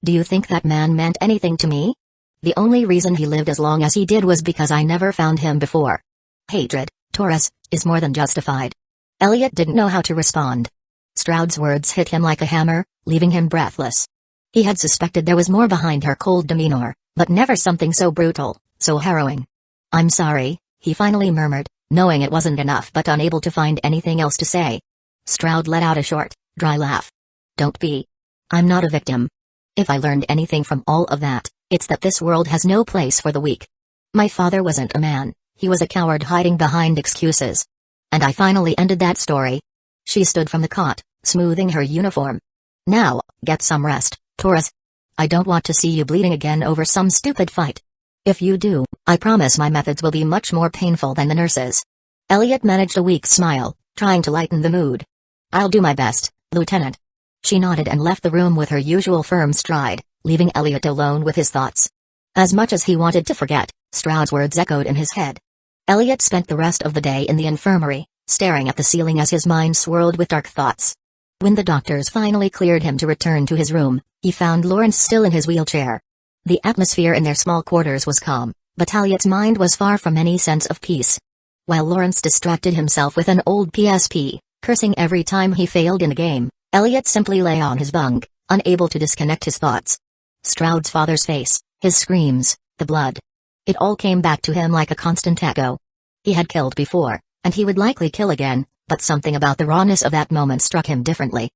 Do you think that man meant anything to me? The only reason he lived as long as he did was because I never found him before. Hatred, Taurus, is more than justified. Elliot didn't know how to respond. Stroud's words hit him like a hammer, leaving him breathless. He had suspected there was more behind her cold demeanor, but never something so brutal, so harrowing. I'm sorry, he finally murmured, knowing it wasn't enough but unable to find anything else to say. Stroud let out a short, dry laugh. Don't be. I'm not a victim. If I learned anything from all of that, it's that this world has no place for the weak. My father wasn't a man, he was a coward hiding behind excuses. And I finally ended that story. She stood from the cot, smoothing her uniform. Now, get some rest, Taurus. I don't want to see you bleeding again over some stupid fight. If you do, I promise my methods will be much more painful than the nurses. Elliot managed a weak smile, trying to lighten the mood. I'll do my best, Lieutenant. She nodded and left the room with her usual firm stride, leaving Elliot alone with his thoughts. As much as he wanted to forget, Stroud's words echoed in his head. Elliot spent the rest of the day in the infirmary, staring at the ceiling as his mind swirled with dark thoughts. When the doctors finally cleared him to return to his room, he found Lawrence still in his wheelchair. The atmosphere in their small quarters was calm, but Elliot's mind was far from any sense of peace. While Lawrence distracted himself with an old PSP, cursing every time he failed in the game, Elliot simply lay on his bunk, unable to disconnect his thoughts. Stroud's father's face, his screams, the blood. It all came back to him like a constant echo. He had killed before, and he would likely kill again, but something about the rawness of that moment struck him differently.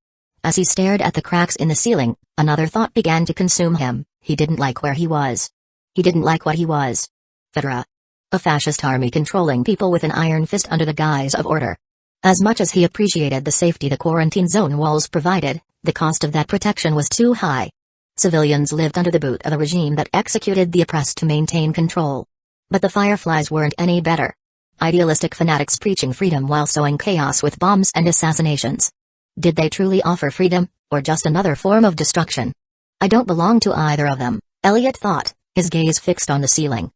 As he stared at the cracks in the ceiling, another thought began to consume him. He didn't like where he was. He didn't like what he was. Fedra. A fascist army controlling people with an iron fist under the guise of order. As much as he appreciated the safety the quarantine zone walls provided, the cost of that protection was too high. Civilians lived under the boot of a regime that executed the oppressed to maintain control. But the Fireflies weren't any better. Idealistic fanatics preaching freedom while sowing chaos with bombs and assassinations. Did they truly offer freedom, or just another form of destruction? I don't belong to either of them, Elliot thought, his gaze fixed on the ceiling.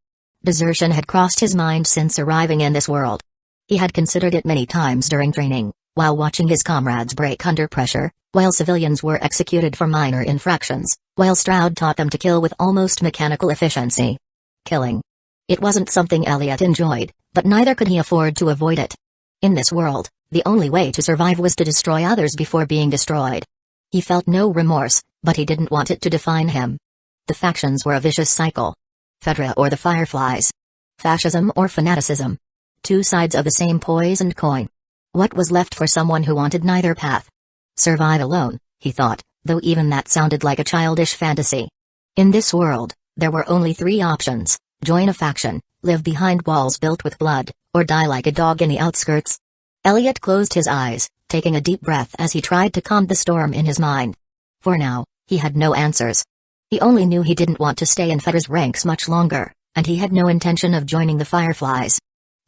Desertion had crossed his mind since arriving in this world. He had considered it many times during training, while watching his comrades break under pressure, while civilians were executed for minor infractions, while Stroud taught them to kill with almost mechanical efficiency. Killing. It wasn't something Elliot enjoyed, but neither could he afford to avoid it. In this world, the only way to survive was to destroy others before being destroyed. He felt no remorse, but he didn't want it to define him. The factions were a vicious cycle. Fedra or the Fireflies. Fascism or fanaticism. Two sides of the same poisoned coin. What was left for someone who wanted neither path? Survive alone, he thought, though even that sounded like a childish fantasy. In this world, there were only three options: join a faction, live behind walls built with blood, or die like a dog in the outskirts. Elliot closed his eyes, taking a deep breath as he tried to calm the storm in his mind. For now, he had no answers. He only knew he didn't want to stay in Fedra's ranks much longer, and he had no intention of joining the Fireflies.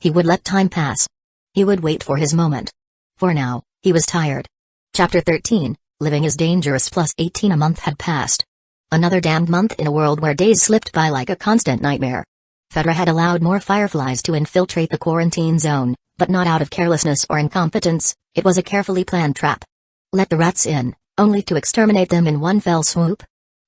He would let time pass. He would wait for his moment. For now, he was tired. Chapter 13, Living is Dangerous plus 18. A month had passed. Another damned month in a world where days slipped by like a constant nightmare. Fedra had allowed more Fireflies to infiltrate the quarantine zone, but not out of carelessness or incompetence. It was a carefully planned trap. Let the rats in, only to exterminate them in one fell swoop?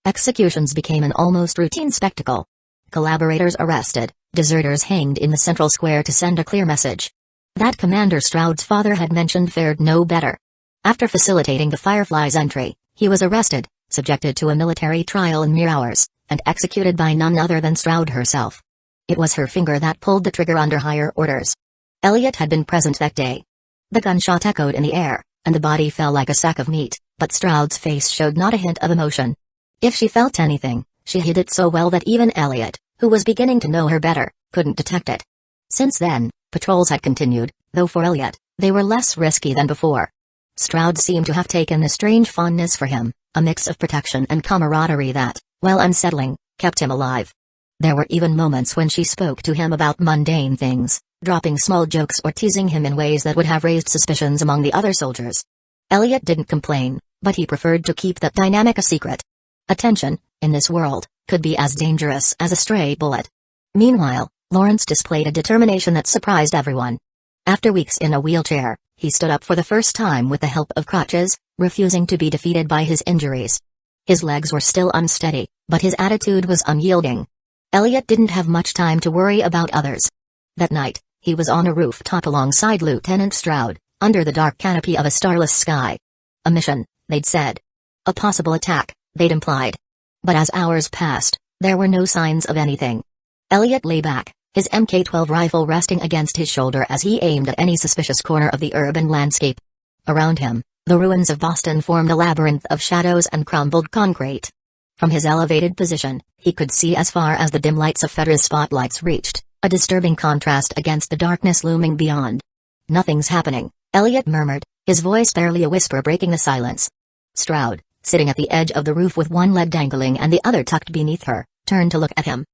Executions became an almost routine spectacle. Collaborators arrested, deserters hanged in the central square to send a clear message. That Commander Stroud's father had mentioned fared no better. After facilitating the Firefly's entry, he was arrested, subjected to a military trial in mere hours, and executed by none other than Stroud herself. It was her finger that pulled the trigger under higher orders. Elliot had been present that day. The gunshot echoed in the air, and the body fell like a sack of meat, but Stroud's face showed not a hint of emotion. If she felt anything, she hid it so well that even Elliot, who was beginning to know her better, couldn't detect it. Since then, patrols had continued, though for Elliot, they were less risky than before. Stroud seemed to have taken a strange fondness for him, a mix of protection and camaraderie that, while unsettling, kept him alive. There were even moments when she spoke to him about mundane things, dropping small jokes or teasing him in ways that would have raised suspicions among the other soldiers. Elliot didn't complain, but he preferred to keep that dynamic a secret. Attention, in this world, could be as dangerous as a stray bullet. Meanwhile, Lawrence displayed a determination that surprised everyone. After weeks in a wheelchair, he stood up for the first time with the help of crutches, refusing to be defeated by his injuries. His legs were still unsteady, but his attitude was unyielding. Elliot didn't have much time to worry about others. That night, he was on a rooftop alongside Lieutenant Stroud, under the dark canopy of a starless sky. A mission, they'd said. A possible attack, they'd implied. But as hours passed, there were no signs of anything. Elliot lay back, his Mk-12 rifle resting against his shoulder as he aimed at any suspicious corner of the urban landscape. Around him, the ruins of Boston formed a labyrinth of shadows and crumbled concrete. From his elevated position, he could see as far as the dim lights of Fedra's spotlights reached, a disturbing contrast against the darkness looming beyond. "Nothing's happening," Elliot murmured, his voice barely a whisper breaking the silence. Stroud, sitting at the edge of the roof with one leg dangling and the other tucked beneath her, turned to look at him.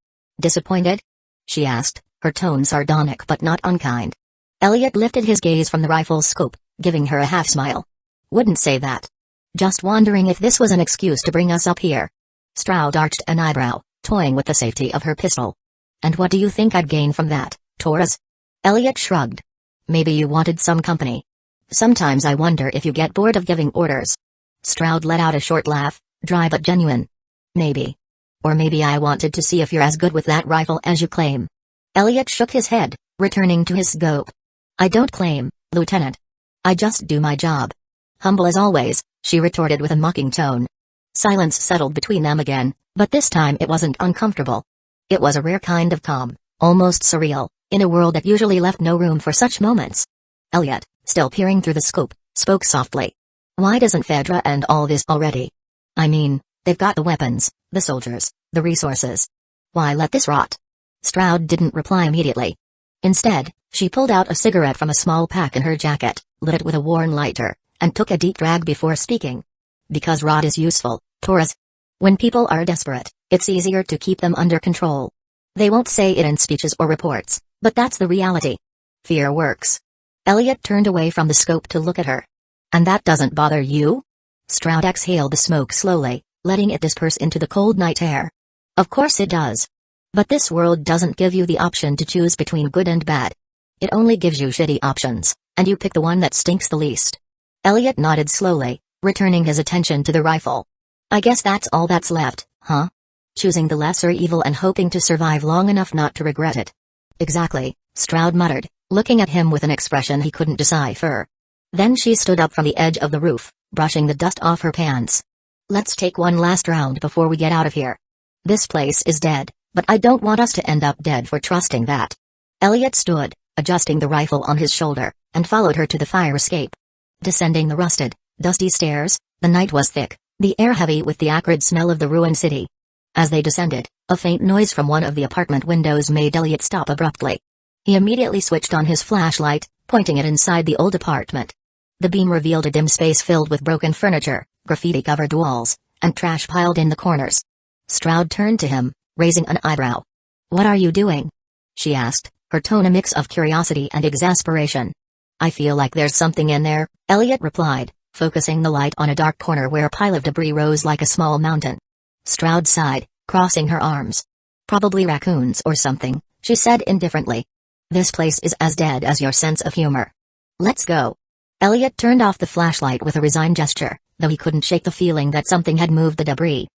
"Disappointed?" she asked, her tone sardonic but not unkind. Elliot lifted his gaze from the rifle's scope, giving her a half-smile. "Wouldn't say that. Just wondering if this was an excuse to bring us up here." Stroud arched an eyebrow, toying with the safety of her pistol. "And what do you think I'd gain from that, Torres?" Elliot shrugged. "Maybe you wanted some company. Sometimes I wonder if you get bored of giving orders." Stroud let out a short laugh, dry but genuine. "Maybe. Or maybe I wanted to see if you're as good with that rifle as you claim." Elliot shook his head, returning to his scope. "I don't claim, Lieutenant. I just do my job." "Humble as always," she retorted with a mocking tone. Silence settled between them again, but this time it wasn't uncomfortable. It was a rare kind of calm, almost surreal, in a world that usually left no room for such moments. Elliot, still peering through the scope, spoke softly. "Why doesn't Fedra end all this already? I mean, they've got the weapons, the soldiers, the resources. Why let this rot?" Stroud didn't reply immediately. Instead, she pulled out a cigarette from a small pack in her jacket, lit it with a worn lighter, and took a deep drag before speaking. "Because rot is useful, Torres. When people are desperate, it's easier to keep them under control. They won't say it in speeches or reports, but that's the reality. Fear works." Elliot turned away from the scope to look at her. "And that doesn't bother you?" Stroud exhaled the smoke slowly, letting it disperse into the cold night air. "Of course it does. But this world doesn't give you the option to choose between good and bad. It only gives you shitty options, and you pick the one that stinks the least." Elliot nodded slowly, returning his attention to the rifle. "I guess that's all that's left, huh? Choosing the lesser evil and hoping to survive long enough not to regret it." "Exactly," Stroud muttered, looking at him with an expression he couldn't decipher. Then she stood up from the edge of the roof, brushing the dust off her pants. "Let's take one last round before we get out of here. This place is dead, but I don't want us to end up dead for trusting that." Elliot stood, adjusting the rifle on his shoulder, and followed her to the fire escape. Descending the rusted, dusty stairs, the night was thick, the air heavy with the acrid smell of the ruined city. As they descended, a faint noise from one of the apartment windows made Elliot stop abruptly. He immediately switched on his flashlight, pointing it inside the old apartment. The beam revealed a dim space filled with broken furniture, graffiti-covered walls, and trash piled in the corners. Stroud turned to him, raising an eyebrow. "What are you doing?" she asked, her tone a mix of curiosity and exasperation. "I feel like there's something in there," Elliot replied, focusing the light on a dark corner where a pile of debris rose like a small mountain. Stroud sighed, crossing her arms. "Probably raccoons or something," she said indifferently. "This place is as dead as your sense of humor. Let's go." Elliot turned off the flashlight with a resigned gesture, though he couldn't shake the feeling that something had moved the debris.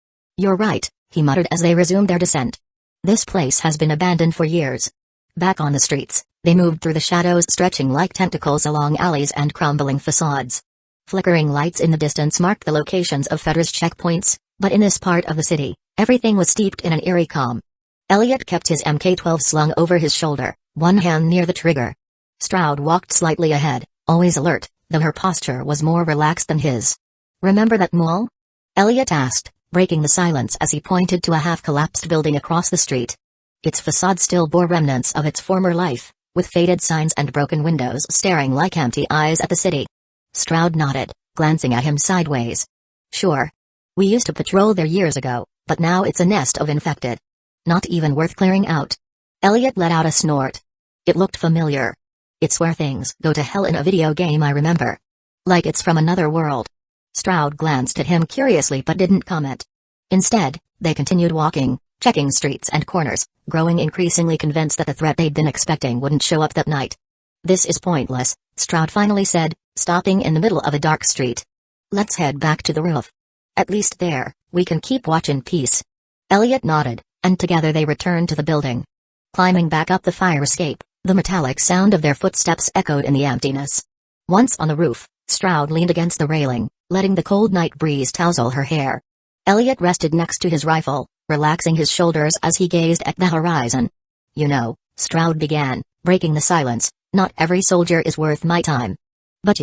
You're right, he muttered as they resumed their descent. This place has been abandoned for years. Back on the streets, they moved through the shadows stretching like tentacles along alleys and crumbling facades. Flickering lights in the distance marked the locations of Fedra's checkpoints, but in this part of the city, everything was steeped in an eerie calm. Elliot kept his MK-12 slung over his shoulder, one hand near the trigger. Stroud walked slightly ahead, always alert, though her posture was more relaxed than his. "Remember that mall?" Elliot asked, breaking the silence as he pointed to a half-collapsed building across the street. Its facade still bore remnants of its former life, with faded signs and broken windows staring like empty eyes at the city. Stroud nodded, glancing at him sideways. "Sure. We used to patrol there years ago, but now it's a nest of infected. Not even worth clearing out." Elliot let out a snort. It looked familiar. "It's where things go to hell in a video game, I remember. Like it's from another world." Stroud glanced at him curiously but didn't comment. Instead, they continued walking, checking streets and corners, growing increasingly convinced that the threat they'd been expecting wouldn't show up that night. "This is pointless," Stroud finally said, stopping in the middle of a dark street. "Let's head back to the roof. At least there, we can keep watch in peace." Elliot nodded, and together they returned to the building. Climbing back up the fire escape, the metallic sound of their footsteps echoed in the emptiness. Once on the roof, Stroud leaned against the railing, letting the cold night breeze tousle her hair. Elliot rested next to his rifle, relaxing his shoulders as he gazed at the horizon. "You know," Stroud began, breaking the silence, "not every soldier is worth my time. But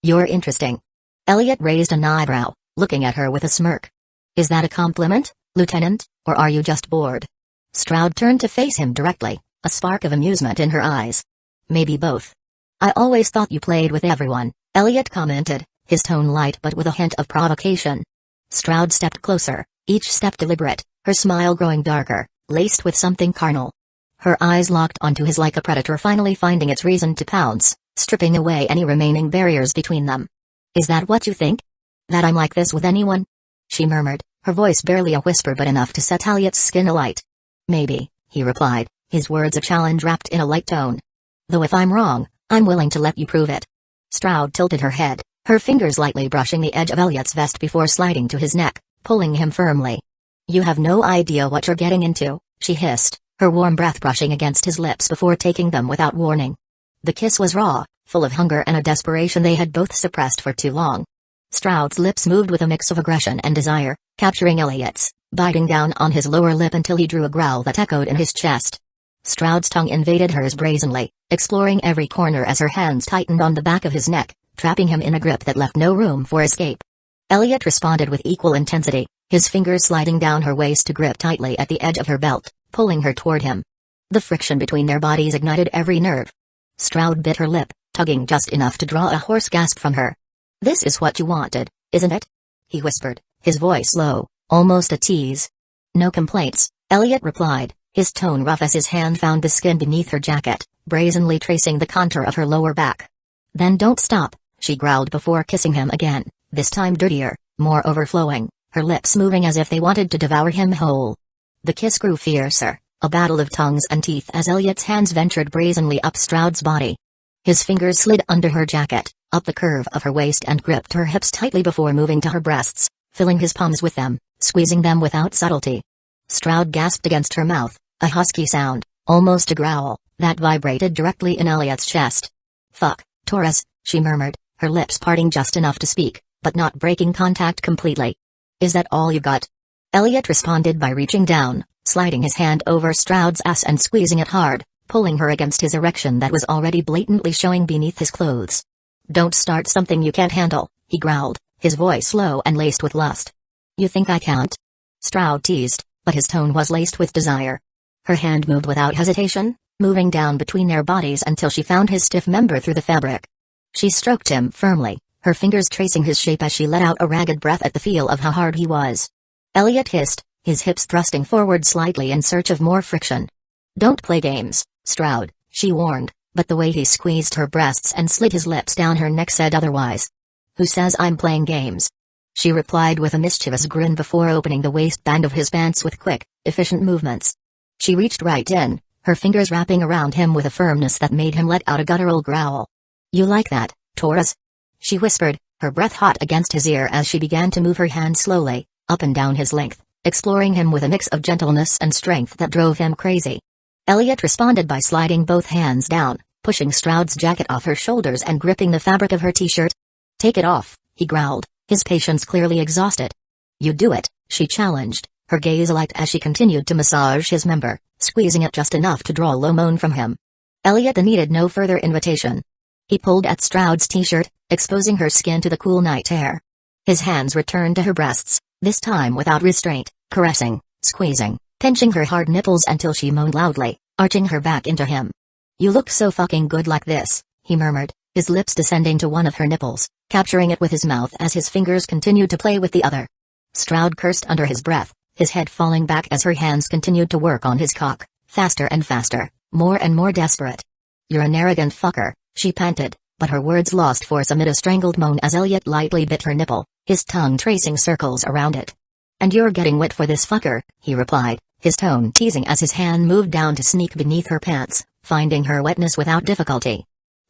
you're interesting." Elliot raised an eyebrow, looking at her with a smirk. "Is that a compliment, Lieutenant, or are you just bored?" Stroud turned to face him directly, a spark of amusement in her eyes. "Maybe both." "I always thought you played with everyone," Elliot commented, his tone light but with a hint of provocation. Stroud stepped closer, each step deliberate, her smile growing darker, laced with something carnal. Her eyes locked onto his like a predator finally finding its reason to pounce, stripping away any remaining barriers between them. "Is that what you think? That I'm like this with anyone?" she murmured, her voice barely a whisper but enough to set Elliot's skin alight. "Maybe," he replied, his words a challenge wrapped in a light tone. "Though if I'm wrong, I'm willing to let you prove it." Stroud tilted her head, her fingers lightly brushing the edge of Elliot's vest before sliding to his neck, pulling him firmly. "You have no idea what you're getting into," she hissed, her warm breath brushing against his lips before taking them without warning. The kiss was raw, full of hunger and a desperation they had both suppressed for too long. Stroud's lips moved with a mix of aggression and desire, capturing Elliot's, biting down on his lower lip until he drew a growl that echoed in his chest. Stroud's tongue invaded hers brazenly, exploring every corner as her hands tightened on the back of his neck, trapping him in a grip that left no room for escape. Elliot responded with equal intensity, his fingers sliding down her waist to grip tightly at the edge of her belt, pulling her toward him. The friction between their bodies ignited every nerve. Stroud bit her lip, tugging just enough to draw a hoarse gasp from her. "This is what you wanted, isn't it?" he whispered, his voice low, almost a tease. "No complaints," Elliot replied, his tone rough as his hand found the skin beneath her jacket, brazenly tracing the contour of her lower back. "Then don't stop," she growled before kissing him again, this time dirtier, more overflowing, her lips moving as if they wanted to devour him whole. The kiss grew fiercer, a battle of tongues and teeth as Elliot's hands ventured brazenly up Stroud's body. His fingers slid under her jacket, up the curve of her waist and gripped her hips tightly before moving to her breasts, filling his palms with them, squeezing them without subtlety. Stroud gasped against her mouth, a husky sound, almost a growl, that vibrated directly in Elliot's chest. "Fuck, Taurus," she murmured, her lips parting just enough to speak, but not breaking contact completely. "Is that all you got?" Elliot responded by reaching down, sliding his hand over Stroud's ass and squeezing it hard, pulling her against his erection that was already blatantly showing beneath his clothes. "Don't start something you can't handle," he growled, his voice low and laced with lust. "You think I can't?" Stroud teased, but his tone was laced with desire. Her hand moved without hesitation, moving down between their bodies until she found his stiff member through the fabric. She stroked him firmly, her fingers tracing his shape as she let out a ragged breath at the feel of how hard he was. Elliot hissed, his hips thrusting forward slightly in search of more friction. "Don't play games, Stroud," she warned, but the way he squeezed her breasts and slid his lips down her neck said otherwise. "Who says I'm playing games?" she replied with a mischievous grin before opening the waistband of his pants with quick, efficient movements. She reached right in, her fingers wrapping around him with a firmness that made him let out a guttural growl. "You like that, Taurus?" she whispered, her breath hot against his ear as she began to move her hand slowly, up and down his length, exploring him with a mix of gentleness and strength that drove him crazy. Elliot responded by sliding both hands down, pushing Stroud's jacket off her shoulders and gripping the fabric of her t-shirt. "Take it off," he growled, his patience clearly exhausted. "You do it," she challenged, her gaze alight as she continued to massage his member, squeezing it just enough to draw a low moan from him. Elliot needed no further invitation. He pulled at Stroud's t-shirt, exposing her skin to the cool night air. His hands returned to her breasts, this time without restraint, caressing, squeezing, pinching her hard nipples until she moaned loudly, arching her back into him. "You look so fucking good like this," he murmured, his lips descending to one of her nipples, capturing it with his mouth as his fingers continued to play with the other. Stroud cursed under his breath, his head falling back as her hands continued to work on his cock, faster and faster, more and more desperate. "You're an arrogant fucker," she panted, but her words lost force amid a strangled moan as Elliot lightly bit her nipple, his tongue tracing circles around it. "And you're getting wet for this fucker," he replied, his tone teasing as his hand moved down to sneak beneath her pants, finding her wetness without difficulty.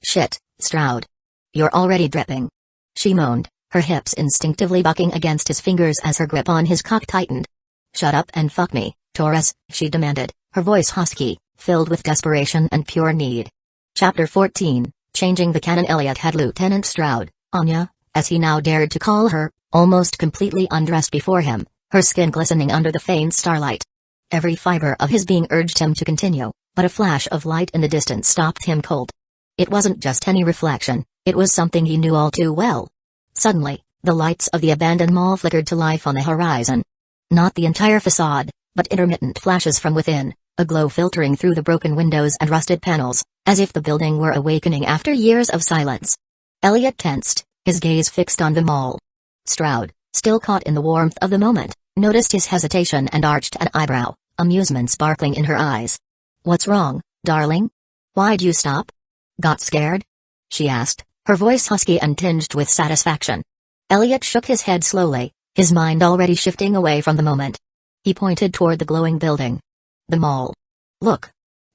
"Shit, Stroud. You're already dripping," she moaned, her hips instinctively bucking against his fingers as her grip on his cock tightened. "Shut up and fuck me, Taurus," she demanded, her voice husky, filled with desperation and pure need. Chapter 14, Changing the Canon. Elliot had Lieutenant Stroud, Anya, as he now dared to call her, almost completely undressed before him, her skin glistening under the faint starlight. Every fiber of his being urged him to continue, but a flash of light in the distance stopped him cold. It wasn't just any reflection, it was something he knew all too well. Suddenly, the lights of the abandoned mall flickered to life on the horizon. Not the entire facade, but intermittent flashes from within, a glow filtering through the broken windows and rusted panels, as if the building were awakening after years of silence. Elliot tensed, his gaze fixed on the mall. Stroud, still caught in the warmth of the moment, noticed his hesitation and arched an eyebrow, amusement sparkling in her eyes. "What's wrong, darling? Why'd you stop? Got scared?" she asked, her voice husky and tinged with satisfaction. Elliot shook his head slowly, his mind already shifting away from the moment. He pointed toward the glowing building. "The mall. Look."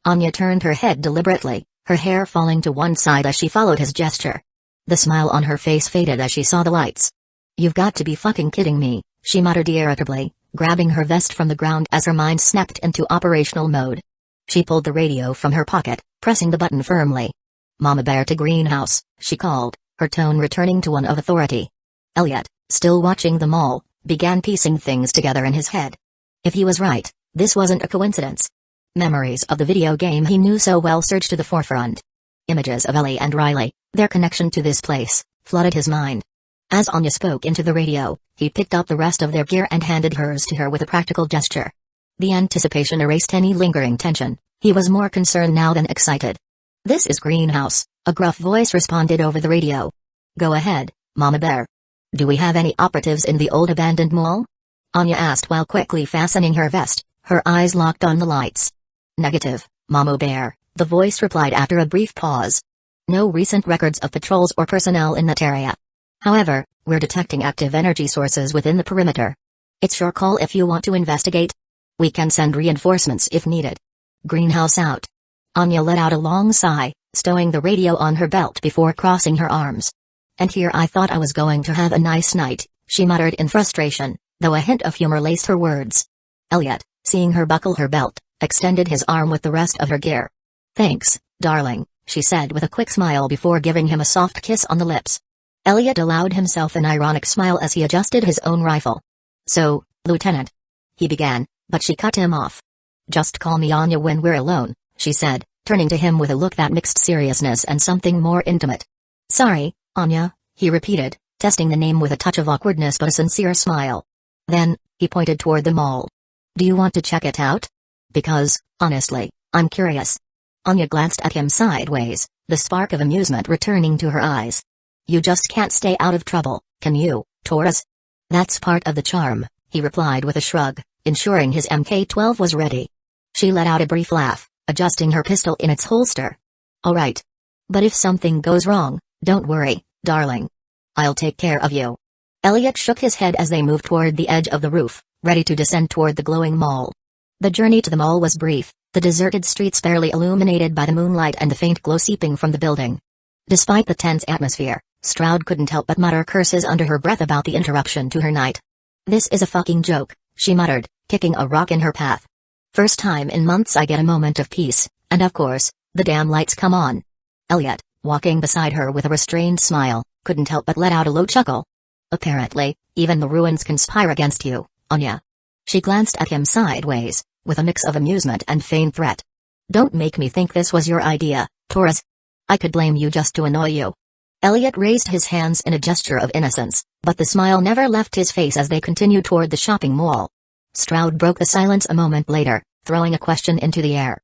Anya turned her head deliberately, her hair falling to one side as she followed his gesture. The smile on her face faded as she saw the lights. "You've got to be fucking kidding me," she muttered irritably, grabbing her vest from the ground as her mind snapped into operational mode. She pulled the radio from her pocket, pressing the button firmly. "Mama Bear to Greenhouse," she called, her tone returning to one of authority. Elliot, still watching the mall, began piecing things together in his head. If he was right, this wasn't a coincidence. Memories of the video game he knew so well surged to the forefront. Images of Ellie and Riley, their connection to this place, flooded his mind. As Anya spoke into the radio, he picked up the rest of their gear and handed hers to her with a practical gesture. The anticipation erased any lingering tension, he was more concerned now than excited. "This is Greenhouse," a gruff voice responded over the radio. "Go ahead, Mama Bear. Do we have any operatives in the old abandoned mall?" Anya asked while quickly fastening her vest, her eyes locked on the lights. "Negative, Mama Bear," the voice replied after a brief pause. "No recent records of patrols or personnel in that area. However, we're detecting active energy sources within the perimeter. It's your call if you want to investigate. We can send reinforcements if needed." Greenhouse out. Anya let out a long sigh, stowing the radio on her belt before crossing her arms. "And here I thought I was going to have a nice night," she muttered in frustration, though a hint of humor laced her words. Elliot, seeing her buckle her belt, extended his arm with the rest of her gear. "Thanks, darling," she said with a quick smile before giving him a soft kiss on the lips. Elliot allowed himself an ironic smile as he adjusted his own rifle. "So, Lieutenant," he began, but she cut him off. "Just call me Anya when we're alone," she said, turning to him with a look that mixed seriousness and something more intimate. "Sorry, Anya," he repeated, testing the name with a touch of awkwardness but a sincere smile. Then, he pointed toward the mall. "Do you want to check it out? Because, honestly, I'm curious." Anya glanced at him sideways, the spark of amusement returning to her eyes. "You just can't stay out of trouble, can you, Taurus?" "That's part of the charm," he replied with a shrug, ensuring his MK-12 was ready. She let out a brief laugh, adjusting her pistol in its holster. "All right. But if something goes wrong, don't worry, darling. I'll take care of you." Elliot shook his head as they moved toward the edge of the roof, ready to descend toward the glowing mall. The journey to the mall was brief, the deserted streets barely illuminated by the moonlight and the faint glow seeping from the building. Despite the tense atmosphere, Stroud couldn't help but mutter curses under her breath about the interruption to her night. "This is a fucking joke," she muttered, kicking a rock in her path. First time in months I get a moment of peace, and of course, the damn lights come on. Elliot, walking beside her with a restrained smile, couldn't help but let out a low chuckle. Apparently, even the ruins conspire against you, Anya. She glanced at him sideways, with a mix of amusement and feigned threat. Don't make me think this was your idea, Taurus. I could blame you just to annoy you. Elliot raised his hands in a gesture of innocence, but the smile never left his face as they continued toward the shopping mall. Stroud broke the silence a moment later, throwing a question into the air.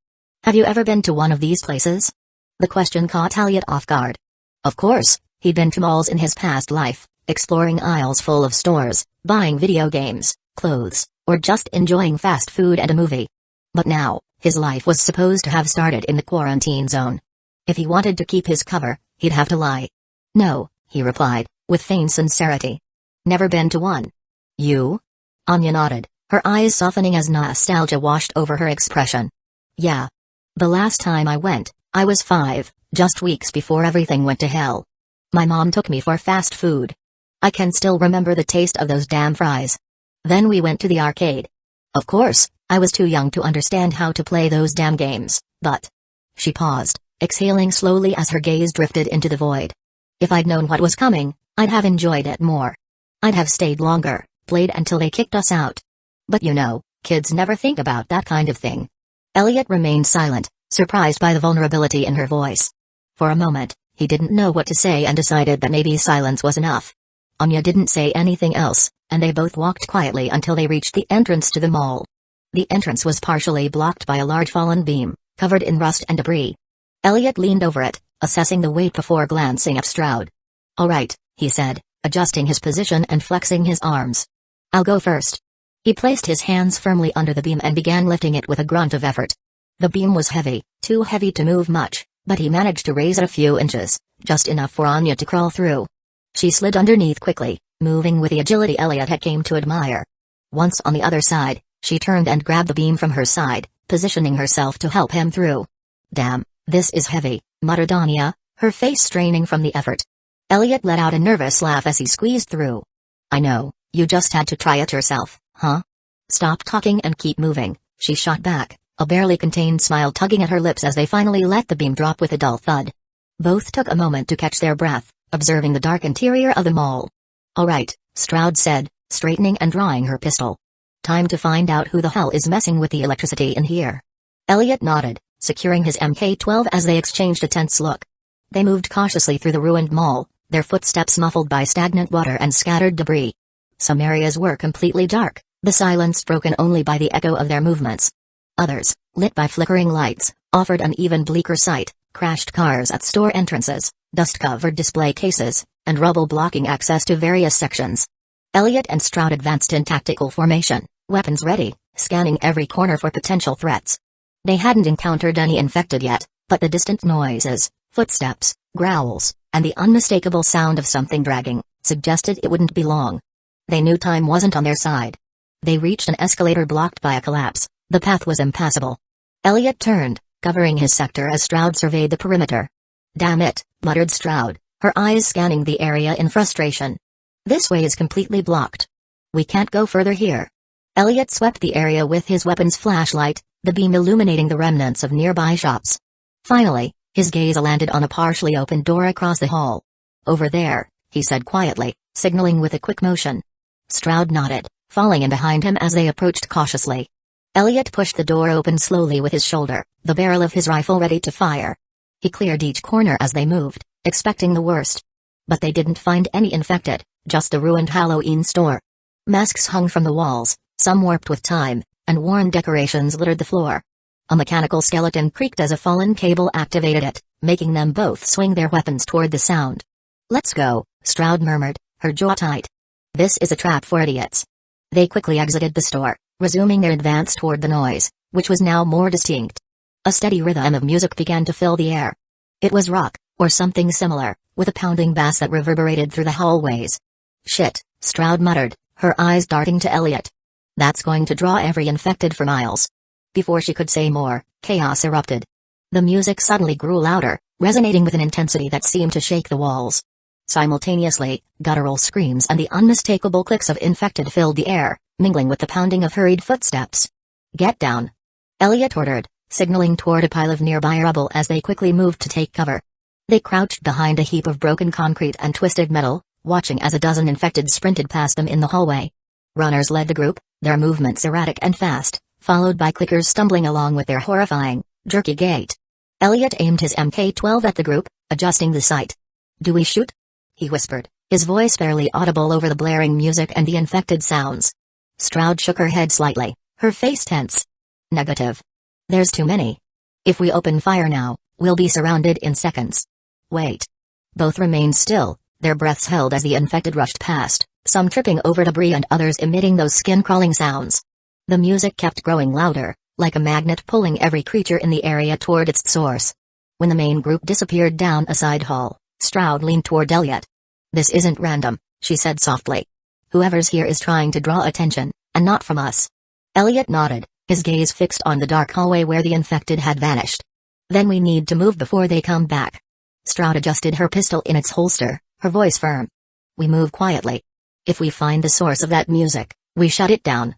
Have you ever been to one of these places? The question caught Elliot off guard. Of course, he'd been to malls in his past life, exploring aisles full of stores, buying video games, clothes, or just enjoying fast food and a movie. But now, his life was supposed to have started in the quarantine zone. If he wanted to keep his cover, he'd have to lie. No, he replied, with feigned sincerity. Never been to one. You? Anya nodded, her eyes softening as nostalgia washed over her expression. Yeah. The last time I went, I was 5, just weeks before everything went to hell. My mom took me for fast food. I can still remember the taste of those damn fries. Then we went to the arcade. Of course, I was too young to understand how to play those damn games, but... She paused, exhaling slowly as her gaze drifted into the void. If I'd known what was coming, I'd have enjoyed it more. I'd have stayed longer, played until they kicked us out. But you know, kids never think about that kind of thing. Elliot remained silent, surprised by the vulnerability in her voice. For a moment, he didn't know what to say and decided that maybe silence was enough. Anya didn't say anything else, and they both walked quietly until they reached the entrance to the mall. The entrance was partially blocked by a large fallen beam, covered in rust and debris. Elliot leaned over it, assessing the weight before glancing at Stroud. All right, he said, adjusting his position and flexing his arms. I'll go first. He placed his hands firmly under the beam and began lifting it with a grunt of effort. The beam was heavy, too heavy to move much, but he managed to raise it a few inches, just enough for Anya to crawl through. She slid underneath quickly, moving with the agility Elliot had come to admire. Once on the other side, she turned and grabbed the beam from her side, positioning herself to help him through. Damn, this is heavy, muttered Anya, her face straining from the effort. Elliot let out a nervous laugh as he squeezed through. I know, you just had to try it yourself, huh? Stop talking and keep moving, she shot back, a barely contained smile tugging at her lips as they finally let the beam drop with a dull thud. Both took a moment to catch their breath, observing the dark interior of the mall. All right, Stroud said, straightening and drawing her pistol. Time to find out who the hell is messing with the electricity in here. Elliot nodded, securing his Mk-12 as they exchanged a tense look. They moved cautiously through the ruined mall, their footsteps muffled by stagnant water and scattered debris. Some areas were completely dark, the silence broken only by the echo of their movements. Others, lit by flickering lights, offered an even bleaker sight, crashed cars at store entrances, dust-covered display cases, and rubble blocking access to various sections. Elliot and Stroud advanced in tactical formation, weapons ready, scanning every corner for potential threats. They hadn't encountered any infected yet, but the distant noises, footsteps, growls, and the unmistakable sound of something dragging, suggested it wouldn't be long. They knew time wasn't on their side. They reached an escalator blocked by a collapse. The path was impassable. Elliot turned, covering his sector as Stroud surveyed the perimeter. Damn it, muttered Stroud, her eyes scanning the area in frustration. This way is completely blocked. We can't go further here. Elliot swept the area with his weapon's flashlight, the beam illuminating the remnants of nearby shops. Finally, his gaze landed on a partially open door across the hall. Over there, he said quietly, signaling with a quick motion. Stroud nodded, falling in behind him as they approached cautiously. Elliot pushed the door open slowly with his shoulder, the barrel of his rifle ready to fire. He cleared each corner as they moved, expecting the worst. But they didn't find any infected, just a ruined Halloween store. Masks hung from the walls, some warped with time, and worn decorations littered the floor. A mechanical skeleton creaked as a fallen cable activated it, making them both swing their weapons toward the sound. Let's go, Stroud murmured, her jaw tight. This is a trap for idiots. They quickly exited the store, resuming their advance toward the noise, which was now more distinct. A steady rhythm of music began to fill the air. It was rock, or something similar, with a pounding bass that reverberated through the hallways. Shit, Stroud muttered, her eyes darting to Elliot. That's going to draw every infected for miles. Before she could say more, chaos erupted. The music suddenly grew louder, resonating with an intensity that seemed to shake the walls. Simultaneously, guttural screams and the unmistakable clicks of infected filled the air, mingling with the pounding of hurried footsteps. "Get down," Elliot ordered, signaling toward a pile of nearby rubble as they quickly moved to take cover. They crouched behind a heap of broken concrete and twisted metal, watching as a dozen infected sprinted past them in the hallway. Runners led the group, their movements erratic and fast, followed by clickers stumbling along with their horrifying, jerky gait. Elliot aimed his MK-12 at the group, adjusting the sight. "Do we shoot?" he whispered, his voice barely audible over the blaring music and the infected sounds. Stroud shook her head slightly, her face tense. "Negative. There's too many. If we open fire now, we'll be surrounded in seconds." "Wait." Both remained still, their breaths held as the infected rushed past, some tripping over debris and others emitting those skin-crawling sounds. The music kept growing louder, like a magnet pulling every creature in the area toward its source. When the main group disappeared down a side hall, Stroud leaned toward Elliot. "This isn't random," she said softly. "Whoever's here is trying to draw attention, and not from us." Elliot nodded, his gaze fixed on the dark hallway where the infected had vanished. "Then we need to move before they come back." Stroud adjusted her pistol in its holster, her voice firm. "We move quietly. If we find the source of that music, we shut it down.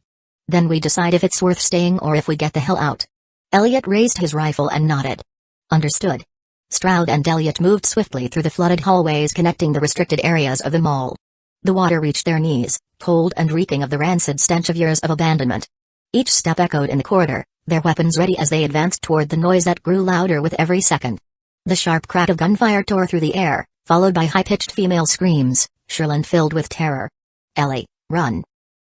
Then we decide if it's worth staying or if we get the hell out." Elliot raised his rifle and nodded. "Understood." Stroud and Elliot moved swiftly through the flooded hallways connecting the restricted areas of the mall. The water reached their knees, cold and reeking of the rancid stench of years of abandonment. Each step echoed in the corridor, their weapons ready as they advanced toward the noise that grew louder with every second. The sharp crack of gunfire tore through the air, followed by high-pitched female screams, shrill and filled with terror. "Ellie, run."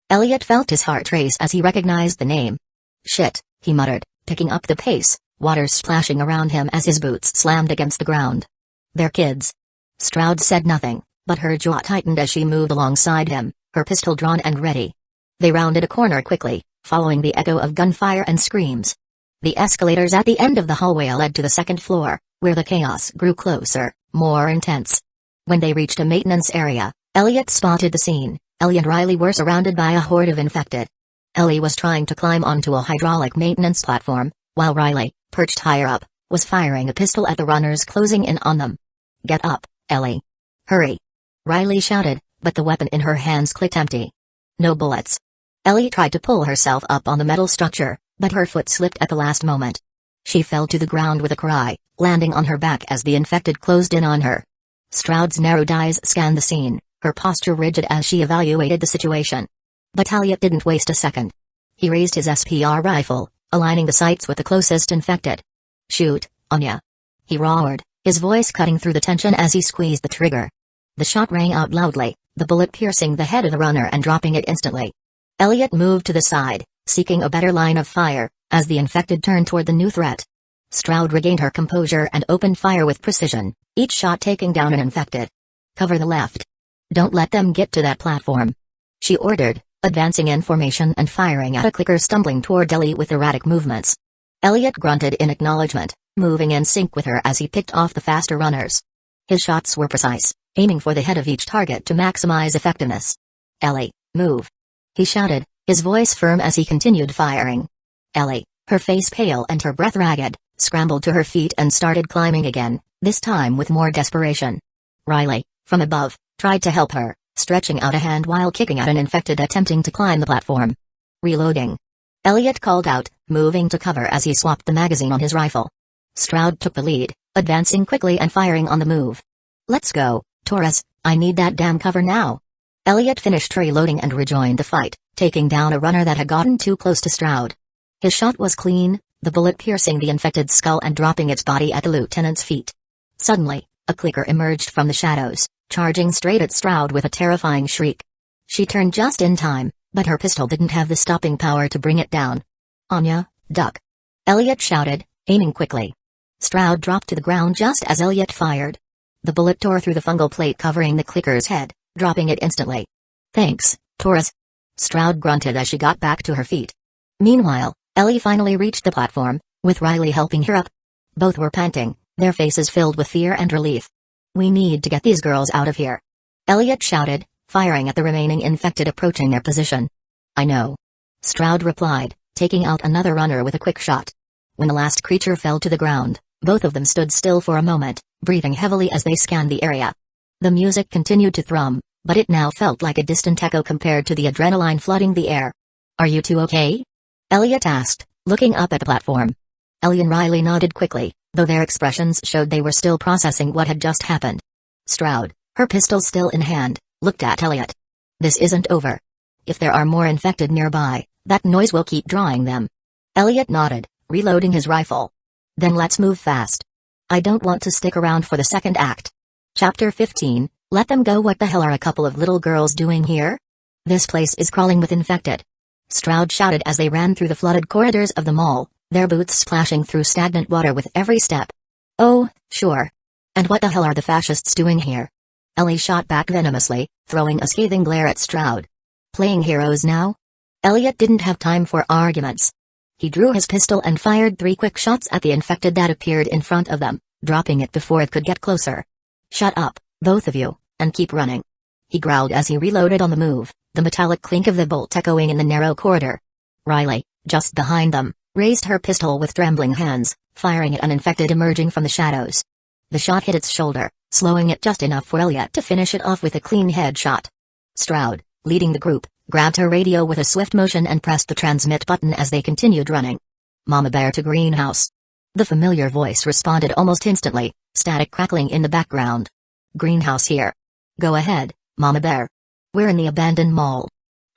Elliot felt his heart race as he recognized the name. "Shit," he muttered, picking up the pace, water splashing around him as his boots slammed against the ground. "They're kids." Stroud said nothing, but her jaw tightened as she moved alongside him, her pistol drawn and ready. They rounded a corner quickly, following the echo of gunfire and screams. The escalators at the end of the hallway led to the second floor, where the chaos grew closer, more intense. When they reached a maintenance area, Elliot spotted the scene. Ellie and Riley were surrounded by a horde of infected. Ellie was trying to climb onto a hydraulic maintenance platform, while Riley, perched higher up, was firing a pistol at the runners closing in on them. "Get up, Ellie. Hurry!" Riley shouted, but the weapon in her hands clicked empty. No bullets. Ellie tried to pull herself up on the metal structure, but her foot slipped at the last moment. She fell to the ground with a cry, landing on her back as the infected closed in on her. Stroud's narrowed eyes scanned the scene, her posture rigid as she evaluated the situation. But Elliot didn't waste a second. He raised his SPR rifle, aligning the sights with the closest infected. "Shoot, Anya!" he roared, his voice cutting through the tension as he squeezed the trigger. The shot rang out loudly, the bullet piercing the head of the runner and dropping it instantly. Elliot moved to the side, seeking a better line of fire, as the infected turned toward the new threat. Stroud regained her composure and opened fire with precision, each shot taking down an infected. "Cover the left. Don't let them get to that platform," she ordered, advancing in formation and firing at a clicker stumbling toward Ellie with erratic movements. Elliot grunted in acknowledgement, moving in sync with her as he picked off the faster runners. His shots were precise, aiming for the head of each target to maximize effectiveness. "Ellie, move!" he shouted, his voice firm as he continued firing. Ellie, her face pale and her breath ragged, scrambled to her feet and started climbing again, this time with more desperation. Riley, from above, tried to help her, stretching out a hand while kicking at an infected attempting to climb the platform. "Reloading." Elliot called out, moving to cover as he swapped the magazine on his rifle. Stroud took the lead, advancing quickly and firing on the move. "Let's go, Taurus, I need that damn cover now." Elliot finished reloading and rejoined the fight, taking down a runner that had gotten too close to Stroud. His shot was clean, the bullet piercing the infected skull and dropping its body at the lieutenant's feet. Suddenly, a clicker emerged from the shadows, charging straight at Stroud with a terrifying shriek. She turned just in time, but her pistol didn't have the stopping power to bring it down. "Anya, duck!" Elliot shouted, aiming quickly. Stroud dropped to the ground just as Elliot fired. The bullet tore through the fungal plate covering the clicker's head, dropping it instantly. "Thanks, Taurus." Stroud grunted as she got back to her feet. Meanwhile, Ellie finally reached the platform, with Riley helping her up. Both were panting, their faces filled with fear and relief. "We need to get these girls out of here," Elliot shouted, firing at the remaining infected approaching their position. "I know," Stroud replied, taking out another runner with a quick shot. When the last creature fell to the ground, both of them stood still for a moment, breathing heavily as they scanned the area. The music continued to thrum, but it now felt like a distant echo compared to the adrenaline flooding the air. Are you two okay? Elliot asked, looking up at the platform. Ellie and Riley nodded quickly, though their expressions showed they were still processing what had just happened. Stroud, her pistol still in hand, looked at Elliot. This isn't over. If there are more infected nearby, that noise will keep drawing them. Elliot nodded, reloading his rifle. Then let's move fast. I don't want to stick around for the second act. Chapter 15, Let them go. What the hell are a couple of little girls doing here? This place is crawling with infected. Stroud shouted as they ran through the flooded corridors of the mall, their boots splashing through stagnant water with every step. Oh, sure. And what the hell are the fascists doing here? Ellie shot back venomously, throwing a scathing glare at Stroud. Playing heroes now? Elliot didn't have time for arguments. He drew his pistol and fired 3 quick shots at the infected that appeared in front of them, dropping it before it could get closer. Shut up, both of you, and keep running. He growled as he reloaded on the move, the metallic clink of the bolt echoing in the narrow corridor. Riley, just behind them, raised her pistol with trembling hands, firing at an infected emerging from the shadows. The shot hit its shoulder, slowing it just enough for Elliot to finish it off with a clean headshot. Stroud, leading the group, grabbed her radio with a swift motion and pressed the transmit button as they continued running. Mama Bear to Greenhouse. The familiar voice responded almost instantly, static crackling in the background. Greenhouse here. Go ahead, Mama Bear. We're in the abandoned mall.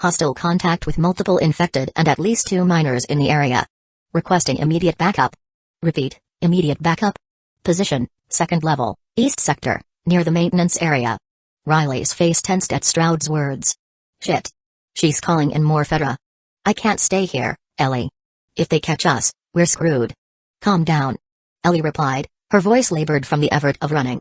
Hostile contact with multiple infected and at least 2 minors in the area. Requesting immediate backup. Repeat, immediate backup. Position, 2nd level, east sector, near the maintenance area. Riley's face tensed at Stroud's words. Shit. She's calling in more Fedra. I can't stay here, Ellie. If they catch us, we're screwed. Calm down. Ellie replied, her voice labored from the effort of running.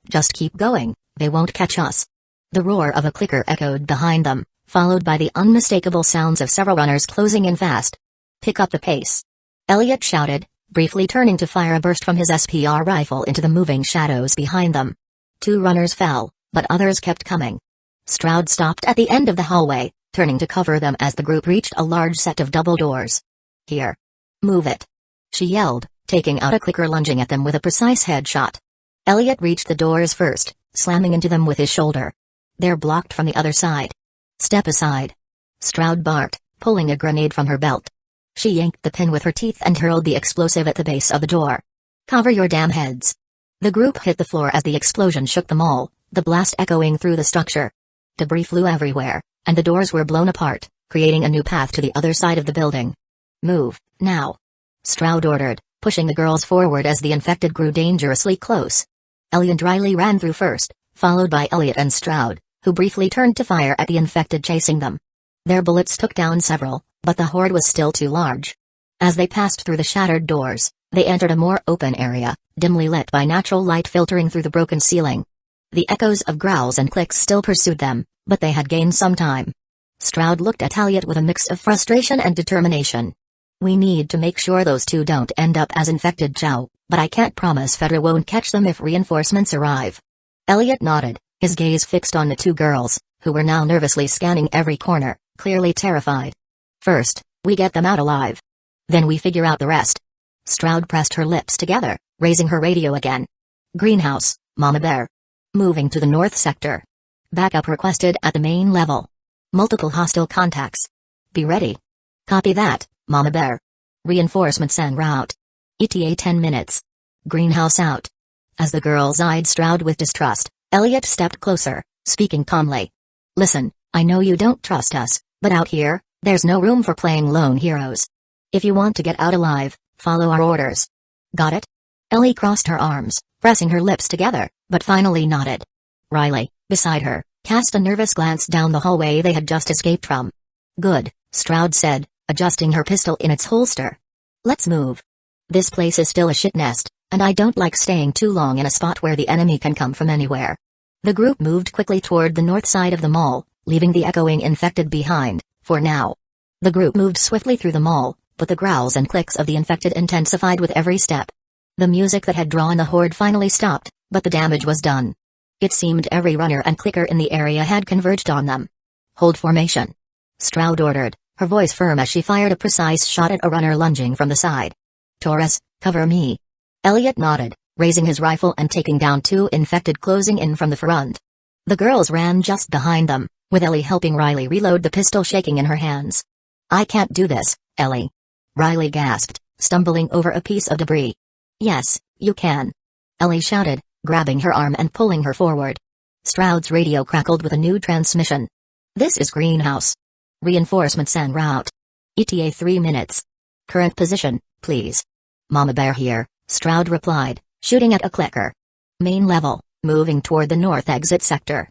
Just keep going, they won't catch us. The roar of a clicker echoed behind them, followed by the unmistakable sounds of several runners closing in fast. Pick up the pace. Elliot shouted, briefly turning to fire a burst from his SPR rifle into the moving shadows behind them. 2 runners fell, but others kept coming. Stroud stopped at the end of the hallway, turning to cover them as the group reached a large set of double doors. Here. Move it. She yelled, taking out a clicker lunging at them with a precise headshot. Elliot reached the doors first, slamming into them with his shoulder. They're blocked from the other side. Step aside. Stroud barked, pulling a grenade from her belt. She yanked the pin with her teeth and hurled the explosive at the base of the door. Cover your damn heads. The group hit the floor as the explosion shook them all, the blast echoing through the structure. Debris flew everywhere, and the doors were blown apart, creating a new path to the other side of the building. Move, now. Stroud ordered, pushing the girls forward as the infected grew dangerously close. Ellie and Riley ran through first, followed by Elliot and Stroud, who briefly turned to fire at the infected chasing them. Their bullets took down several, but the horde was still too large. As they passed through the shattered doors, they entered a more open area, dimly lit by natural light filtering through the broken ceiling. The echoes of growls and clicks still pursued them, but they had gained some time. Stroud looked at Elliot with a mix of frustration and determination. We need to make sure those 2 don't end up as infected Chow, but I can't promise Fedra won't catch them if reinforcements arrive. Elliot nodded, his gaze fixed on the 2 girls, who were now nervously scanning every corner, clearly terrified. First, we get them out alive. Then we figure out the rest. Stroud pressed her lips together, raising her radio again. Greenhouse, Mama Bear. Moving to the north sector. Backup requested at the main level. Multiple hostile contacts. Be ready. Copy that, Mama Bear. Reinforcements en route. ETA 10 minutes. Greenhouse out. As the girls eyed Stroud with distrust, Elliot stepped closer, speaking calmly. Listen, I know you don't trust us, but out here, there's no room for playing lone heroes. If you want to get out alive, follow our orders. Got it? Ellie crossed her arms, pressing her lips together, but finally nodded. Riley, beside her, cast a nervous glance down the hallway they had just escaped from. Good, Stroud said, adjusting her pistol in its holster. Let's move. This place is still a shit nest, and I don't like staying too long in a spot where the enemy can come from anywhere. The group moved quickly toward the north side of the mall, leaving the echoing infected behind, for now. The group moved swiftly through the mall, but the growls and clicks of the infected intensified with every step. The music that had drawn the horde finally stopped, but the damage was done. It seemed every runner and clicker in the area had converged on them. Hold formation. Stroud ordered, her voice firm as she fired a precise shot at a runner lunging from the side. Taurus, cover me. Elliot nodded, raising his rifle and taking down 2 infected closing in from the front. The girls ran just behind them, with Ellie helping Riley reload the pistol shaking in her hands. I can't do this, Ellie. Riley gasped, stumbling over a piece of debris. Yes, you can. Ellie shouted, grabbing her arm and pulling her forward. Stroud's radio crackled with a new transmission. This is Greenhouse. Reinforcements en route. ETA 3 minutes. Current position, please. Mama Bear here, Stroud replied, shooting at a clicker. Main level, moving toward the north exit sector.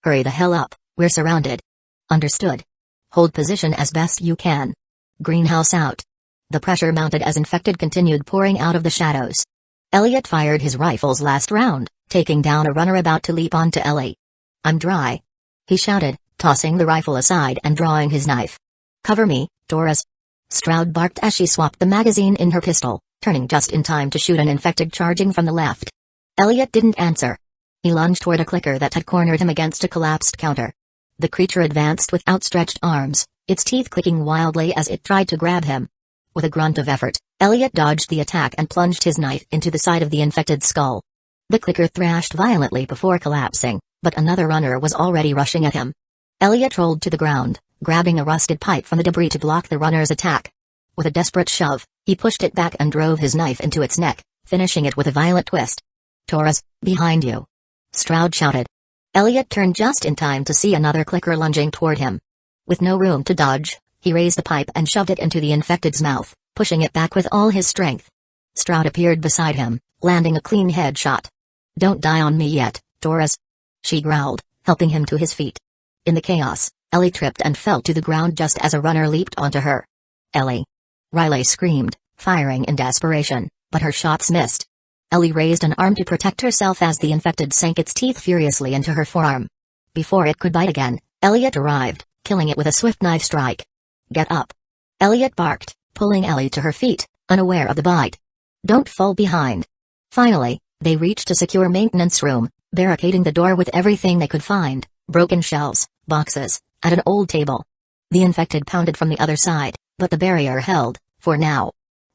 Hurry the hell up, we're surrounded. Understood. Hold position as best you can. Greenhouse out. The pressure mounted as infected continued pouring out of the shadows. Elliot fired his rifle's last round, taking down a runner about to leap onto Ellie. I'm dry. He shouted, tossing the rifle aside and drawing his knife. Cover me, Doris. Stroud barked as she swapped the magazine in her pistol, turning just in time to shoot an infected charging from the left. Elliot didn't answer. He lunged toward a clicker that had cornered him against a collapsed counter. The creature advanced with outstretched arms, its teeth clicking wildly as it tried to grab him. With a grunt of effort, Elliot dodged the attack and plunged his knife into the side of the infected skull. The clicker thrashed violently before collapsing, but another runner was already rushing at him. Elliot rolled to the ground, grabbing a rusted pipe from the debris to block the runner's attack. With a desperate shove, he pushed it back and drove his knife into its neck, finishing it with a violent twist. Taurus, behind you. Stroud shouted. Elliot turned just in time to see another clicker lunging toward him. With no room to dodge, he raised the pipe and shoved it into the infected's mouth, pushing it back with all his strength. Stroud appeared beside him, landing a clean headshot. Don't die on me yet, Taurus. She growled, helping him to his feet. In the chaos, Ellie tripped and fell to the ground just as a runner leaped onto her. Ellie. Riley screamed, firing in desperation, but her shots missed. Ellie raised an arm to protect herself as the infected sank its teeth furiously into her forearm. Before it could bite again, Elliot arrived, killing it with a swift knife strike. Get up. Elliot barked, pulling Ellie to her feet, unaware of the bite. Don't fall behind. Finally, they reached a secure maintenance room, barricading the door with everything they could find, broken shelves, boxes, and an old table. The infected pounded from the other side, but the barrier held, for now.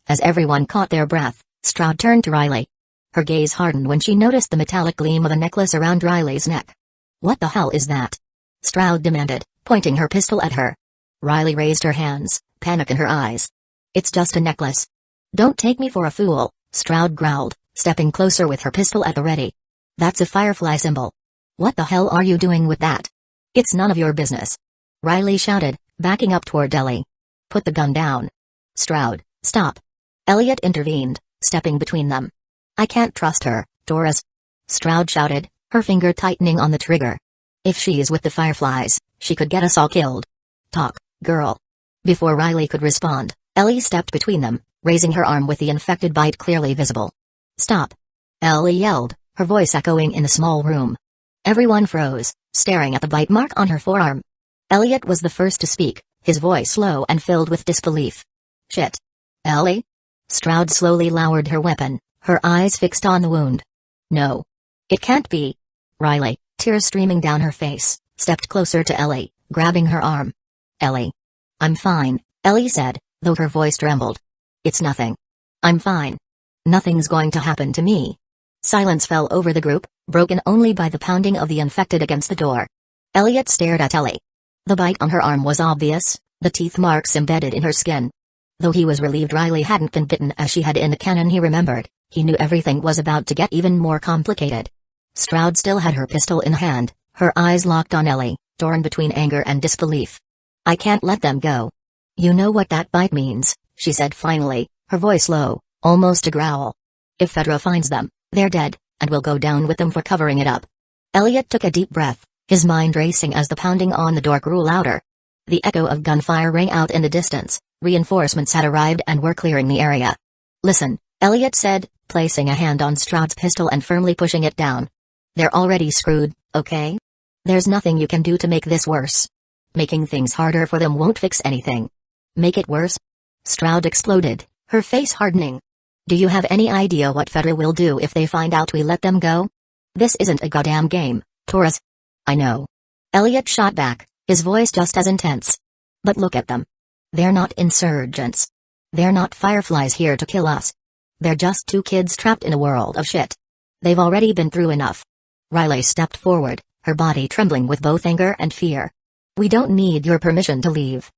As everyone caught their breath, Stroud turned to Riley. Her gaze hardened when she noticed the metallic gleam of a necklace around Riley's neck. What the hell is that? Stroud demanded, pointing her pistol at her. Riley raised her hands, panic in her eyes. It's just a necklace. Don't take me for a fool, Stroud growled, stepping closer with her pistol at the ready. That's a firefly symbol. What the hell are you doing with that? It's none of your business. Riley shouted, backing up toward Ellie. Put the gun down. Stroud, stop. Elliot intervened, stepping between them. I can't trust her, Doris. Stroud shouted, her finger tightening on the trigger. If she is with the fireflies, she could get us all killed. Talk, girl. Before Riley could respond, Ellie stepped between them, raising her arm with the infected bite clearly visible. Stop. Ellie yelled, her voice echoing in the small room. Everyone froze, staring at the bite mark on her forearm. Elliot was the first to speak, his voice low and filled with disbelief. Shit. Ellie? Stroud slowly lowered her weapon, her eyes fixed on the wound. No. It can't be. Riley, tears streaming down her face, stepped closer to Ellie, grabbing her arm. Ellie. I'm fine, Ellie said, though her voice trembled. It's nothing. I'm fine. Nothing's going to happen to me. Silence fell over the group, broken only by the pounding of the infected against the door. Elliot stared at Ellie. The bite on her arm was obvious, the teeth marks embedded in her skin. Though he was relieved Riley hadn't been bitten as she had in the canon he remembered, he knew everything was about to get even more complicated. Stroud still had her pistol in hand, her eyes locked on Ellie, torn between anger and disbelief. I can't let them go. You know what that bite means, she said finally, her voice low, almost a growl. If Fedra finds them, they're dead, and we'll go down with them for covering it up. Elliot took a deep breath, his mind racing as the pounding on the door grew louder. The echo of gunfire rang out in the distance, reinforcements had arrived and were clearing the area. Listen, Elliot said, placing a hand on Stroud's pistol and firmly pushing it down. They're already screwed, okay? There's nothing you can do to make this worse. Making things harder for them won't fix anything. Make it worse? Stroud exploded, her face hardening. Do you have any idea what Fedra will do if they find out we let them go? This isn't a goddamn game, Taurus. I know. Elliot shot back, his voice just as intense. But look at them. They're not insurgents. They're not fireflies here to kill us. They're just two kids trapped in a world of shit. They've already been through enough. Riley stepped forward, her body trembling with both anger and fear. We don't need your permission to leave.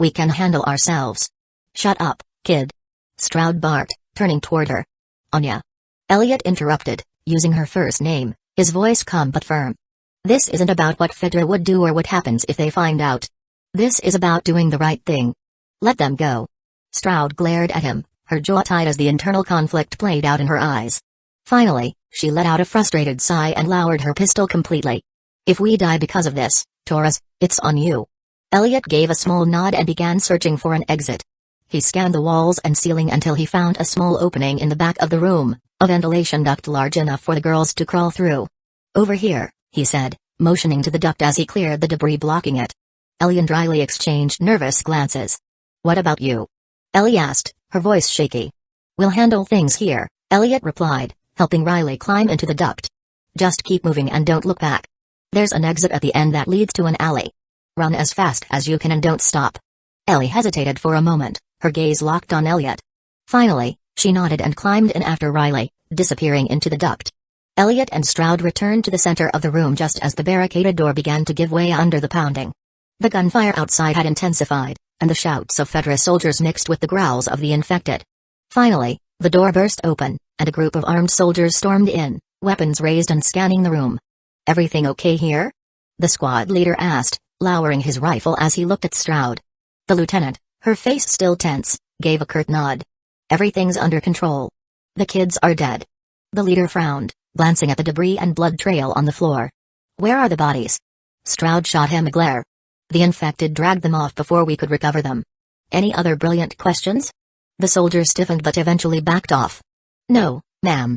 We can handle ourselves. Shut up, kid. Stroud barked, turning toward her. Anya. Elliot interrupted, using her first name, his voice calm but firm. This isn't about what Phaedra would do or what happens if they find out. This is about doing the right thing. Let them go. Stroud glared at him, her jaw tight as the internal conflict played out in her eyes. Finally, she let out a frustrated sigh and lowered her pistol completely. If we die because of this, Taurus, it's on you. Elliot gave a small nod and began searching for an exit. He scanned the walls and ceiling until he found a small opening in the back of the room, a ventilation duct large enough for the girls to crawl through. Over here, he said, motioning to the duct as he cleared the debris blocking it. Ellie and Riley exchanged nervous glances. What about you? Ellie asked, her voice shaky. We'll handle things here, Elliot replied, helping Riley climb into the duct. Just keep moving and don't look back. There's an exit at the end that leads to an alley. Run as fast as you can and don't stop. Ellie hesitated for a moment, her gaze locked on Elliot. Finally, she nodded and climbed in after Riley, disappearing into the duct. Elliot and Stroud returned to the center of the room just as the barricaded door began to give way under the pounding. The gunfire outside had intensified, and the shouts of Fedra soldiers mixed with the growls of the infected. Finally, the door burst open, and a group of armed soldiers stormed in, weapons raised and scanning the room. Everything okay here? The squad leader asked, lowering his rifle as he looked at Stroud. The lieutenant, her face still tense, gave a curt nod. Everything's under control. The kids are dead. The leader frowned, glancing at the debris and blood trail on the floor. Where are the bodies? Stroud shot him a glare. The infected dragged them off before we could recover them. Any other brilliant questions? The soldier stiffened but eventually backed off. No, ma'am.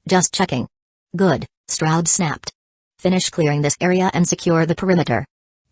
Just checking. Good, Stroud snapped. Finish clearing this area and secure the perimeter.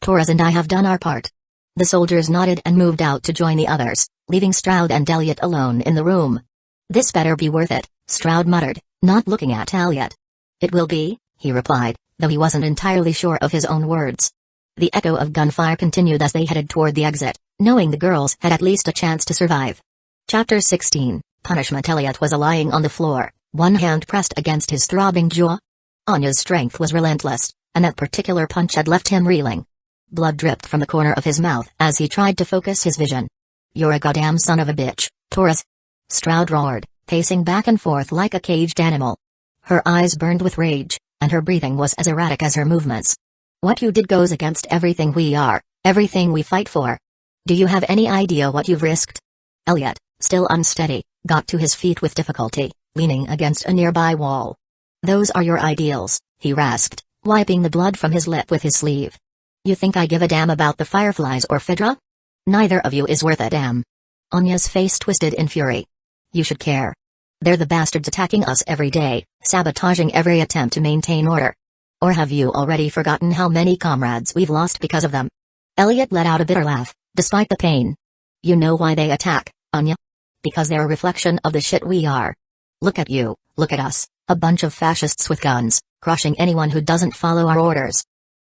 Torres and I have done our part. The soldiers nodded and moved out to join the others, leaving Stroud and Elliot alone in the room. This better be worth it, Stroud muttered, not looking at Elliot. It will be, he replied, though he wasn't entirely sure of his own words. The echo of gunfire continued as they headed toward the exit, knowing the girls had at least a chance to survive. Chapter 16, Punishment. Elliot was lying on the floor, one hand pressed against his throbbing jaw. Anya's strength was relentless, and that particular punch had left him reeling. Blood dripped from the corner of his mouth as he tried to focus his vision. You're a goddamn son of a bitch, Taurus. Stroud roared, pacing back and forth like a caged animal. Her eyes burned with rage, and her breathing was as erratic as her movements. What you did goes against everything we are, everything we fight for. Do you have any idea what you've risked? Elliot, still unsteady, got to his feet with difficulty, leaning against a nearby wall. Those are your ideals, he rasped, wiping the blood from his lip with his sleeve. You think I give a damn about the Fireflies or Phaedra? Neither of you is worth a damn. Anya's face twisted in fury. You should care. They're the bastards attacking us every day, sabotaging every attempt to maintain order. Or have you already forgotten how many comrades we've lost because of them? Elliot let out a bitter laugh, despite the pain. You know why they attack, Anya? Because they're a reflection of the shit we are. Look at you, look at us, a bunch of fascists with guns, crushing anyone who doesn't follow our orders.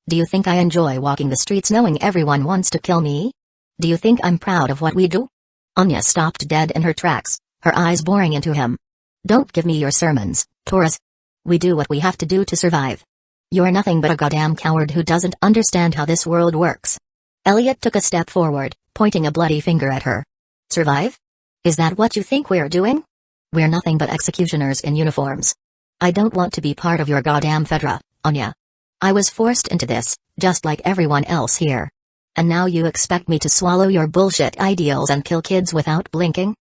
Do you think I enjoy walking the streets knowing everyone wants to kill me? Do you think I'm proud of what we do? Anya stopped dead in her tracks, her eyes boring into him. Don't give me your sermons, Taurus. We do what we have to do to survive. You're nothing but a goddamn coward who doesn't understand how this world works. Elliot took a step forward, pointing a bloody finger at her. Survive? Is that what you think we're doing? We're nothing but executioners in uniforms. I don't want to be part of your goddamn Phaedra, Anya. I was forced into this, just like everyone else here. And now you expect me to swallow your bullshit ideals and kill kids without blinking?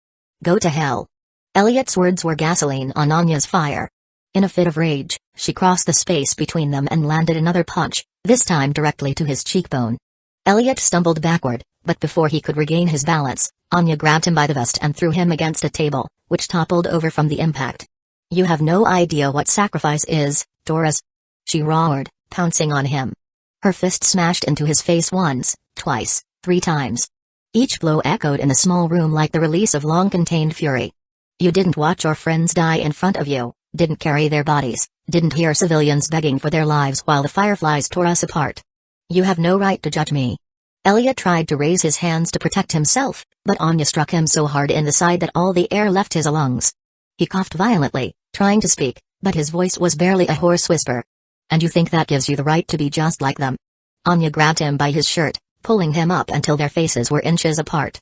Go to hell. Elliot's words were gasoline on Anya's fire. In a fit of rage, she crossed the space between them and landed another punch, this time directly to his cheekbone. Elliot stumbled backward, but before he could regain his balance, Anya grabbed him by the vest and threw him against a table, which toppled over from the impact. You have no idea what sacrifice is, Taurus. She roared, pouncing on him. Her fist smashed into his face once, twice, 3 times. Each blow echoed in the small room like the release of long-contained fury. You didn't watch your friends die in front of you, didn't carry their bodies, didn't hear civilians begging for their lives while the Fireflies tore us apart. You have no right to judge me. Elliot tried to raise his hands to protect himself, but Anya struck him so hard in the side that all the air left his lungs. He coughed violently, trying to speak, but his voice was barely a hoarse whisper. And you think that gives you the right to be just like them? Anya grabbed him by his shirt, pulling him up until their faces were inches apart.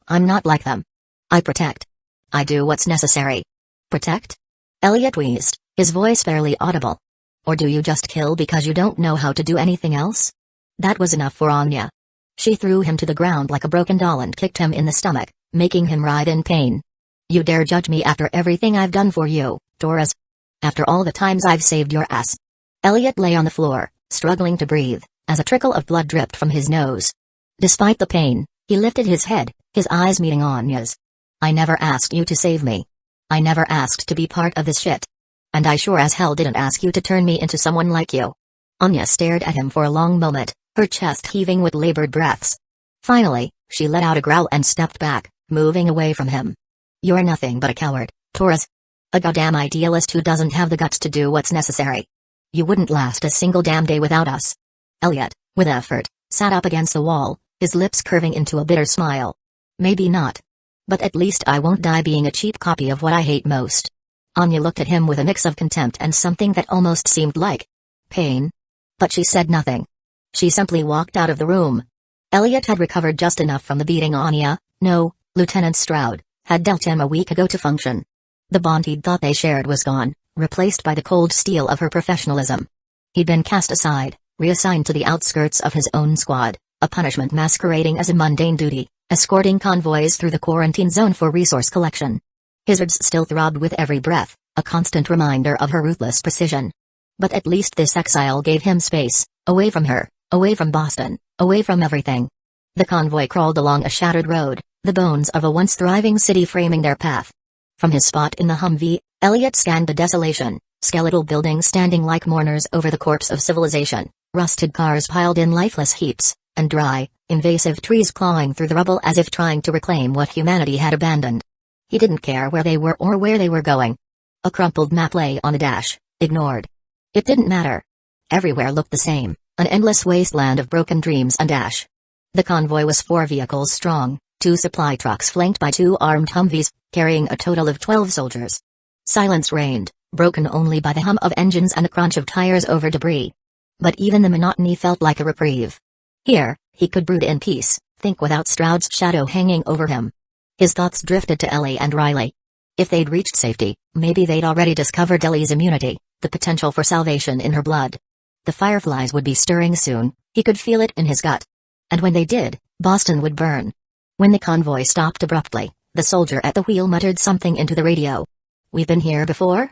I'm not like them. I protect. I do what's necessary. Protect? Elliot wheezed, his voice barely audible. Or do you just kill because you don't know how to do anything else? That was enough for Anya. She threw him to the ground like a broken doll and kicked him in the stomach, making him writhe in pain. You dare judge me after everything I've done for you, Taurus? After all the times I've saved your ass. Elliot lay on the floor, struggling to breathe, as a trickle of blood dripped from his nose. Despite the pain, he lifted his head, his eyes meeting Anya's. I never asked you to save me. I never asked to be part of this shit. And I sure as hell didn't ask you to turn me into someone like you. Anya stared at him for a long moment, her chest heaving with labored breaths. Finally, she let out a growl and stepped back, moving away from him. You're nothing but a coward, Taurus. A goddamn idealist who doesn't have the guts to do what's necessary. You wouldn't last a single damn day without us. Elliot, with effort, sat up against the wall, his lips curving into a bitter smile. Maybe not. But at least I won't die being a cheap copy of what I hate most. Anya looked at him with a mix of contempt and something that almost seemed like pain. But she said nothing. She simply walked out of the room. Elliot had recovered just enough from the beating Anya, no, Lieutenant Stroud, had dealt him a week ago to function. The bond he'd thought they shared was gone, replaced by the cold steel of her professionalism. He'd been cast aside, reassigned to the outskirts of his own squad, a punishment masquerading as a mundane duty, escorting convoys through the quarantine zone for resource collection. His ribs still throbbed with every breath, a constant reminder of her ruthless precision. But at least this exile gave him space, away from her, away from Boston, away from everything. The convoy crawled along a shattered road, the bones of a once thriving city framing their path. From his spot in the Humvee, Elliot scanned the desolation, skeletal buildings standing like mourners over the corpse of civilization, rusted cars piled in lifeless heaps, and dry, invasive trees clawing through the rubble as if trying to reclaim what humanity had abandoned. He didn't care where they were or where they were going. A crumpled map lay on the dash, ignored. It didn't matter. Everywhere looked the same, an endless wasteland of broken dreams and ash. The convoy was 4 vehicles strong, 2 supply trucks flanked by 2 armed Humvees, carrying a total of 12 soldiers. Silence reigned, broken only by the hum of engines and the crunch of tires over debris. But even the monotony felt like a reprieve. Here, he could brood in peace, think without Stroud's shadow hanging over him. His thoughts drifted to Ellie and Riley. If they'd reached safety, maybe they'd already discovered Ellie's immunity, the potential for salvation in her blood. The fireflies would be stirring soon, he could feel it in his gut. And when they did, Boston would burn. When the convoy stopped abruptly, the soldier at the wheel muttered something into the radio. We've been here before?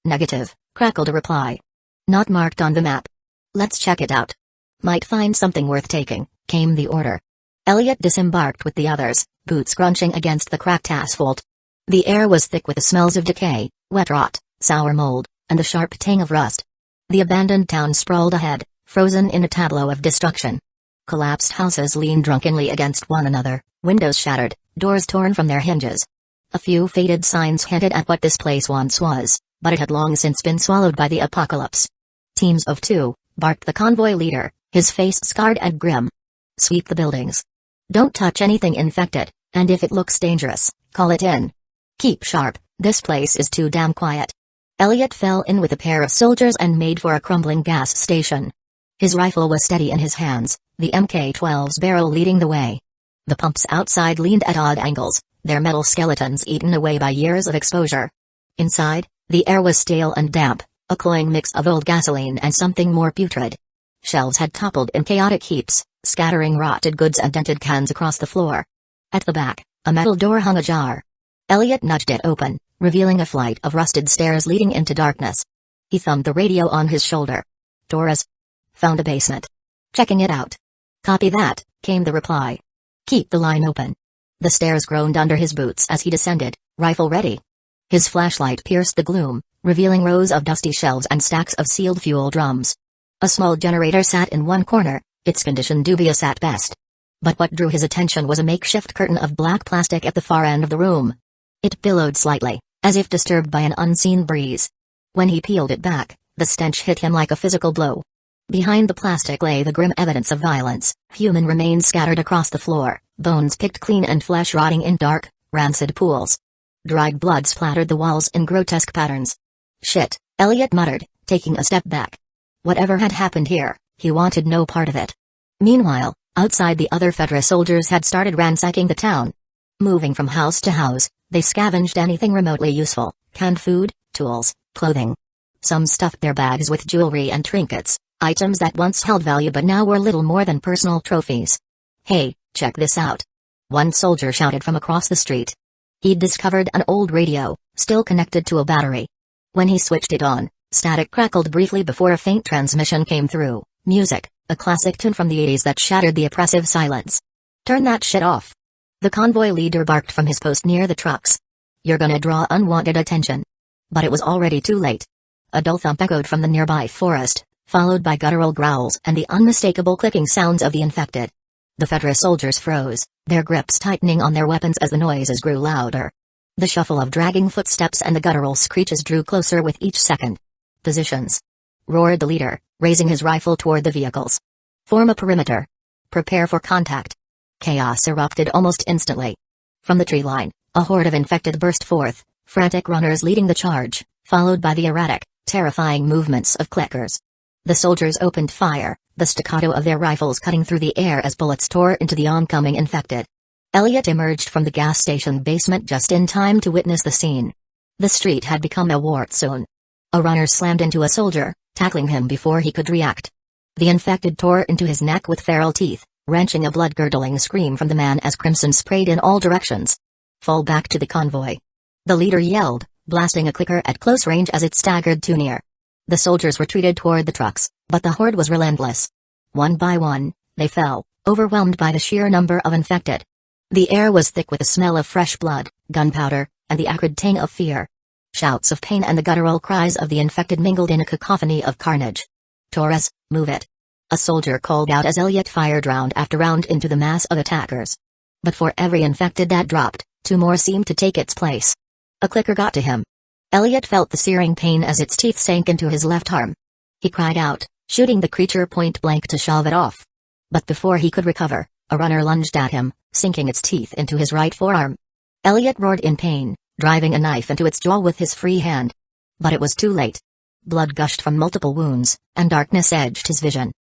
Negative, crackled a reply. Not marked on the map. Let's check it out. Might find something worth taking, came the order. Elliot disembarked with the others, boots crunching against the cracked asphalt. The air was thick with the smells of decay, wet rot, sour mold, and the sharp tang of rust. The abandoned town sprawled ahead, frozen in a tableau of destruction. Collapsed houses leaned drunkenly against one another, windows shattered, doors torn from their hinges. A few faded signs hinted at what this place once was, but it had long since been swallowed by the apocalypse. Teams of 2, barked the convoy leader, his face scarred and grim. Sweep the buildings. Don't touch anything infected, and if it looks dangerous, call it in. Keep sharp, this place is too damn quiet. Elliot fell in with a pair of soldiers and made for a crumbling gas station. His rifle was steady in his hands, the Mk-12's barrel leading the way. The pumps outside leaned at odd angles, their metal skeletons eaten away by years of exposure. Inside, the air was stale and damp, a cloying mix of old gasoline and something more putrid. Shelves had toppled in chaotic heaps, scattering rotted goods and dented cans across the floor. At the back, a metal door hung ajar. Elliot nudged it open, revealing a flight of rusted stairs leading into darkness. He thumbed the radio on his shoulder. Doors. Found a basement. Checking it out. Copy that, came the reply. Keep the line open. The stairs groaned under his boots as he descended, rifle ready. His flashlight pierced the gloom, revealing rows of dusty shelves and stacks of sealed fuel drums. A small generator sat in one corner, its condition dubious at best. But what drew his attention was a makeshift curtain of black plastic at the far end of the room. It billowed slightly, as if disturbed by an unseen breeze. When he peeled it back, the stench hit him like a physical blow. Behind the plastic lay the grim evidence of violence, human remains scattered across the floor, bones picked clean and flesh rotting in dark, rancid pools. Dried blood splattered the walls in grotesque patterns. Shit, Elliot muttered, taking a step back. Whatever had happened here, he wanted no part of it. Meanwhile, Outside, the other Fedra soldiers had started ransacking the town. Moving from house to house, they scavenged anything remotely useful: canned food, tools, clothing. Some stuffed their bags with jewelry and trinkets, items that once held value but now were little more than personal trophies. "Hey, check this out," one soldier shouted from across the street. He'd discovered an old radio, still connected to a battery. When he switched it on, static crackled briefly before a faint transmission came through. Music, a classic tune from the 80s that shattered the oppressive silence. "Turn that shit off," the convoy leader barked from his post near the trucks. "You're gonna draw unwanted attention." But it was already too late. A dull thump echoed from the nearby forest, followed by guttural growls and the unmistakable clicking sounds of the infected. The Fedra soldiers froze, their grips tightening on their weapons as the noises grew louder. The shuffle of dragging footsteps and the guttural screeches drew closer with each second. "Positions!" roared the leader, raising his rifle toward the vehicles. "Form a perimeter. Prepare for contact." Chaos erupted almost instantly. From the tree line, a horde of infected burst forth, frantic runners leading the charge, followed by the erratic, terrifying movements of clickers. The soldiers opened fire, the staccato of their rifles cutting through the air as bullets tore into the oncoming infected. Elliot emerged from the gas station basement just in time to witness the scene. The street had become a war zone. A runner slammed into a soldier, tackling him before he could react. The infected tore into his neck with feral teeth, wrenching a blood-curdling scream from the man as crimson sprayed in all directions. "Fall back to the convoy," the leader yelled, blasting a clicker at close range as it staggered too near. The soldiers retreated toward the trucks, but the horde was relentless. One by one, they fell, overwhelmed by the sheer number of infected. The air was thick with the smell of fresh blood, gunpowder, and the acrid tang of fear. Shouts of pain and the guttural cries of the infected mingled in a cacophony of carnage. "Torres, move it," a soldier called out as Elliot fired round after round into the mass of attackers. But for every infected that dropped, two more seemed to take its place. A clicker got to him. Elliot felt the searing pain as its teeth sank into his left arm. He cried out, shooting the creature point blank to shove it off. But before he could recover, a runner lunged at him, sinking its teeth into his right forearm. Elliot roared in pain, driving a knife into its jaw with his free hand. But it was too late. Blood gushed from multiple wounds, and darkness edged his vision.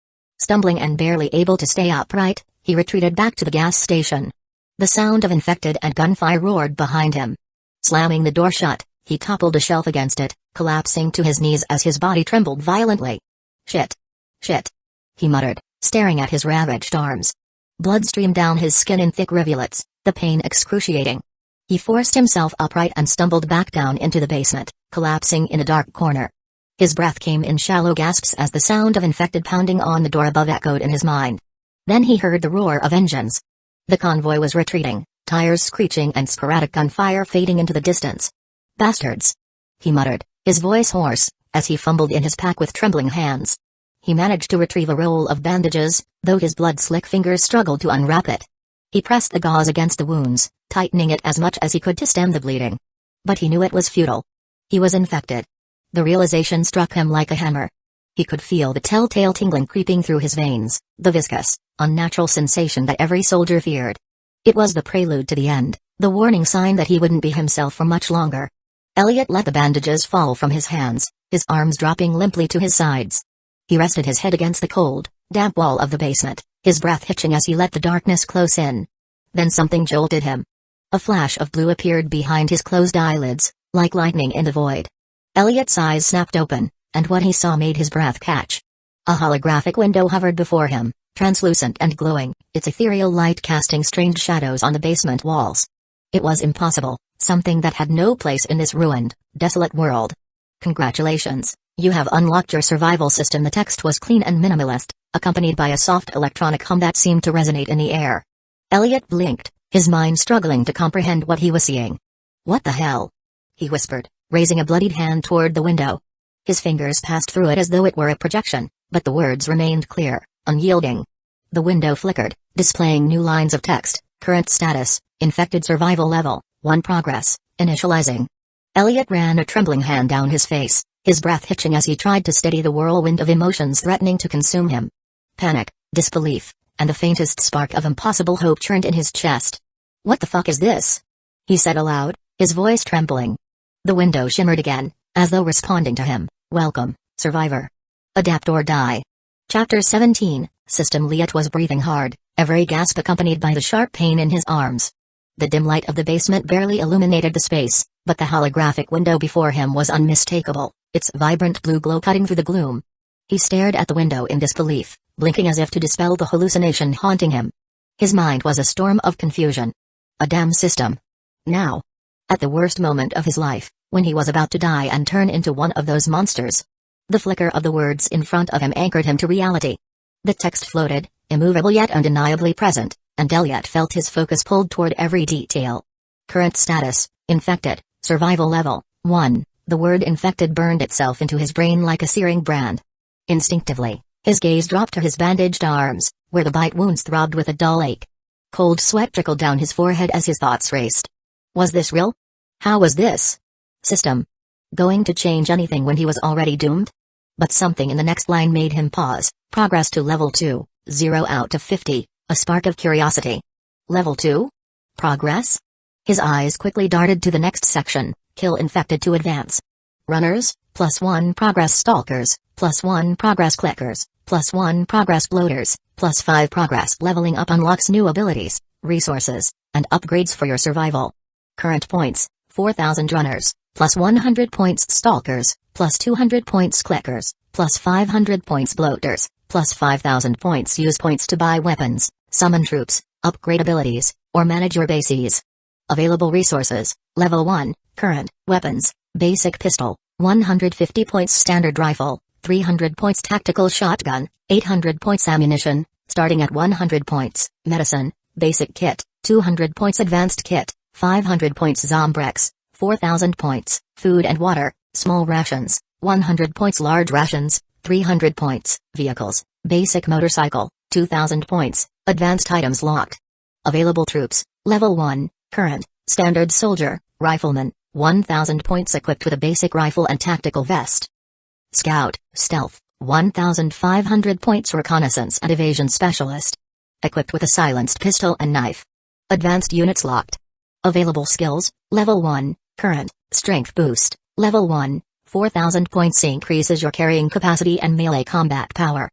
Stumbling and barely able to stay upright, he retreated back to the gas station. The sound of infected and gunfire roared behind him. Slamming the door shut, he toppled a shelf against it, collapsing to his knees as his body trembled violently. Shit. Shit. He muttered, staring at his ravaged arms. Blood streamed down his skin in thick rivulets, the pain excruciating. He forced himself upright and stumbled back down into the basement, collapsing in a dark corner. His breath came in shallow gasps as the sound of infected pounding on the door above echoed in his mind. Then he heard the roar of engines. The convoy was retreating, tires screeching and sporadic gunfire fading into the distance. "Bastards!" he muttered, his voice hoarse, as he fumbled in his pack with trembling hands. He managed to retrieve a roll of bandages, though his blood-slick fingers struggled to unwrap it. He pressed the gauze against the wounds, tightening it as much as he could to stem the bleeding. But he knew it was futile. He was infected. The realization struck him like a hammer. He could feel the telltale tingling creeping through his veins, the viscous, unnatural sensation that every soldier feared. It was the prelude to the end, the warning sign that he wouldn't be himself for much longer. Elliot let the bandages fall from his hands, his arms dropping limply to his sides. He rested his head against the cold, damp wall of the basement, his breath hitching as he let the darkness close in. Then something jolted him. A flash of blue appeared behind his closed eyelids, like lightning in the void. Elliot's eyes snapped open, and what he saw made his breath catch. A holographic window hovered before him, translucent and glowing, its ethereal light casting strange shadows on the basement walls. It was impossible, something that had no place in this ruined, desolate world. "Congratulations, you have unlocked your survival system." The text was clean and minimalist, accompanied by a soft electronic hum that seemed to resonate in the air. Elliot blinked, his mind struggling to comprehend what he was seeing. "What the hell?" he whispered, raising a bloodied hand toward the window. His fingers passed through it as though it were a projection, but the words remained clear, unyielding. The window flickered, displaying new lines of text: current status, infected survival level, 1 progress, initializing. Elliot ran a trembling hand down his face, his breath hitching as he tried to steady the whirlwind of emotions threatening to consume him. Panic, disbelief, and the faintest spark of impossible hope churned in his chest. "What the fuck is this?" he said aloud, his voice trembling. The window shimmered again, as though responding to him. "Welcome, survivor. Adapt or die." Chapter 17, System Elliot was breathing hard, every gasp accompanied by the sharp pain in his arms. The dim light of the basement barely illuminated the space, but the holographic window before him was unmistakable, its vibrant blue glow cutting through the gloom. He stared at the window in disbelief, blinking as if to dispel the hallucination haunting him. His mind was a storm of confusion. A damn system. Now. At the worst moment of his life, when he was about to die and turn into one of those monsters. The flicker of the words in front of him anchored him to reality. The text floated, immovable yet undeniably present, and Elliot felt his focus pulled toward every detail. Current status, infected, survival level, 1. The word infected burned itself into his brain like a searing brand. Instinctively, his gaze dropped to his bandaged arms, where the bite wounds throbbed with a dull ache. Cold sweat trickled down his forehead as his thoughts raced. Was this real? How was this system going to change anything when he was already doomed? But something in the next line made him pause. Progress to level 2, 0 out of 50, a spark of curiosity. Level 2? Progress? His eyes quickly darted to the next section, kill infected to advance. Runners, +1 progress stalkers, +1 progress clickers, +1 progress bloaters, +5 progress leveling up unlocks new abilities, resources, and upgrades for your survival. Current points, 4,000 runners, +100 points stalkers, +200 points clickers, +500 points bloaters, +5,000 points use points to buy weapons, summon troops, upgrade abilities, or manage your bases. Available resources, Level 1, current, weapons, basic pistol, 150 points standard rifle, 300 points tactical shotgun, 800 points ammunition, starting at 100 points, medicine, basic kit, 200 points advanced kit, 500 points Zombrex, 4,000 points, food and water, small rations, 100 points large rations, 300 points, vehicles, basic motorcycle, 2,000 points, advanced items locked. Available troops, Level 1, current, standard soldier, rifleman, 1,000 points equipped with a basic rifle and tactical vest. Scout, stealth, 1,500 points reconnaissance and evasion specialist. Equipped with a silenced pistol and knife. Advanced units locked. Available skills, Level 1, current, strength boost, Level 1, 4,000 points increases your carrying capacity and melee combat power.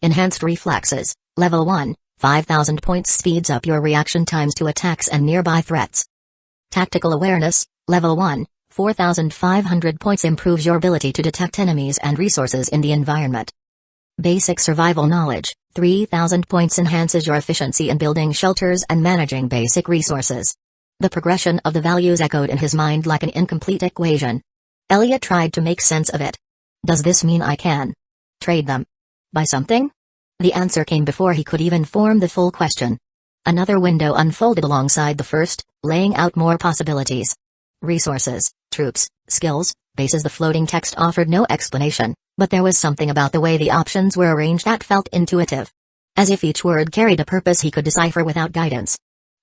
Enhanced reflexes, Level 1, 5,000 points speeds up your reaction times to attacks and nearby threats. Tactical awareness, Level 1, 4,500 points improves your ability to detect enemies and resources in the environment. Basic survival knowledge, 3,000 points enhances your efficiency in building shelters and managing basic resources. The progression of the values echoed in his mind like an incomplete equation. Elliot tried to make sense of it. Does this mean I can trade them? Buy something? The answer came before he could even form the full question. Another window unfolded alongside the first, laying out more possibilities. Resources, troops, skills, bases. The floating text offered no explanation, but there was something about the way the options were arranged that felt intuitive. As if each word carried a purpose he could decipher without guidance.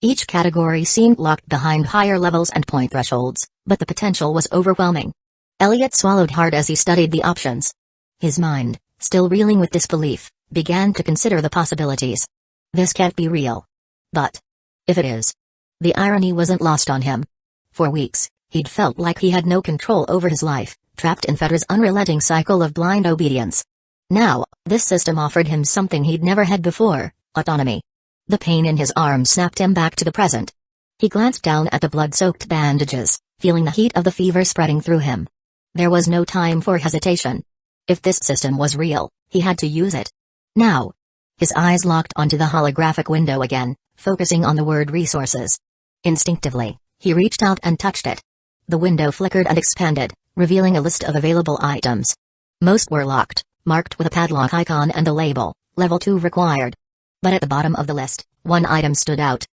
Each category seemed locked behind higher levels and point thresholds, but the potential was overwhelming. Elliot swallowed hard as he studied the options. His mind, still reeling with disbelief, began to consider the possibilities. This can't be real. But if it is? The irony wasn't lost on him. For weeks, he'd felt like he had no control over his life, trapped in Fedra's unrelenting cycle of blind obedience. Now, this system offered him something he'd never had before, autonomy. The pain in his arm snapped him back to the present. He glanced down at the blood-soaked bandages, feeling the heat of the fever spreading through him. There was no time for hesitation. If this system was real, he had to use it. Now. His eyes locked onto the holographic window again, focusing on the word resources. Instinctively, he reached out and touched it. The window flickered and expanded, revealing a list of available items. Most were locked, marked with a padlock icon and a label, Level 2 required. But at the bottom of the list, one item stood out.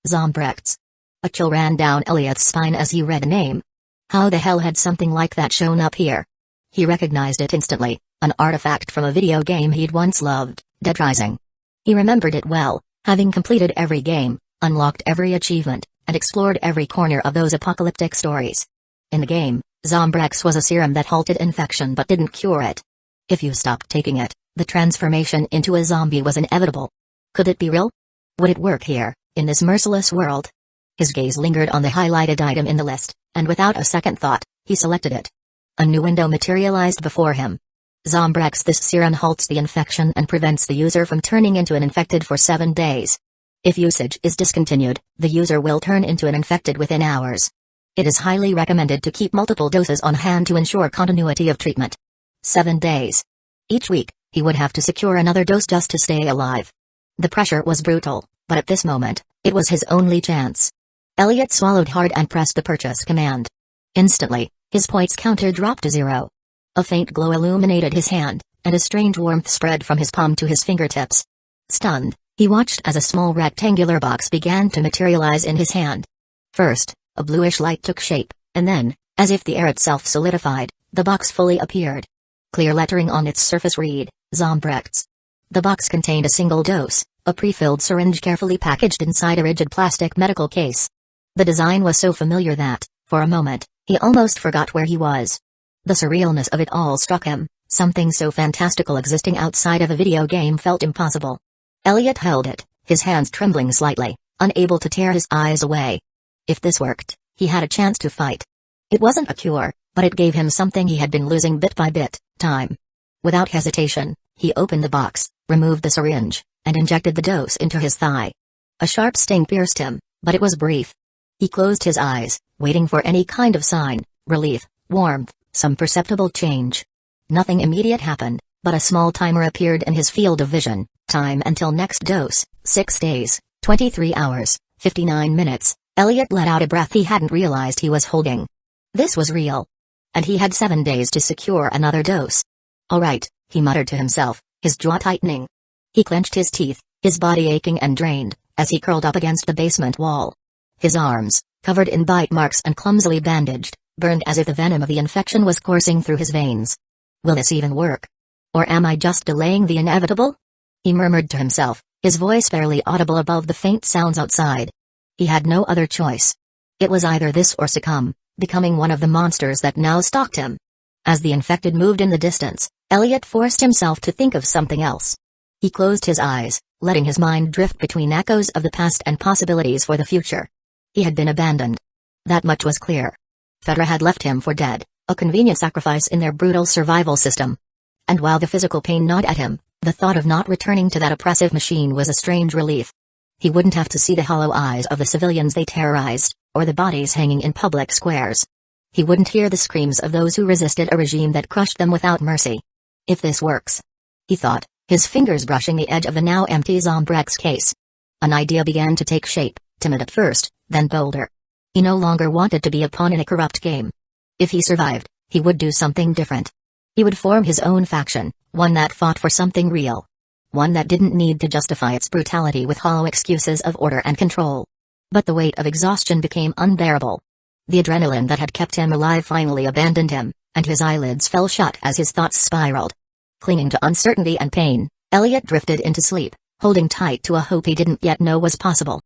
Zombrex. A chill ran down Elliot's spine as he read the name. How the hell had something like that shown up here? He recognized it instantly, an artifact from a video game he'd once loved, Dead Rising. He remembered it well, having completed every game, unlocked every achievement, and explored every corner of those apocalyptic stories. In the game, Zombrex was a serum that halted infection but didn't cure it. If you stopped taking it, the transformation into a zombie was inevitable. Could it be real? Would it work here, in this merciless world? His gaze lingered on the highlighted item in the list, and without a second thought, he selected it. A new window materialized before him. Zombrex. This serum halts the infection and prevents the user from turning into an infected for 7 days. If usage is discontinued, the user will turn into an infected within hours. It is highly recommended to keep multiple doses on hand to ensure continuity of treatment. 7 days. Each week, he would have to secure another dose just to stay alive. The pressure was brutal, but at this moment, it was his only chance. Elliot swallowed hard and pressed the purchase command. Instantly, his points counter dropped to 0. A faint glow illuminated his hand, and a strange warmth spread from his palm to his fingertips. Stunned, he watched as a small rectangular box began to materialize in his hand. First, a bluish light took shape, and then, as if the air itself solidified, the box fully appeared. Clear lettering on its surface read, Zombrex. The box contained a single dose, a pre-filled syringe carefully packaged inside a rigid plastic medical case. The design was so familiar that, for a moment, he almost forgot where he was. The surrealness of it all struck him. Something so fantastical existing outside of a video game felt impossible. Elliot held it, his hands trembling slightly, unable to tear his eyes away. If this worked, he had a chance to fight. It wasn't a cure, but it gave him something he had been losing bit by bit, time. Without hesitation, he opened the box, removed the syringe, and injected the dose into his thigh. A sharp sting pierced him, but it was brief. He closed his eyes, waiting for any kind of sign, relief, warmth, some perceptible change. Nothing immediate happened, but a small timer appeared in his field of vision. Time until next dose, 6 days, 23 hours, 59 minutes. Elliot let out a breath he hadn't realized he was holding. This was real. And he had 7 days to secure another dose. All right, he muttered to himself, his jaw tightening. He clenched his teeth, his body aching and drained, as he curled up against the basement wall. His arms, covered in bite marks and clumsily bandaged, burned as if the venom of the infection was coursing through his veins. Will this even work? Or am I just delaying the inevitable? He murmured to himself, his voice barely audible above the faint sounds outside. He had no other choice. It was either this or succumb, becoming one of the monsters that now stalked him. As the infected moved in the distance, Elliot forced himself to think of something else. He closed his eyes, letting his mind drift between echoes of the past and possibilities for the future. He had been abandoned. That much was clear. Fedra had left him for dead, a convenient sacrifice in their brutal survival system. And while the physical pain gnawed at him, the thought of not returning to that oppressive machine was a strange relief. He wouldn't have to see the hollow eyes of the civilians they terrorized, or the bodies hanging in public squares. He wouldn't hear the screams of those who resisted a regime that crushed them without mercy. If this works, he thought, his fingers brushing the edge of the now empty Zombrex case. An idea began to take shape, timid at first, then bolder. He no longer wanted to be a pawn in a corrupt game. If he survived, he would do something different. He would form his own faction, one that fought for something real. One that didn't need to justify its brutality with hollow excuses of order and control. But the weight of exhaustion became unbearable. The adrenaline that had kept him alive finally abandoned him, and his eyelids fell shut as his thoughts spiraled. Clinging to uncertainty and pain, Elliot drifted into sleep, holding tight to a hope he didn't yet know was possible.